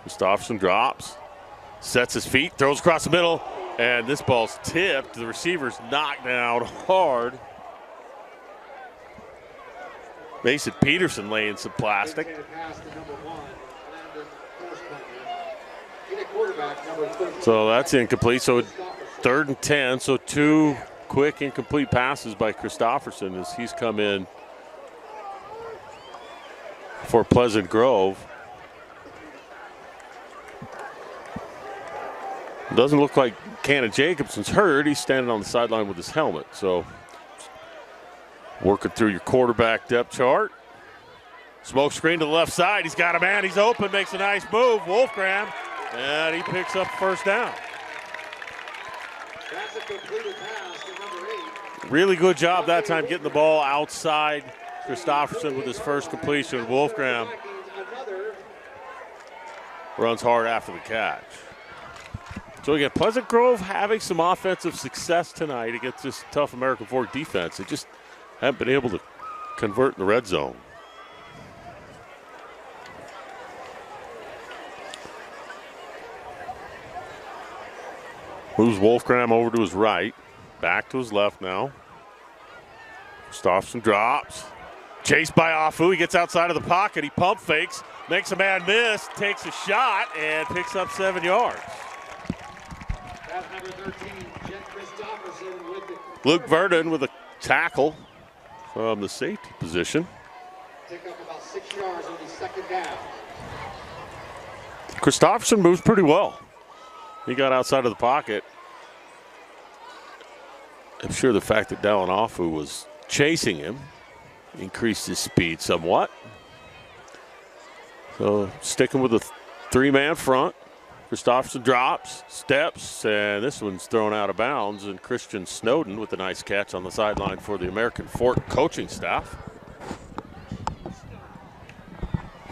Gustafsson drops, sets his feet, throws across the middle, and this ball's tipped. The receiver's knocked down hard. Mason Peterson laying some plastic. So that's incomplete. So 3rd and 10. So 2 quick incomplete passes by Christopherson as he's come in for Pleasant Grove. Doesn't look like Cannon Jacobson's hurt. He's standing on the sideline with his helmet. So working through your quarterback depth chart. Smoke screen to the left side. He's got a man. He's open. Makes a nice move. Wolfgram. And he picks up first down. That's a completed pass to number 8. Really good job that time getting the ball outside Christopherson with his first completion. Wolfgram runs hard after the catch. So again, Pleasant Grove having some offensive success tonight against this tough American Fork defense. They just haven't been able to convert in the red zone. Moves Wolfgram over to his right, back to his left now. Gustafsson drops. Chased by Afu. He gets outside of the pocket. He pump fakes, makes a man miss, takes a shot, and picks up 7 yards. Number 13, Jet Christopherson with the Luke Verdon with a tackle from the safety position. Pick up about 6 yards on the 2nd down. Christopherson moves pretty well. He got outside of the pocket. I'm sure the fact that Dallin Afu was chasing him increased his speed somewhat. So sticking with a 3-man front. Christopherson drops, steps, and this one's thrown out of bounds. And Christian Snowden with a nice catch on the sideline for the American Fork coaching staff.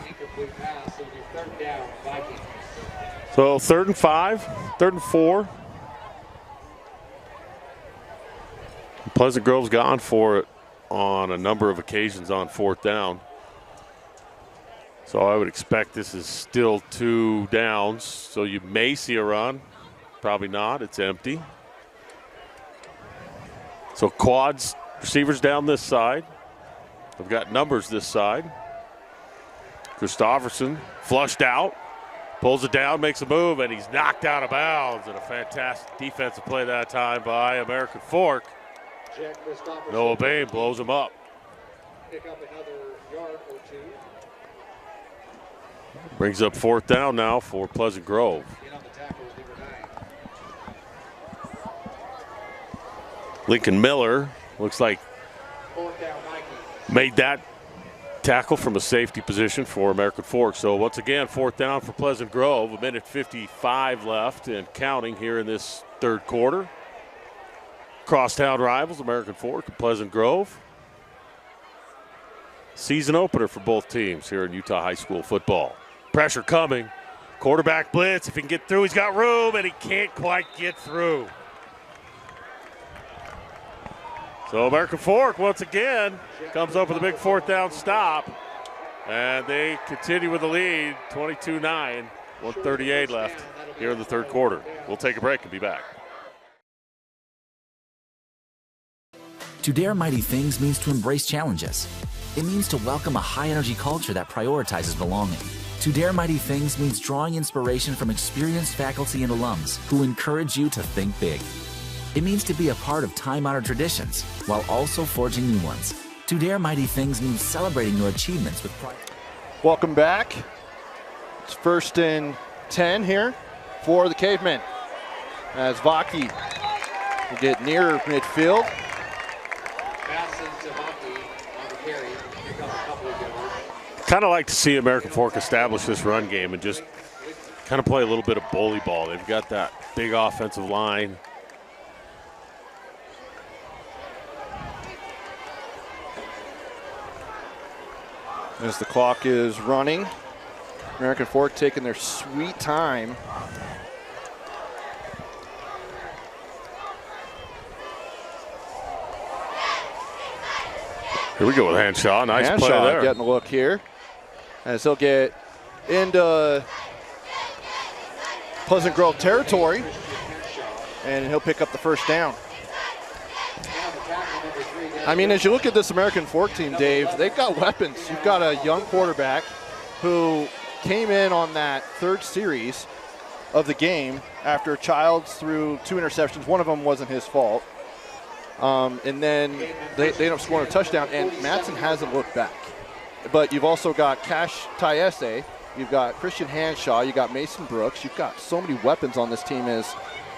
Incomplete pass, it'll be 3rd down, Vikings. So 3rd and 5, 3rd and 4. Pleasant Grove's gone for it on a number of occasions on 4th down. So I would expect this is still 2 downs. So you may see a run. Probably not. It's empty. So quads, receivers down this side. They've got numbers this side. Christopherson flushed out. Pulls it down, makes a move, and he's knocked out of bounds. And a fantastic defensive play that time by American Fork. Noah Bain blows him up. Pick up another yard or 2. Brings up 4th down now for Pleasant Grove. Lincoln Miller looks like made that tackle from a safety position for American Fork. So once again, 4th down for Pleasant Grove. 1:55 left and counting here in this 3rd quarter. Crosstown rivals, American Fork and Pleasant Grove. Season opener for both teams here in Utah High School football. Pressure coming. Quarterback blitz. If he can get through, he's got room, and he can't quite get through. So American Fork, once again, comes up with a big 4th down stop. And they continue with the lead, 22-9, 1:38 left here in the 3rd quarter. We'll take a break and be back. To dare mighty things means to embrace challenges. It means to welcome a high-energy culture that prioritizes belonging. To dare mighty things means drawing inspiration from experienced faculty and alums who encourage you to think big. It means to be a part of time-honored traditions while also forging new ones. To dare mighty things means celebrating your achievements with pride. Welcome back. It's 1st and 10 here for the Cavemen. As Vaki will get near midfield. Kind of like to see American Fork establish this run game and just kind of play a little bit of bully ball. They've got that big offensive line. As the clock is running, American Fork taking their sweet time. Here we go with Hanshaw. Nice play there. Getting a look here. As he'll get into Pleasant Grove territory, and he'll pick up the first down. I mean, as you look at this American Fork team, Dave, they've got weapons. You've got a young quarterback who came in on that third series of the game after Childs threw 2 interceptions. One of them wasn't his fault. And then they end up scoring a touchdown, and Matson hasn't looked back. But you've also got Cash Tayese, you've got Christian Hanshaw, you've got Mason Brooks. You've got so many weapons on this team as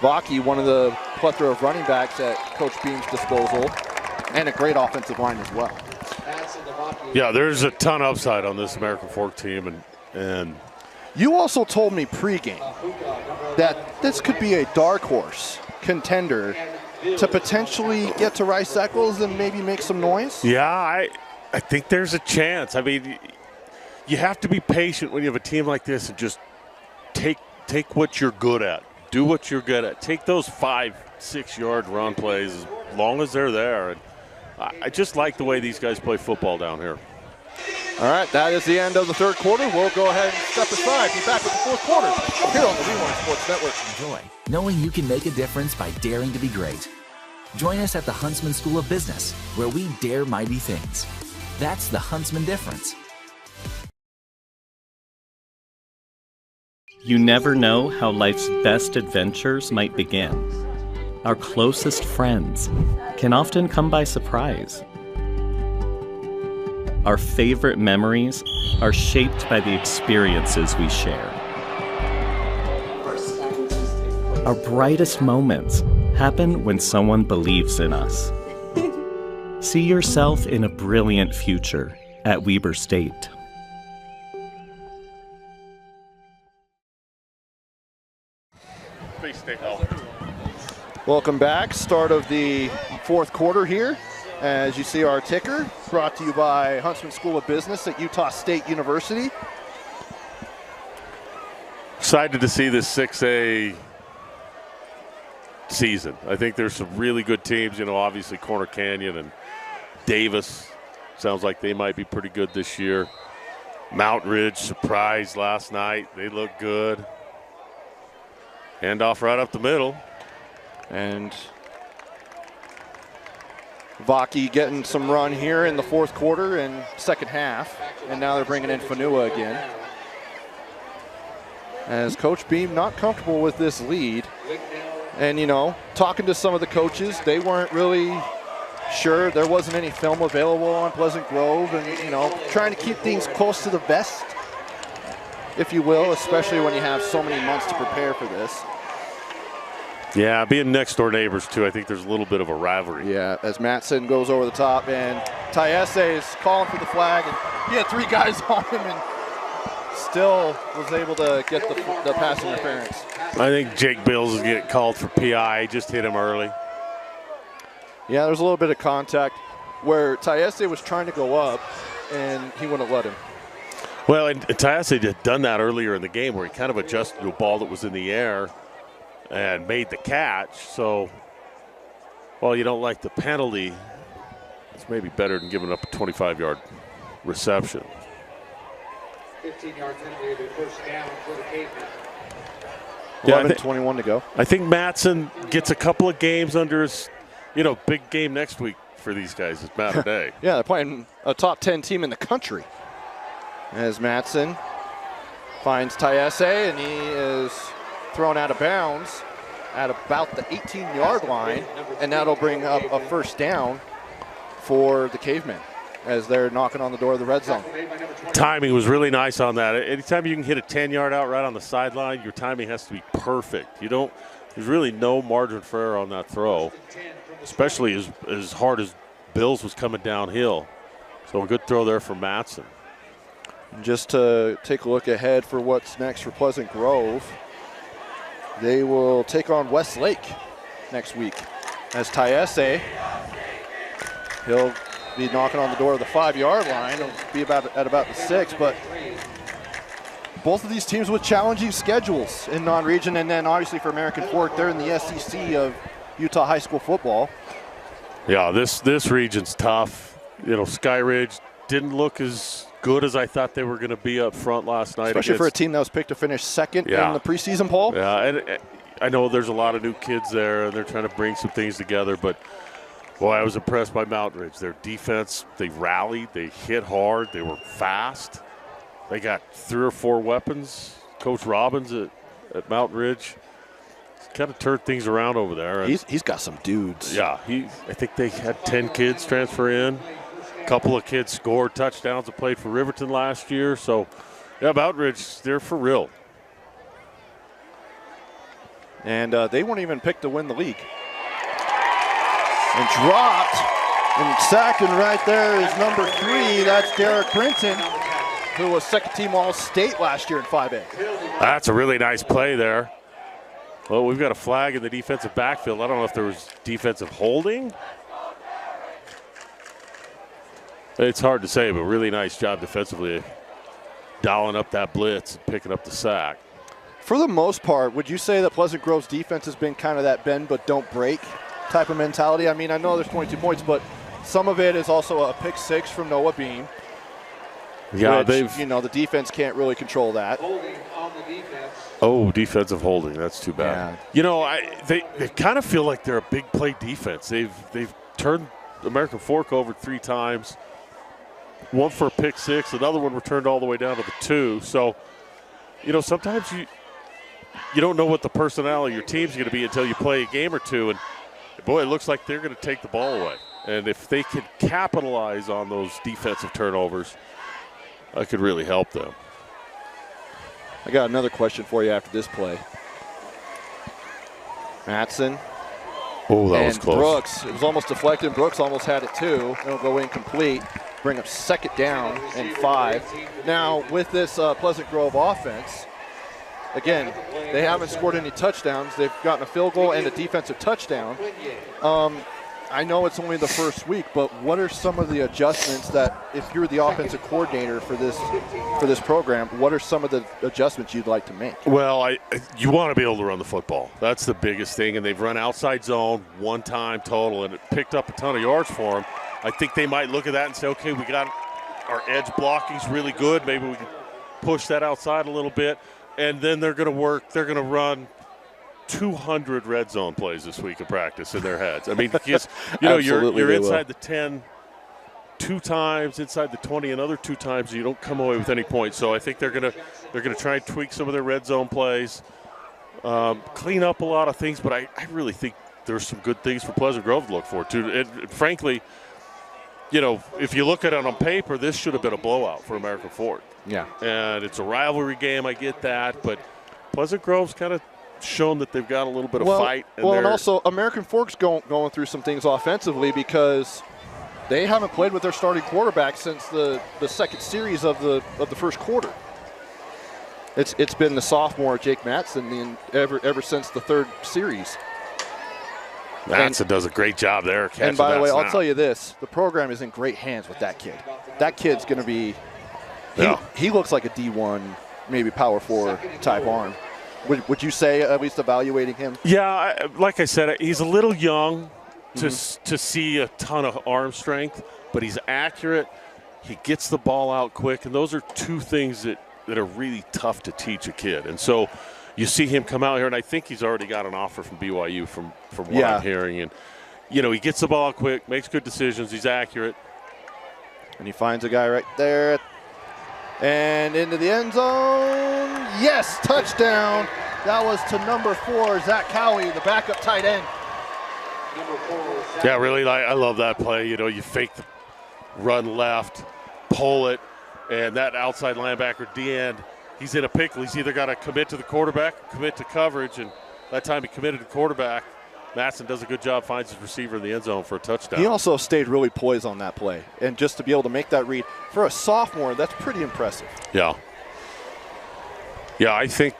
Vaki, one of the plethora of running backs at Coach Beam's disposal, and a great offensive line as well. Yeah, there's a ton of upside on this American Fork team, and you also told me pregame that this could be a dark horse contender to potentially get to Rice Eccles and maybe make some noise. Yeah, I think there's a chance. I mean, you have to be patient when you have a team like this and just take what you're good at. Do what you're good at. Take those 5-6 yard run plays as long as they're there. And I just like the way these guys play football down here. All right, that is the end of the third quarter. We'll go ahead and step aside. Be back with the fourth quarter here on the V1 Sports Network. Enjoy, knowing you can make a difference by daring to be great. Join us at the Huntsman School of Business, where we dare mighty things. That's the Huntsman difference. You never know how life's best adventures might begin. Our closest friends can often come by surprise. Our favorite memories are shaped by the experiences we share. Our brightest moments happen when someone believes in us. See yourself in a brilliant future at Weber State. Please stay healthy. Welcome back. Start of the fourth quarter here. As you see our ticker, brought to you by Huntsman School of Business at Utah State University. Excited to see this 6A season. I think there's some really good teams. You know, obviously Corner Canyon and Davis sounds like they might be pretty good this year. Mountain Ridge surprised last night. They look good. Handoff right up the middle. And Vaki getting some run here in the fourth quarter and second half. And now they're bringing in Fanua again. As Coach Beam not comfortable with this lead. And, you know, talking to some of the coaches, they weren't really sure. There wasn't any film available on Pleasant Grove. And, you know, trying to keep things close to the vest, if you will, especially when you have so many months to prepare for this. Yeah, being next door neighbors too, I think there's a little bit of a rivalry. Yeah, as Matson goes over the top, and Tayese is calling for the flag, and he had 3 guys on him and still was able to get the pass interference. I think Jake Bills is getting called for PI. Just hit him early. Yeah, there's a little bit of contact where Tayese was trying to go up, and he wouldn't let him. Well, and Tayese had done that earlier in the game where he kind of adjusted to a ball that was in the air and made the catch. So, while you don't like the penalty, it's maybe better than giving up a 25-yard reception. 15-yard penalty, first down for the Cavemen. 11:21 to go. I think Matson gets a couple of games under his, you know, big game next week for these guys. It's Matter Day. Yeah, they're playing a top 10 team in the country. As Matson finds Tayese, and he is thrown out of bounds at about the 18-yard line, and that'll bring up a first down for the Cavemen as they're knocking on the door of the red zone. Timing was really nice on that. Anytime you can hit a 10-yard out right on the sideline, your timing has to be perfect. There's really no margin for error on that throw, especially as hard as Bills was coming downhill. So a good throw there for Matson. Just to take a look ahead for what's next for Pleasant Grove, they will take on Westlake next week. As Tayese, he'll be knocking on the door of the 5-yard line. He'll be at about the 6, but both of these teams with challenging schedules in non-region, and then obviously for American Fork, they're in the SEC of Utah high school football. Yeah, this region's tough. You know, Sky Ridge didn't look as good as I thought they were going to be up front last night. Especially for a team that was picked to finish second in the preseason poll. Yeah, and I know there's a lot of new kids there, and they're trying to bring some things together. But, boy, I was impressed by Mountain Ridge. Their defense, they rallied. They hit hard. They were fast. They got 3 or 4 weapons. Coach Robbins at Mountain Ridge kind of turned things around over there. And he's got some dudes. Yeah, I think they had 10 kids transfer in. A couple of kids scored touchdowns that played for Riverton last year. So, yeah, Mountain Ridge, they're for real. And they weren't even picked to win the league. And dropped and sacked, and right there is number 3. That's Derek Brinton, who was second-team All-State last year in 5A. That's a really nice play there. Well, we've got a flag in the defensive backfield. I don't know if there was defensive holding. It's hard to say, but really nice job defensively, dialing up that blitz and picking up the sack. For the most part, would you say that Pleasant Grove's defense has been kind of that bend but don't break type of mentality? I mean, I know there's 22 points, but some of it is also a pick 6 from Noah Beam. Yeah, which, the defense can't really control that. Holding on the defense. Oh, defensive holding. That's too bad. Yeah. They kind of feel like they're a big play defense. They've turned American Fork over 3 times. 1 for a pick 6, another one returned all the way down to the 2. So, sometimes you don't know what the personality of your team's going to be until you play a game or two. And, boy, it looks like they're going to take the ball away. And if they can capitalize on those defensive turnovers, that could really help them. I got another question for you after this play. Matson. Oh, that was close. Brooks, it was almost deflected. Brooks almost had it too. It'll go incomplete. Bring up 2nd down and 5. Now, with this Pleasant Grove offense, again, they haven't scored any touchdowns. They've gotten a field goal and a defensive touchdown. I know it's only the first week, but what are some of the adjustments that, if you're the offensive coordinator for this program, what are some of the adjustments you'd like to make? Well, you want to be able to run the football. That's the biggest thing, and they've run outside zone 1 time total, and it picked up a ton of yards for them. I think they might look at that and say, okay, we got our edge blocking's really good. Maybe we can push that outside a little bit, and then they're going to run 200 red zone plays this week of practice in their heads. I mean, you're inside the 10 2 times, inside the 20 another 2 times, and you don't come away with any points. So I think they're gonna try and tweak some of their red zone plays, clean up a lot of things. But I really think there's some good things for Pleasant Grove to look forward to. And frankly, if you look at it on paper, this should have been a blowout for American Fork. Yeah. And it's a rivalry game, I get that, but Pleasant Grove's kind of shown that they've got a little bit of fight. And also American Fork's going through some things offensively because they haven't played with their starting quarterback since the second series of the first quarter. It's been the sophomore Jake Matson ever since the 3rd series. Matson does a great job there. And by the way, I'll tell you this: the program is in great hands with that kid. That kid's going to be. He looks like a D1, maybe Power 4 type arm. Would you say, at least evaluating him? Yeah, like I said, he's a little young to see a ton of arm strength, but he's accurate. He gets the ball out quick, and those are 2 things that are really tough to teach a kid. And so you see him come out here, and I think he's already got an offer from BYU from what I'm hearing. And, he gets the ball out quick, makes good decisions, he's accurate. And he finds a guy right there. And into the end zone. Yes, touchdown. That was to number 4, Zach Cowie, the backup tight end. Yeah, really, I love that play. You fake the run left, pull it, and that outside linebacker, D-end, he's in a pickle. He's either got to commit to the quarterback or commit to coverage, and that time he committed to quarterback. Matson does a good job, finds his receiver in the end zone for a touchdown. He also stayed really poised on that play. And just to be able to make that read, for a sophomore, that's pretty impressive. Yeah. Yeah, I think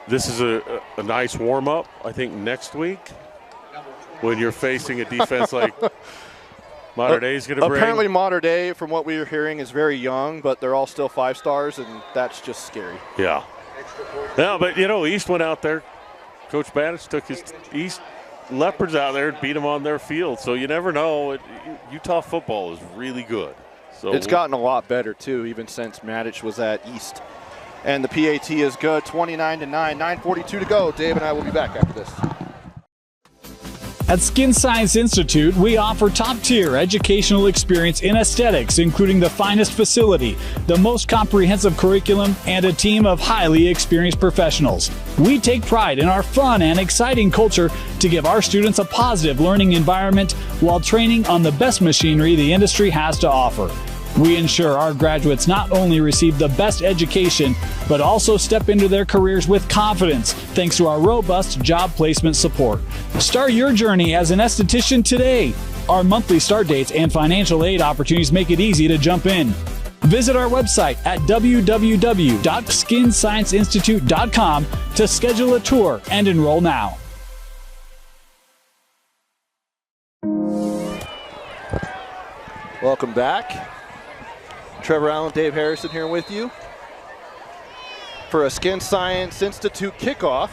this is a nice warm-up. I think next week, when you're facing a defense like Mater Dei is going to bring. Apparently Mater Dei, from what we were hearing, is very young, but they're all still 5 stars, and that's just scary. Yeah. Yeah, but, East went out there. Coach Banich took his East Leopards out there and beat them on their field. So you never know. Utah football is really good. So it's gotten a lot better, too, even since Matic was at East. And the PAT is good, 29-9, 9:42 to go. Dave and I will be back after this. At Skin Science Institute, we offer top-tier educational experience in aesthetics, including the finest facility, the most comprehensive curriculum, and a team of highly experienced professionals. We take pride in our fun and exciting culture to give our students a positive learning environment while training on the best machinery the industry has to offer. We ensure our graduates not only receive the best education, but also step into their careers with confidence thanks to our robust job placement support. Start your journey as an esthetician today. Our monthly start dates and financial aid opportunities make it easy to jump in. Visit our website at www.skinscienceinstitute.com to schedule a tour and enroll now. Welcome back. Trevor Allen, Dave Harrison here with you for a Skin Science Institute kickoff.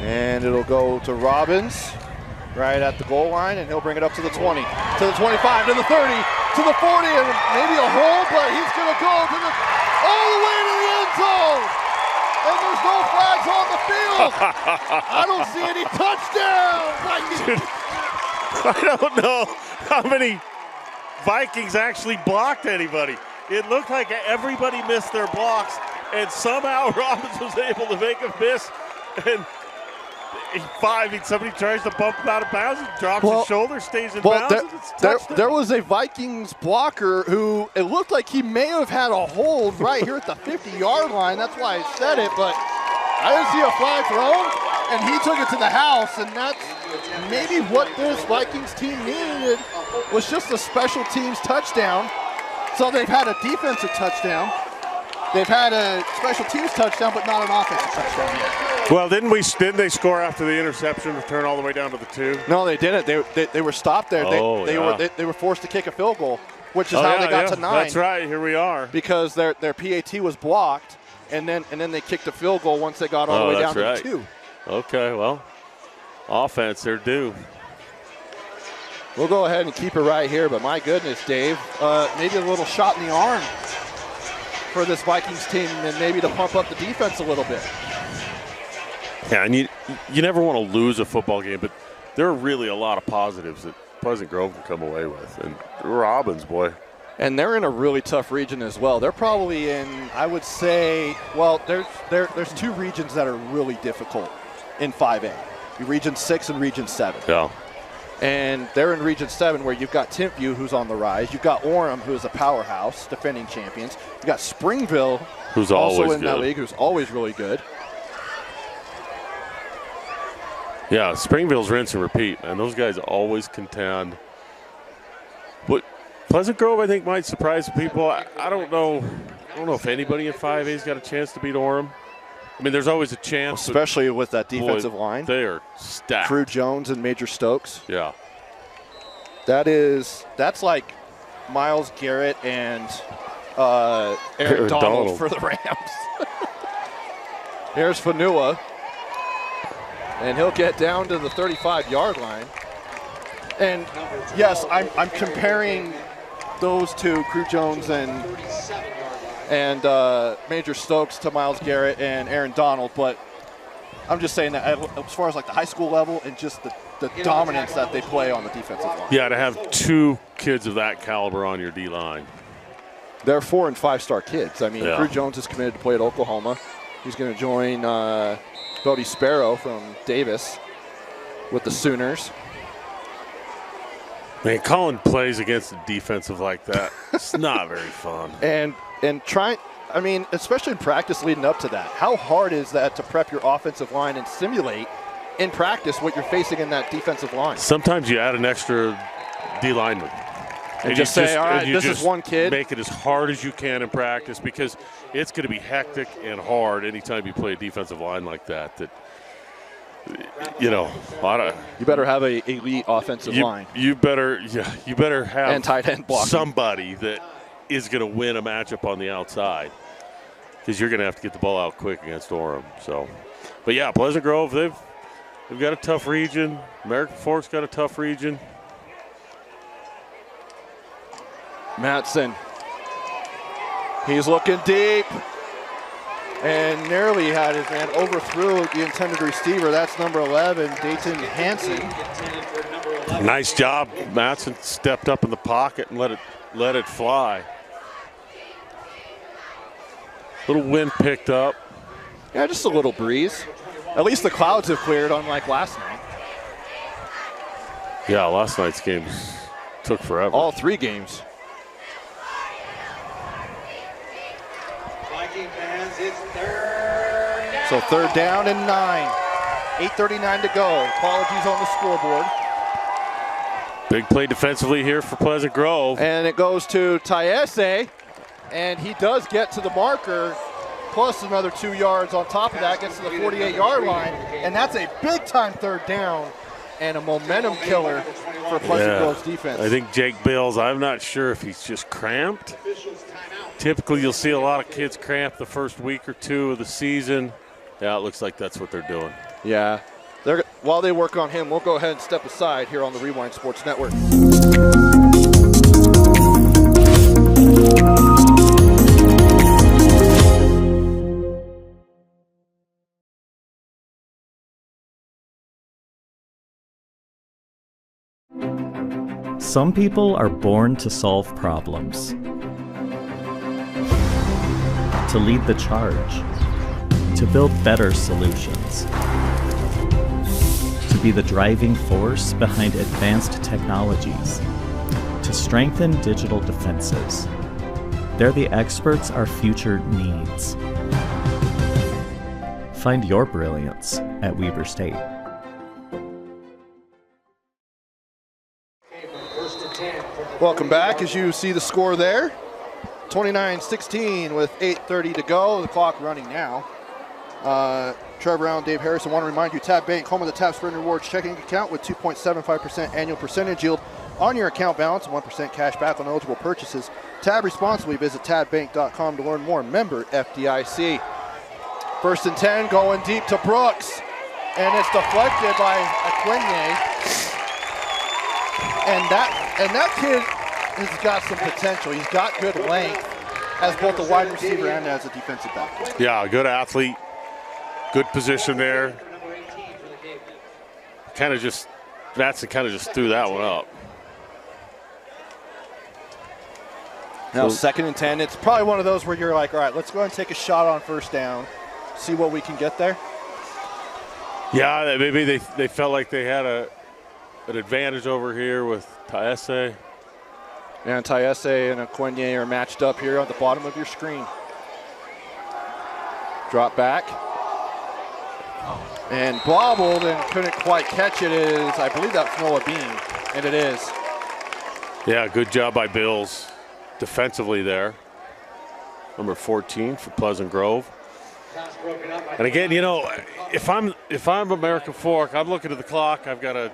And it'll go to Robbins right at the goal line, and he'll bring it up to the 20, to the 25, to the 30, to the 40, and maybe a hole, but he's going to go to the, all the way to the end zone. And there's no flags on the field. I don't see any touchdowns. I don't know how many Vikings actually blocked anybody. It looked like everybody missed their blocks, and somehow Robbins was able to make a miss. And somebody tries to bump him out of bounds, he drops his shoulder, stays in bounds, and it's touchdown. There was a Vikings blocker who it looked like he may have had a hold right here at the 50-yard line. That's why I said it, but I didn't see a flag thrown, and he took it to the house, and that's maybe what this Vikings team needed was just a special teams touchdown. So they've had a defensive touchdown. They've had a special teams touchdown, but not an offensive touchdown yet. Well, didn't they score after the interception, return all the way down to the 2? No, they didn't. They were stopped there. They were forced to kick a field goal, which is how they got to 9. That's right. Here we are. Because their PAT was blocked, and then they kicked a field goal once they got all the way down to the 2. Okay, well, offense, they're due. We'll go ahead and keep it right here, but my goodness, Dave, maybe a little shot in the arm for this Vikings team, and maybe to pump up the defense a little bit. Yeah, and you never want to lose a football game, but there are really a lot of positives that Pleasant Grove can come away with. And Robbins, boy. And they're in a really tough region as well. They're probably in, I would say, well, there's 2 regions that are really difficult in 5A. Region 6 and Region 7. Yeah. And they're in Region 7 where you've got Timpview, who's on the rise. You've got Orem, who is a powerhouse, defending champions. You've got Springville, who's also always in that league, who's always really good. Yeah, Springville's rinse and repeat, man. Those guys always contend. But Pleasant Grove, I think, might surprise people. I don't know if anybody in 5A's got a chance to beat Orem. I mean, there's always a chance. Especially with that defensive line. They are stacked. Crew Jones and Major Stokes. Yeah. That's like Myles Garrett and Aaron Donald for the Rams. Here's Fanua. And he'll get down to the 35-yard line. And yes, I'm comparing those two, Crew Jones and Major Stokes, to Myles Garrett and Aaron Donald, but I'm just saying that as far as like the high school level and just the dominance that they play on the defensive line. Yeah, to have 2 kids of that caliber on your D-line. They're 4- and 5-star kids. I mean, Crew Jones is committed to play at Oklahoma. He's going to join Bodie Sparrow from Davis with the Sooners. Man, calling plays against a defensive like that, it's not very fun. And trying, I mean, especially in practice leading up to that, how hard is that to prep your offensive line and simulate in practice what you're facing in that defensive line? Sometimes you add an extra D lineman. And just say, all right, this is one kid. Make it as hard as you can in practice, because it's going to be hectic and hard anytime you play a defensive line like that. You better have a elite offensive line. You better have and tight end blocking. Somebody that is going to win a matchup on the outside, because you're going to have to get the ball out quick against Orem. So, but yeah, Pleasant Grove, they've got a tough region. American Fork's got a tough region. Matson. He's looking deep. And nearly had his man overthrew the intended receiver. That's number 11, Dayton Hansen. Nice job. Matson stepped up in the pocket and let it fly. Little wind picked up. Yeah, just a little breeze. At least the clouds have cleared, unlike last night. Yeah, last night's games took forever. All 3 games. So 3rd down and 9. 8:39 to go. Apologies on the scoreboard. Big play defensively here for Pleasant Grove. And it goes to Tayese, and he does get to the marker, plus another 2 yards on top of that, gets to the 48-yard line, and that's a big-time 3rd down and a momentum killer for Pleasant Grove's defense. I think Jake Bills, I'm not sure if he's just cramped. Typically, you'll see a lot of kids cramp the first week or 2 of the season. Yeah, it looks like that's what they're doing. Yeah. While they work on him, we'll go ahead and step aside here on the Rewind Sports Network. Some people are born to solve problems, to lead the charge, to build better solutions, to be the driving force behind advanced technologies, to strengthen digital defenses. They're the experts our future needs. Find your brilliance at Weber State. Welcome back. As you see the score there, 29-16 with 8:30 to go. The clock running now. Trevor Brown, Dave Harrison, want to remind you, Tab Bank, home of the Tab Sprint Rewards checking account with 2.75% annual percentage yield on your account balance, 1% cash back on eligible purchases. Tab responsibly. Visit tabbank.com to learn more. Member FDIC. 1st and 10, going deep to Brooks, and it's deflected by Aquinye. And that kid has got some potential. He's got good length as both a wide receiver and as a defensive back. Yeah, good athlete, good position there. Matson kind of just threw that one up. Now 2nd and 10. It's probably one of those where you're like, all right, let's go ahead and take a shot on 1st down, see what we can get there. Yeah, maybe they felt like they had an advantage over here with Tayese. And Tayese and Aquinye are matched up here on the bottom of your screen. Drop back. And bobbled and couldn't quite catch it. I believe that's Noah Bean, and it is. Yeah, good job by Bills defensively there. Number 14 for Pleasant Grove. And again, you know, if I'm American Fork, I'm looking at the clock. I've got a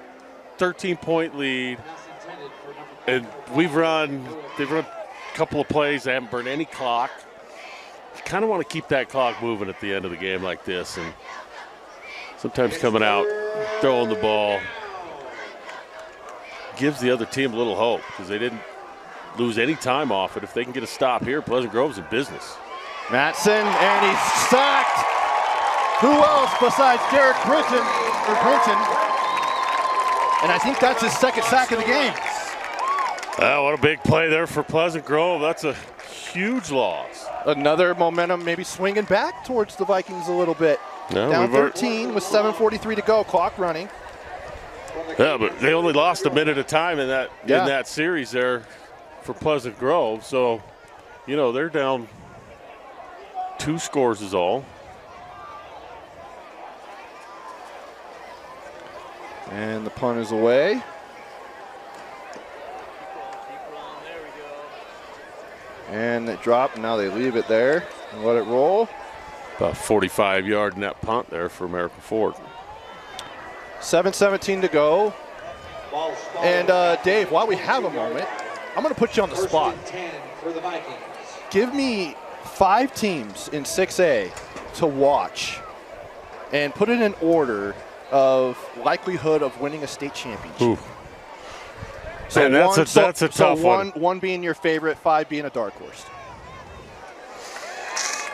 13-point lead, and they've run a couple of plays. They haven't burned any clock. You kind of want to keep that clock moving at the end of the game like this, and sometimes coming out, throwing the ball gives the other team a little hope because they didn't lose any time off it. If they can get a stop here, Pleasant Grove's in business. Matson, and he's sacked. Who else besides Derek Brinton? And I think that's his 2nd sack of the game. Oh, what a big play there for Pleasant Grove. That's a huge loss. Another momentum maybe swinging back towards the Vikings a little bit. No, down 13 with 7:43 to go, clock running. Yeah, but they only lost a minute of time in that series there for Pleasant Grove. So, you know, they're down 2 scores is all. And the punt is away. And it dropped, now they leave it there and let it roll. About 45-yard net punt there for American Fork. 7:17 to go. And Dave, while we have a moment, I'm going to put you on the spot. Give me 5 teams in 6A to watch and put it in order of likelihood of winning a state championship. Ooh. So and that's a tough one. One being your favorite, 5 being a dark horse.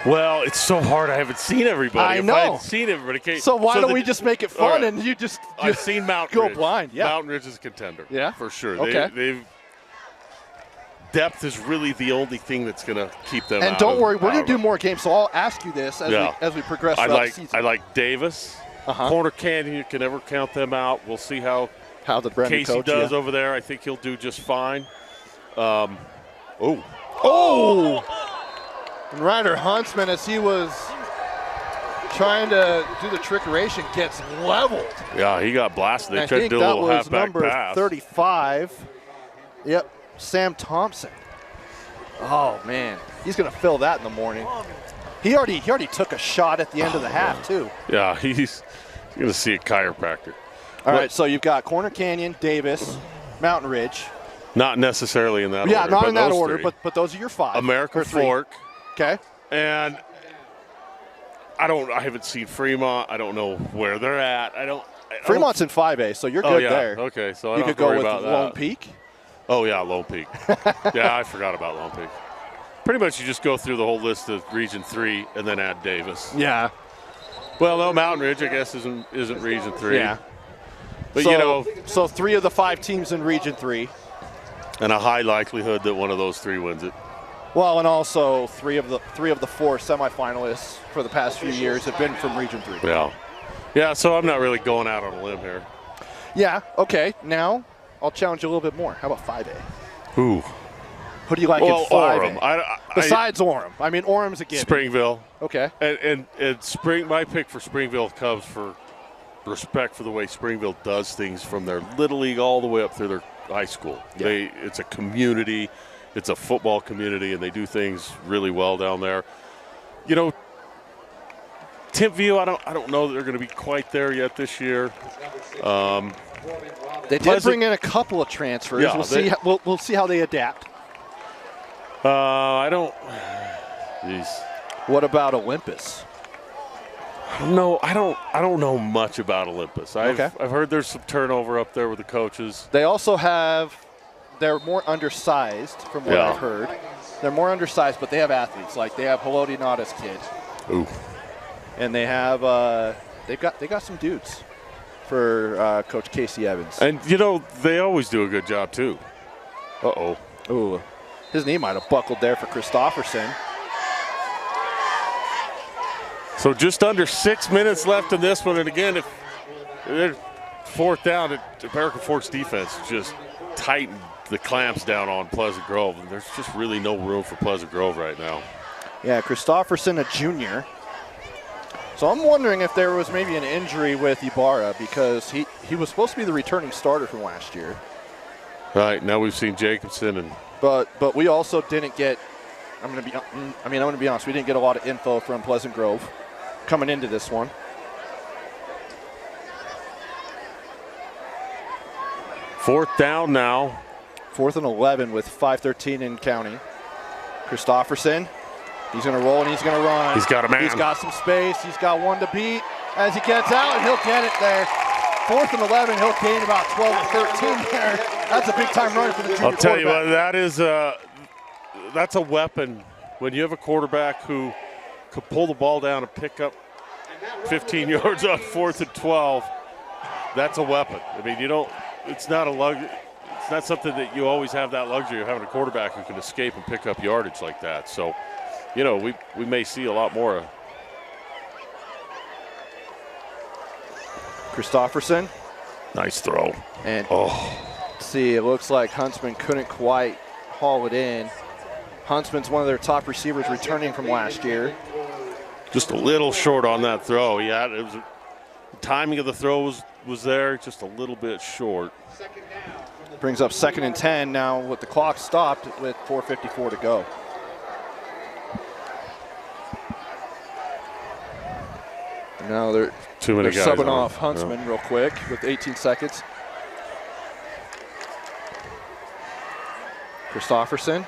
Well, it's so hard. I haven't seen everybody. I know. If I hadn't seen everybody. So why don't we just make it fun right. and you just I've seen Mountain go Ridge. blind. Yeah. Mountain Ridge is a contender. Yeah. For sure. Okay. Depth is really the only thing that's going to keep them out. And don't worry, we're going to do more games, so I'll ask you this as we progress throughout the season. I like Davis. Corner Canyon, you can never count them out. We'll see how the brand new Casey coach does over there. I think he'll do just fine. And Ryder Huntsman, as he was trying to do the trickeration, gets leveled. Yeah, he got blasted. They I tried to think do a that little was halfback number pass. 35. Yep, Sam Thompson. Oh man, he's going to fill that in the morning. He already took a shot at the end of the half too. Yeah, he's going to see a chiropractor. All right, so you've got Corner Canyon, Davis, Mountain Ridge. Not necessarily in that order. Yeah, not in that those order, three. but those are your 5. American Fork. Okay. And I haven't seen Fremont. I don't know where they're at. Fremont's in 5A, so you're good there. Okay, so I you don't could have to worry go with about Lone that. Peak. Oh yeah, Lone Peak. Yeah, I forgot about Lone Peak. Pretty much you just go through the whole list of Region 3 and then add Davis. Yeah. Well, no, Mountain Ridge I guess isn't Region 3. Yeah. But so 3 of the 5 teams in Region 3. And a high likelihood that one of those 3 wins it. Well, and also 3 of the 4 semifinalists for the past few years have been from Region 3. Yeah, so I'm not really going out on a limb here. Yeah, okay. Now I'll challenge you a little bit more. How about 5A? Ooh. Who do you like in 5A? Orem. Besides Orem. I mean, Orem's a given. Springville. Okay. And my pick for Springville comes for respect for the way Springville does things from their Little League all the way up through their high school. Yeah. It's a community. It's a football community, and they do things really well down there. Timpview, I don't know that they're going to be quite there yet this year. They did bring in a couple of transfers. Yeah, we'll see how they adapt. Geez. What about Olympus? No, I don't know much about Olympus. I've heard there's some turnover up there with the coaches. They also they're more undersized from what I've heard. They're more undersized, but they have athletes. Like they have Haloti Nada's kid. Ooh. And they have they got some dudes for Coach Casey Evans. And they always do a good job too. Uh-oh. Ooh. His knee might have buckled there for Christofferson. So just under 6 minutes left in this one. And again, if they're 4th down, American Fork's defense just tightened the clamps down on Pleasant Grove. And there's just really no room for Pleasant Grove right now. Yeah, Christofferson, a junior. So I'm wondering if there was maybe an injury with Ibarra because he was supposed to be the returning starter from last year. Right, now we've seen Jacobson But we also didn't get. I'm going to be honest. We didn't get a lot of info from Pleasant Grove coming into this one. Fourth down now. 4th and 11 with 5:13 in counting. Christofferson. He's going to roll and he's going to run. He's got a man. He's got some space. He's got one to beat as he gets out, and he'll get it there. 4th and 11. He'll gain about 12 or 13 there. That's a big time run for the junior I'll tell you what, quarterback. that's a weapon. When you have a quarterback who could pull the ball down and pick up 15 yards on 4th and 12, that's a weapon. I mean, it's not it's not something that you always have that luxury of having a quarterback who can escape and pick up yardage like that. So, we may see a lot more. Christofferson. Nice throw. And see, it looks like Huntsman couldn't quite haul it in. Huntsman's one of their top receivers returning from last year. Just a little short on that throw. Yeah, the timing of the throw was there, just a little bit short. Brings up 2nd and 10 now with the clock stopped with 4:54 to go. And now they're subbing off Huntsman real quick with 18 seconds. Christofferson.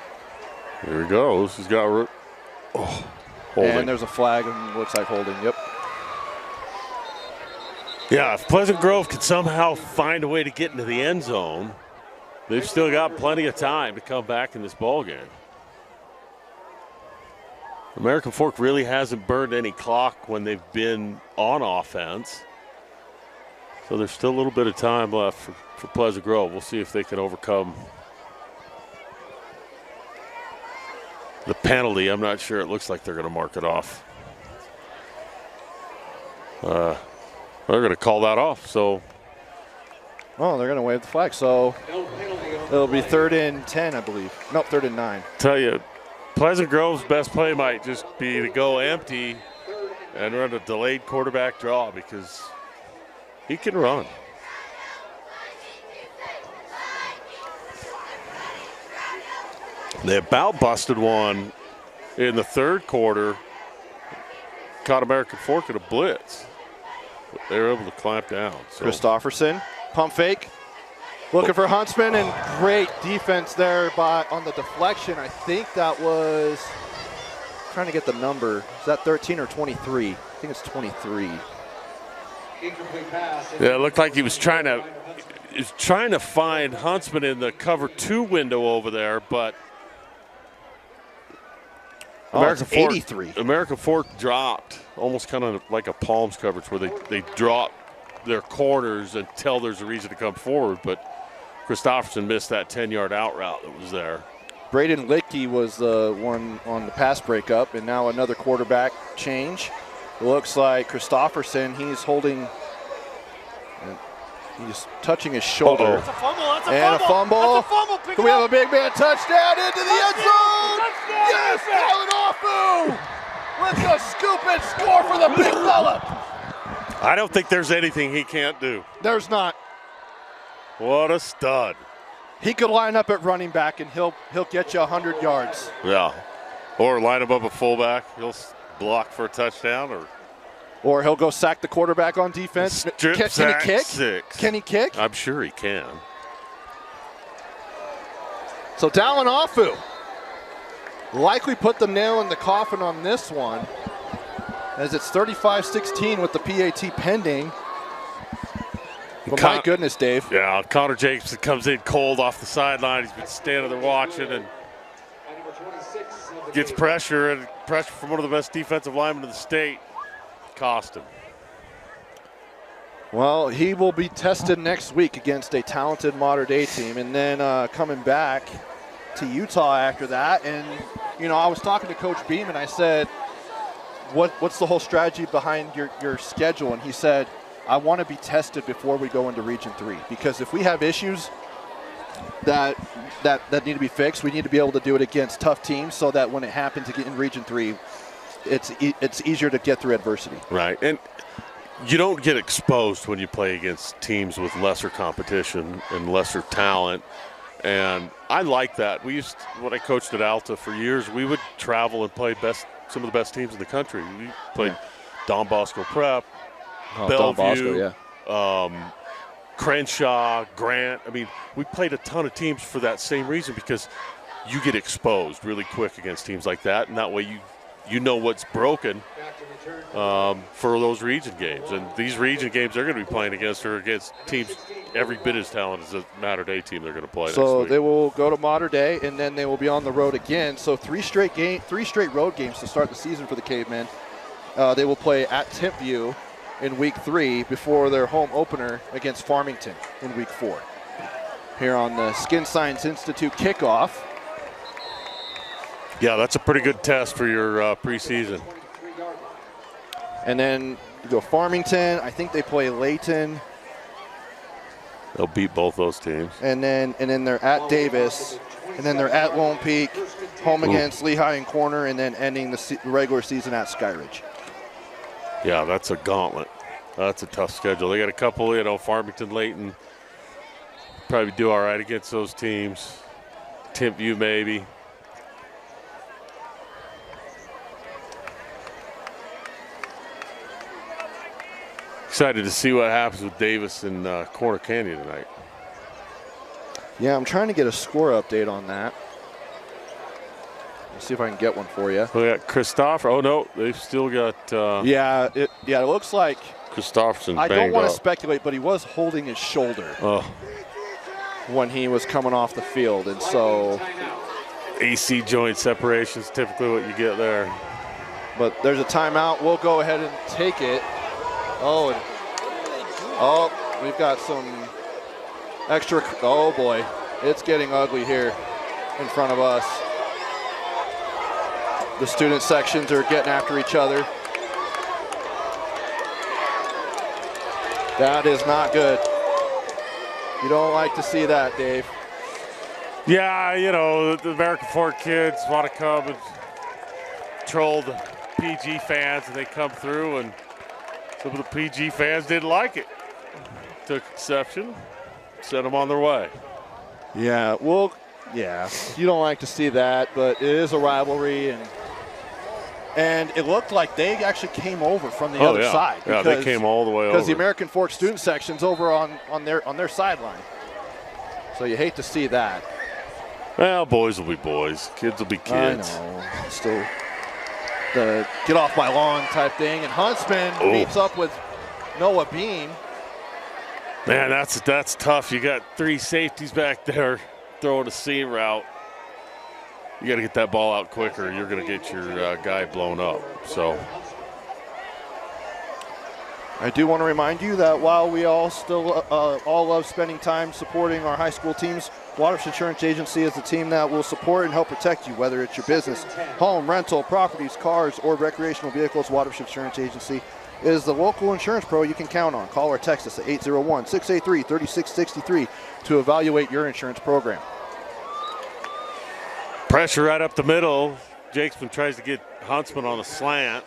Here he goes. He's got holding. And there's a flag and looks like holding. Yep. Yeah, if Pleasant Grove could somehow find a way to get into the end zone. they've still got plenty of time to come back in this ball game. American Fork really hasn't burned any clock when they've been on offense. So there's still a little bit of time left for Pleasant Grove. We'll see if they can overcome the penalty. I'm not sure. It looks like they're going to mark it off. They're going to call that off. So, oh, they're going to wave the flag. So it'll be 3rd and 10, I believe. Nope, 3rd and 9. Tell you, Pleasant Grove's best play might just be to go empty and run a delayed quarterback draw because he can run. They about busted one in the 3rd quarter. Caught American Fork at a blitz. But they were able to clamp down. So. Christofferson, pump fake. Looking for Huntsman, and great defense there on the deflection. I think that was, trying to get the number. Is that 13 or 23? I think it's 23. Yeah, it looked like he was trying to find Huntsman in the cover 2 window over there, but American Fork dropped almost kind of like a Palms coverage where they drop their corners until there's a reason to come forward, but Christofferson missed that 10-yard out route that was there. Braden Litkey was the one on the pass breakup, and now another quarterback change. It looks like Christofferson, he's holding, he's touching his shoulder. That's a fumble. That's a and fumble. a fumble. That's a fumble. Pick Can we have a big man touchdown into the end zone? Yes, Talanofu! Let's go scoop and score for the big fella. I don't think there's anything he can't do. There's not. What a stud. He could line up at running back and he'll get you 100 yards. Yeah. Or line him up a fullback. He'll block for a touchdown. Or he'll go sack the quarterback on defense. Strip Can sack he kick? 6. Can he kick? I'm sure he can. So Talanofu likely put the nail in the coffin on this one, as it's 35-16 with the PAT pending. But my goodness, Dave. Yeah, Connor Jacobson comes in cold off the sideline. He's been standing there watching and gets pressure from one of the best defensive linemen in the state. Cost him. Well, he will be tested next week against a talented Mater Dei team, and then coming back to Utah after that. And, you know, I was talking to Coach Beam, and I said, what's the whole strategy behind your schedule? And he said, I want to be tested before we go into Region 3, because if we have issues that need to be fixed, we need to be able to do it against tough teams so that when it happens in Region 3, it's easier to get through adversity. Right, and you don't get exposed when you play against teams with lesser competition and lesser talent, and I like that. When I coached at Alta for years, we would travel and play some of the best teams in the country. We played Don Bosco Prep, Bellevue, Crenshaw, Grant. I mean, we played a ton of teams for that same reason, because you get exposed really quick against teams like that, and that way you know what's broken for those region games. And these region games they're going to be playing against are against teams every bit as talented as the Mater Dei team they're going to play next week. They will go to Mater Dei, and then they will be on the road again. So three straight road games to start the season for the Cavemen. They will play at Timpview in week 3 before their home opener against Farmington in week 4. Here on the Skin Science Institute kickoff. Yeah, that's a pretty good test for your preseason. And then you go Farmington. I think they play Layton. They'll beat both those teams. And then they're at Davis. And then they're at Lone Peak, home against Lehigh and Corner, and then ending the regular season at Skyridge. Yeah, that's a gauntlet. That's a tough schedule. They got a couple, Farmington, Layton. Probably do all right against those teams. Timpview maybe. Excited to see what happens with Davis and Corner Canyon tonight. Yeah, I'm trying to get a score update on that. Let's see if I can get one for you. We got Christopher. Oh, no, they've still got. It looks like Christofferson. I don't want to speculate, but he was holding his shoulder. Oh. when he was coming off the field. And so AC joint separation is typically what you get there. But there's a timeout. We'll go ahead and take it. Oh, we've got some extra. Oh boy, it's getting ugly here in front of us. The student sections are getting after each other. That is not good. You don't like to see that, Dave. Yeah, you know, the American Fork kids want to come and troll the PG fans, and they come through, and some of the PG fans didn't like it. Took exception, sent them on their way. Yeah, well, yeah, you don't like to see that, but it is a rivalry, and it looked like they actually came over from the other side. Yeah, they came all the way over. Because the American Fork student section's over on their sideline. So you hate to see that. Well, boys will be boys. Kids will be kids. I know. Still the get off my lawn type thing. And Huntsman meets up with Noah Bean. Man, that's tough. You got 3 safeties back there throwing a seam route. You got to get that ball out quicker. You're going to get your guy blown up. So I do want to remind you that while we all still all love spending time supporting our high school teams, Waterford Insurance Agency is the team that will support and help protect you, whether it's your business, home, rental, properties, cars, or recreational vehicles. Waterford Insurance Agency is the local insurance pro you can count on. Call or text us at 801-683-3663 to evaluate your insurance program. Pressure right up the middle. Jakesman tries to get Huntsman on a slant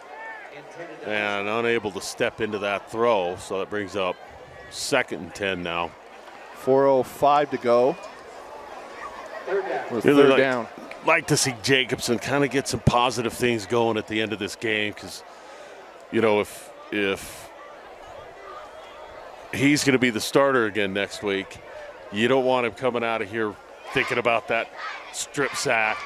and unable to step into that throw, so that brings up 2nd and 10 now. 4:05 to go. With third down. Like to see Jacobson kind of get some positive things going at the end of this game, because, you know, if he's going to be the starter again next week, you don't want him coming out of here thinking about that strip sack.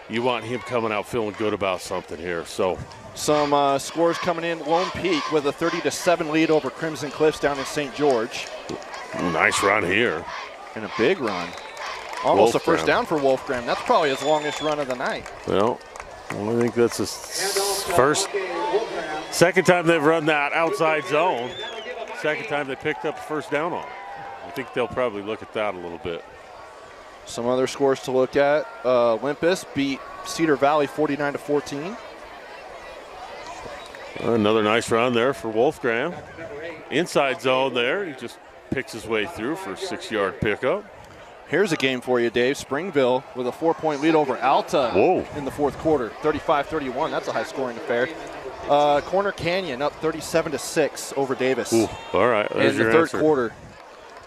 You want him coming out feeling good about something here. So some scores coming in. Lone Peak with a 30-7 lead over Crimson Cliffs down in St. George. Nice run here. And a big run. Almost a first down for Wolfgram. That's probably his longest run of the night. Well, I think that's his second time they've run that outside zone. Second time they picked up a first down on it. I think they'll probably look at that a little bit. Some other scores to look at. Olympus beat Cedar Valley 49-14. Another nice run there for Wolfgram. Inside zone there. He just picks his way through for a 6-yard pickup. Here's a game for you, Dave. Springville with a 4-point lead over Alta in the fourth quarter, 35-31. That's a high-scoring affair. Corner Canyon up 37-6 over Davis. Ooh, all right, in the third quarter.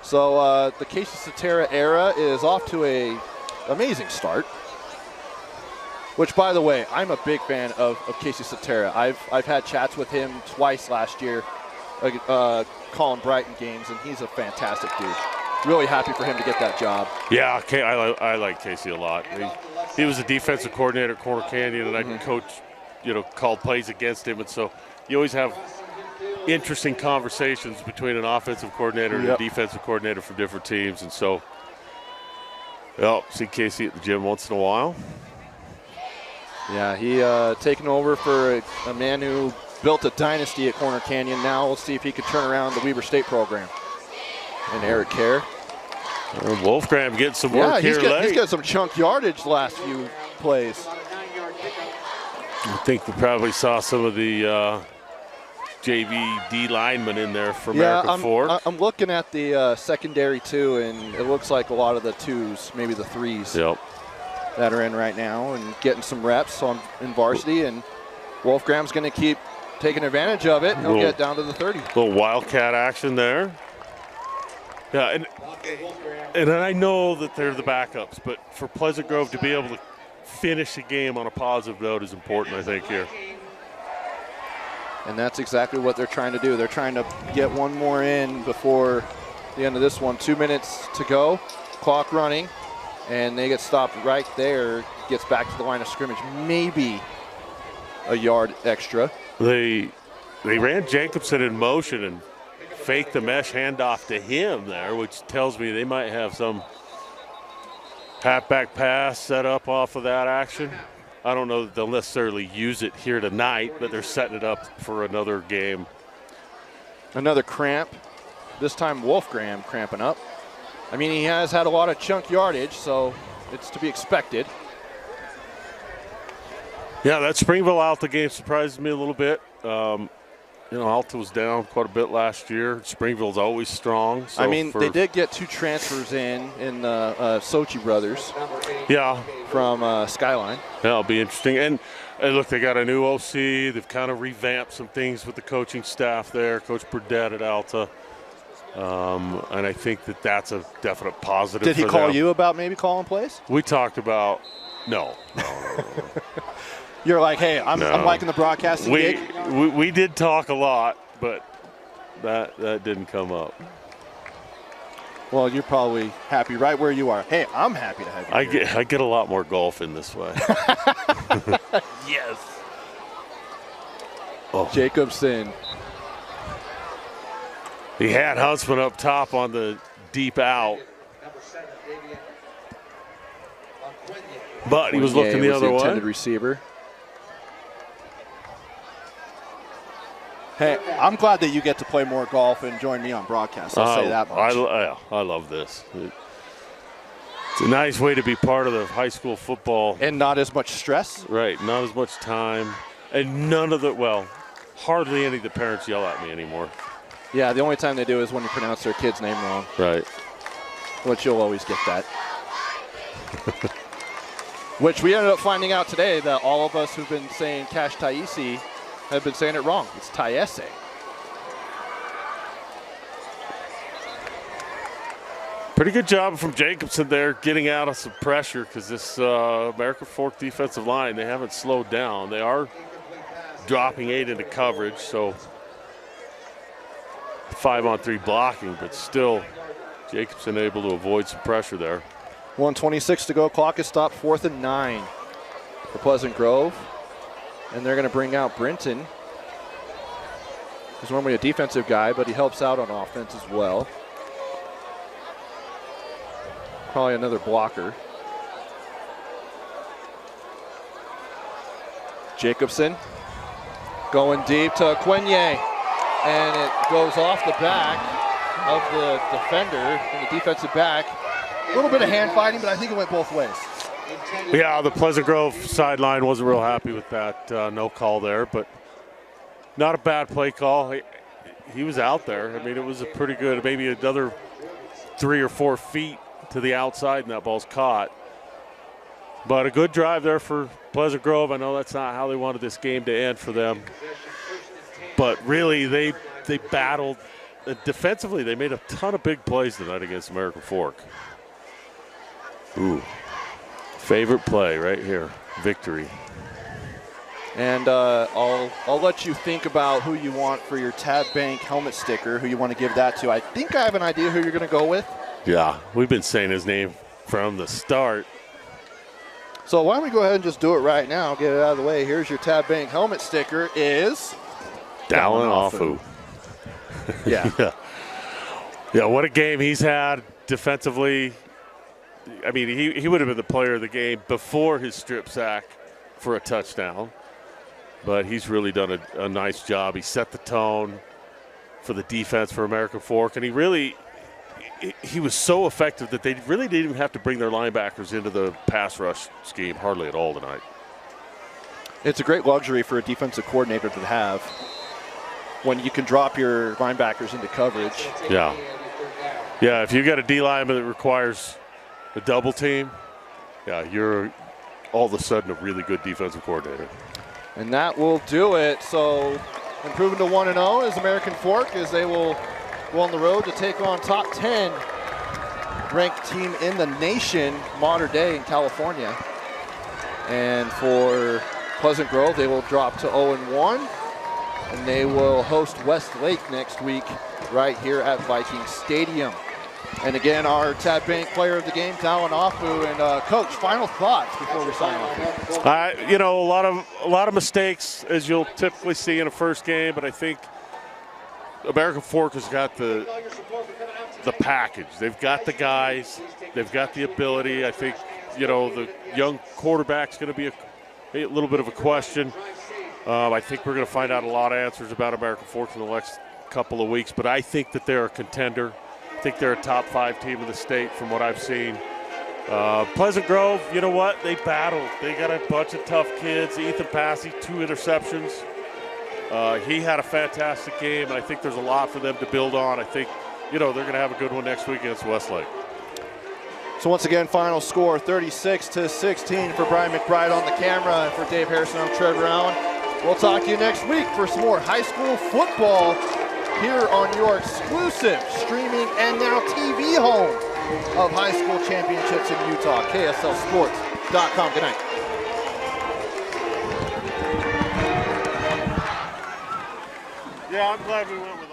So the Casey Cetera era is off to a amazing start. Which, by the way, I'm a big fan of Casey Cetera. I've had chats with him twice last year, calling Brighton games, and he's a fantastic dude. Really happy for him to get that job. Yeah, I like Casey a lot. He was a defensive coordinator at Corner Canyon, and I called plays against him, and so you always have interesting conversations between an offensive coordinator and a defensive coordinator from different teams, and so see Casey at the gym once in a while. Yeah, he taking over for a man who built a dynasty at Corner Canyon. Now we'll see if he can turn around the Weber State program. And Eric Kerr. Wolfgram getting some work here late. He's got some chunk yardage the last few plays. I think we probably saw some of the JV D linemen in there for American Fork. I'm looking at the secondary too, and it looks like a lot of the 2s, maybe the 3s that are in right now and getting some reps in varsity. And Wolfgram's going to keep taking advantage of it. He'll get down to the 30. Little wildcat action there. Yeah, and I know that they're the backups, but for Pleasant Grove to be able to finish the game on a positive note is important, I think, here. And that's exactly what they're trying to do. They're trying to get one more in before the end of this one. 2 minutes to go, clock running, and they get stopped right there. Gets back to the line of scrimmage, maybe a yard extra. They ran Jacobson in motion and fake the mesh handoff to him there, which tells me they might have some halfback pass set up off of that action. I don't know that they'll necessarily use it here tonight, but they're setting it up for another game. Another cramp. This time Wolfgram cramping up. I mean, he has had a lot of chunk yardage, so it's to be expected. Yeah, that Springville Alta game surprised me a little bit. Alta was down quite a bit last year. Springville's always strong. So I mean, they did get 2 transfers in Sochi brothers. Yeah. From Skyline. Yeah, it'll be interesting. And look, they got a new OC. They've kind of revamped some things with the coaching staff there. Coach Burdett at Alta. And I think that's a definite positive. Did he for call them. you about maybe calling plays? We talked about no. You're like, hey, I'm liking the broadcasting gig. We did talk a lot, but that didn't come up. Well, you're probably happy right where you are. Hey, I'm happy to have you. I get a lot more golf in this way. Yes. Oh. Jacobson. He had Huntsman up top on the deep out. But he was looking the other way. Intended receiver. Hey, I'm glad that you get to play more golf and join me on broadcast. I'll say that much. I love this. It's a nice way to be part of the high school football. And not as much stress. Right, not as much time. And hardly any of the parents yell at me anymore. Yeah, the only time they do is when you pronounce their kid's name wrong. Right. Which you'll always get that. Which we ended up finding out today that all of us who've been saying Cash Taisi have been saying it wrong. It's Taiese. Pretty good job from Jacobson there getting out of some pressure because this American Fork defensive line, they haven't slowed down. They are dropping 8 into coverage, so 5-on-3 blocking, but still Jacobson able to avoid some pressure there. 1:26 to go. Clock is stopped. 4th and 9 for Pleasant Grove. And they're going to bring out Brinton. He's normally a defensive guy, but he helps out on offense as well. Probably another blocker. Jacobson going deep to Quenya. And it goes off the back of the defender and the defensive back. A little bit of hand fighting, but I think it went both ways. Yeah, the Pleasant Grove sideline wasn't real happy with that no call there, but not a bad play call. He was out there. I mean, it was a pretty good, maybe another 3 or 4 feet to the outside, and that ball's caught. But a good drive there for Pleasant Grove. I know that's not how they wanted this game to end for them. But really, they battled. Defensively, they made a ton of big plays tonight against American Fork. Ooh. Favorite play right here, victory. And I'll let you think about who you want for your Tab Bank helmet sticker, who you want to give that to. I think I have an idea who you're going to go with. Yeah, we've been saying his name from the start. So why don't we go ahead and just do it right now, get it out of the way. Here's your Tab Bank helmet sticker is Dallin Afu. Yeah. Yeah, what a game he's had defensively. I mean, he would have been the player of the game before his strip sack for a touchdown. But he's really done a nice job. He set the tone for the defense for American Fork. And he was so effective that they really didn't even have to bring their linebackers into the pass rush scheme hardly at all tonight. It's a great luxury for a defensive coordinator to have when you can drop your linebackers into coverage. Yeah. Yeah, if you got a D lineman that requires a double team, yeah, you're all of a sudden a really good defensive coordinator. And that will do it. So improving to 1-0 is American Fork, as they will go on the road to take on top 10 ranked team in the nation, Mater Dei in California. And for Pleasant Grove, they will drop to 0-1. And they will host Westlake next week right here at Vikings Stadium. And again, our Tab Bank player of the game, Dallin Afu. And Coach, final thoughts before we sign off. A lot of mistakes, as you'll typically see in a first game, but I think American Fork has got the package. They've got the guys. They've got the ability. I think, the young quarterback's going to be a little bit of a question. I think we're going to find out a lot of answers about American Fork in the next couple of weeks, but I think that they're a contender. I think they're a top 5 team in the state from what I've seen. Pleasant Grove, you know what? They battled. They got a bunch of tough kids. Ethan Passy, 2 interceptions. He had a fantastic game, and I think there's a lot for them to build on. I think, they're going to have a good one next week against Westlake. So once again, final score 36-16 for Brian McBride on the camera, and for Dave Harrison, I'm Trevor Allen. We'll talk to you next week for some more high school football here on your exclusive streaming and now TV home of high school championships in Utah, KSLSports.com. Good night. Yeah, I'm glad we went with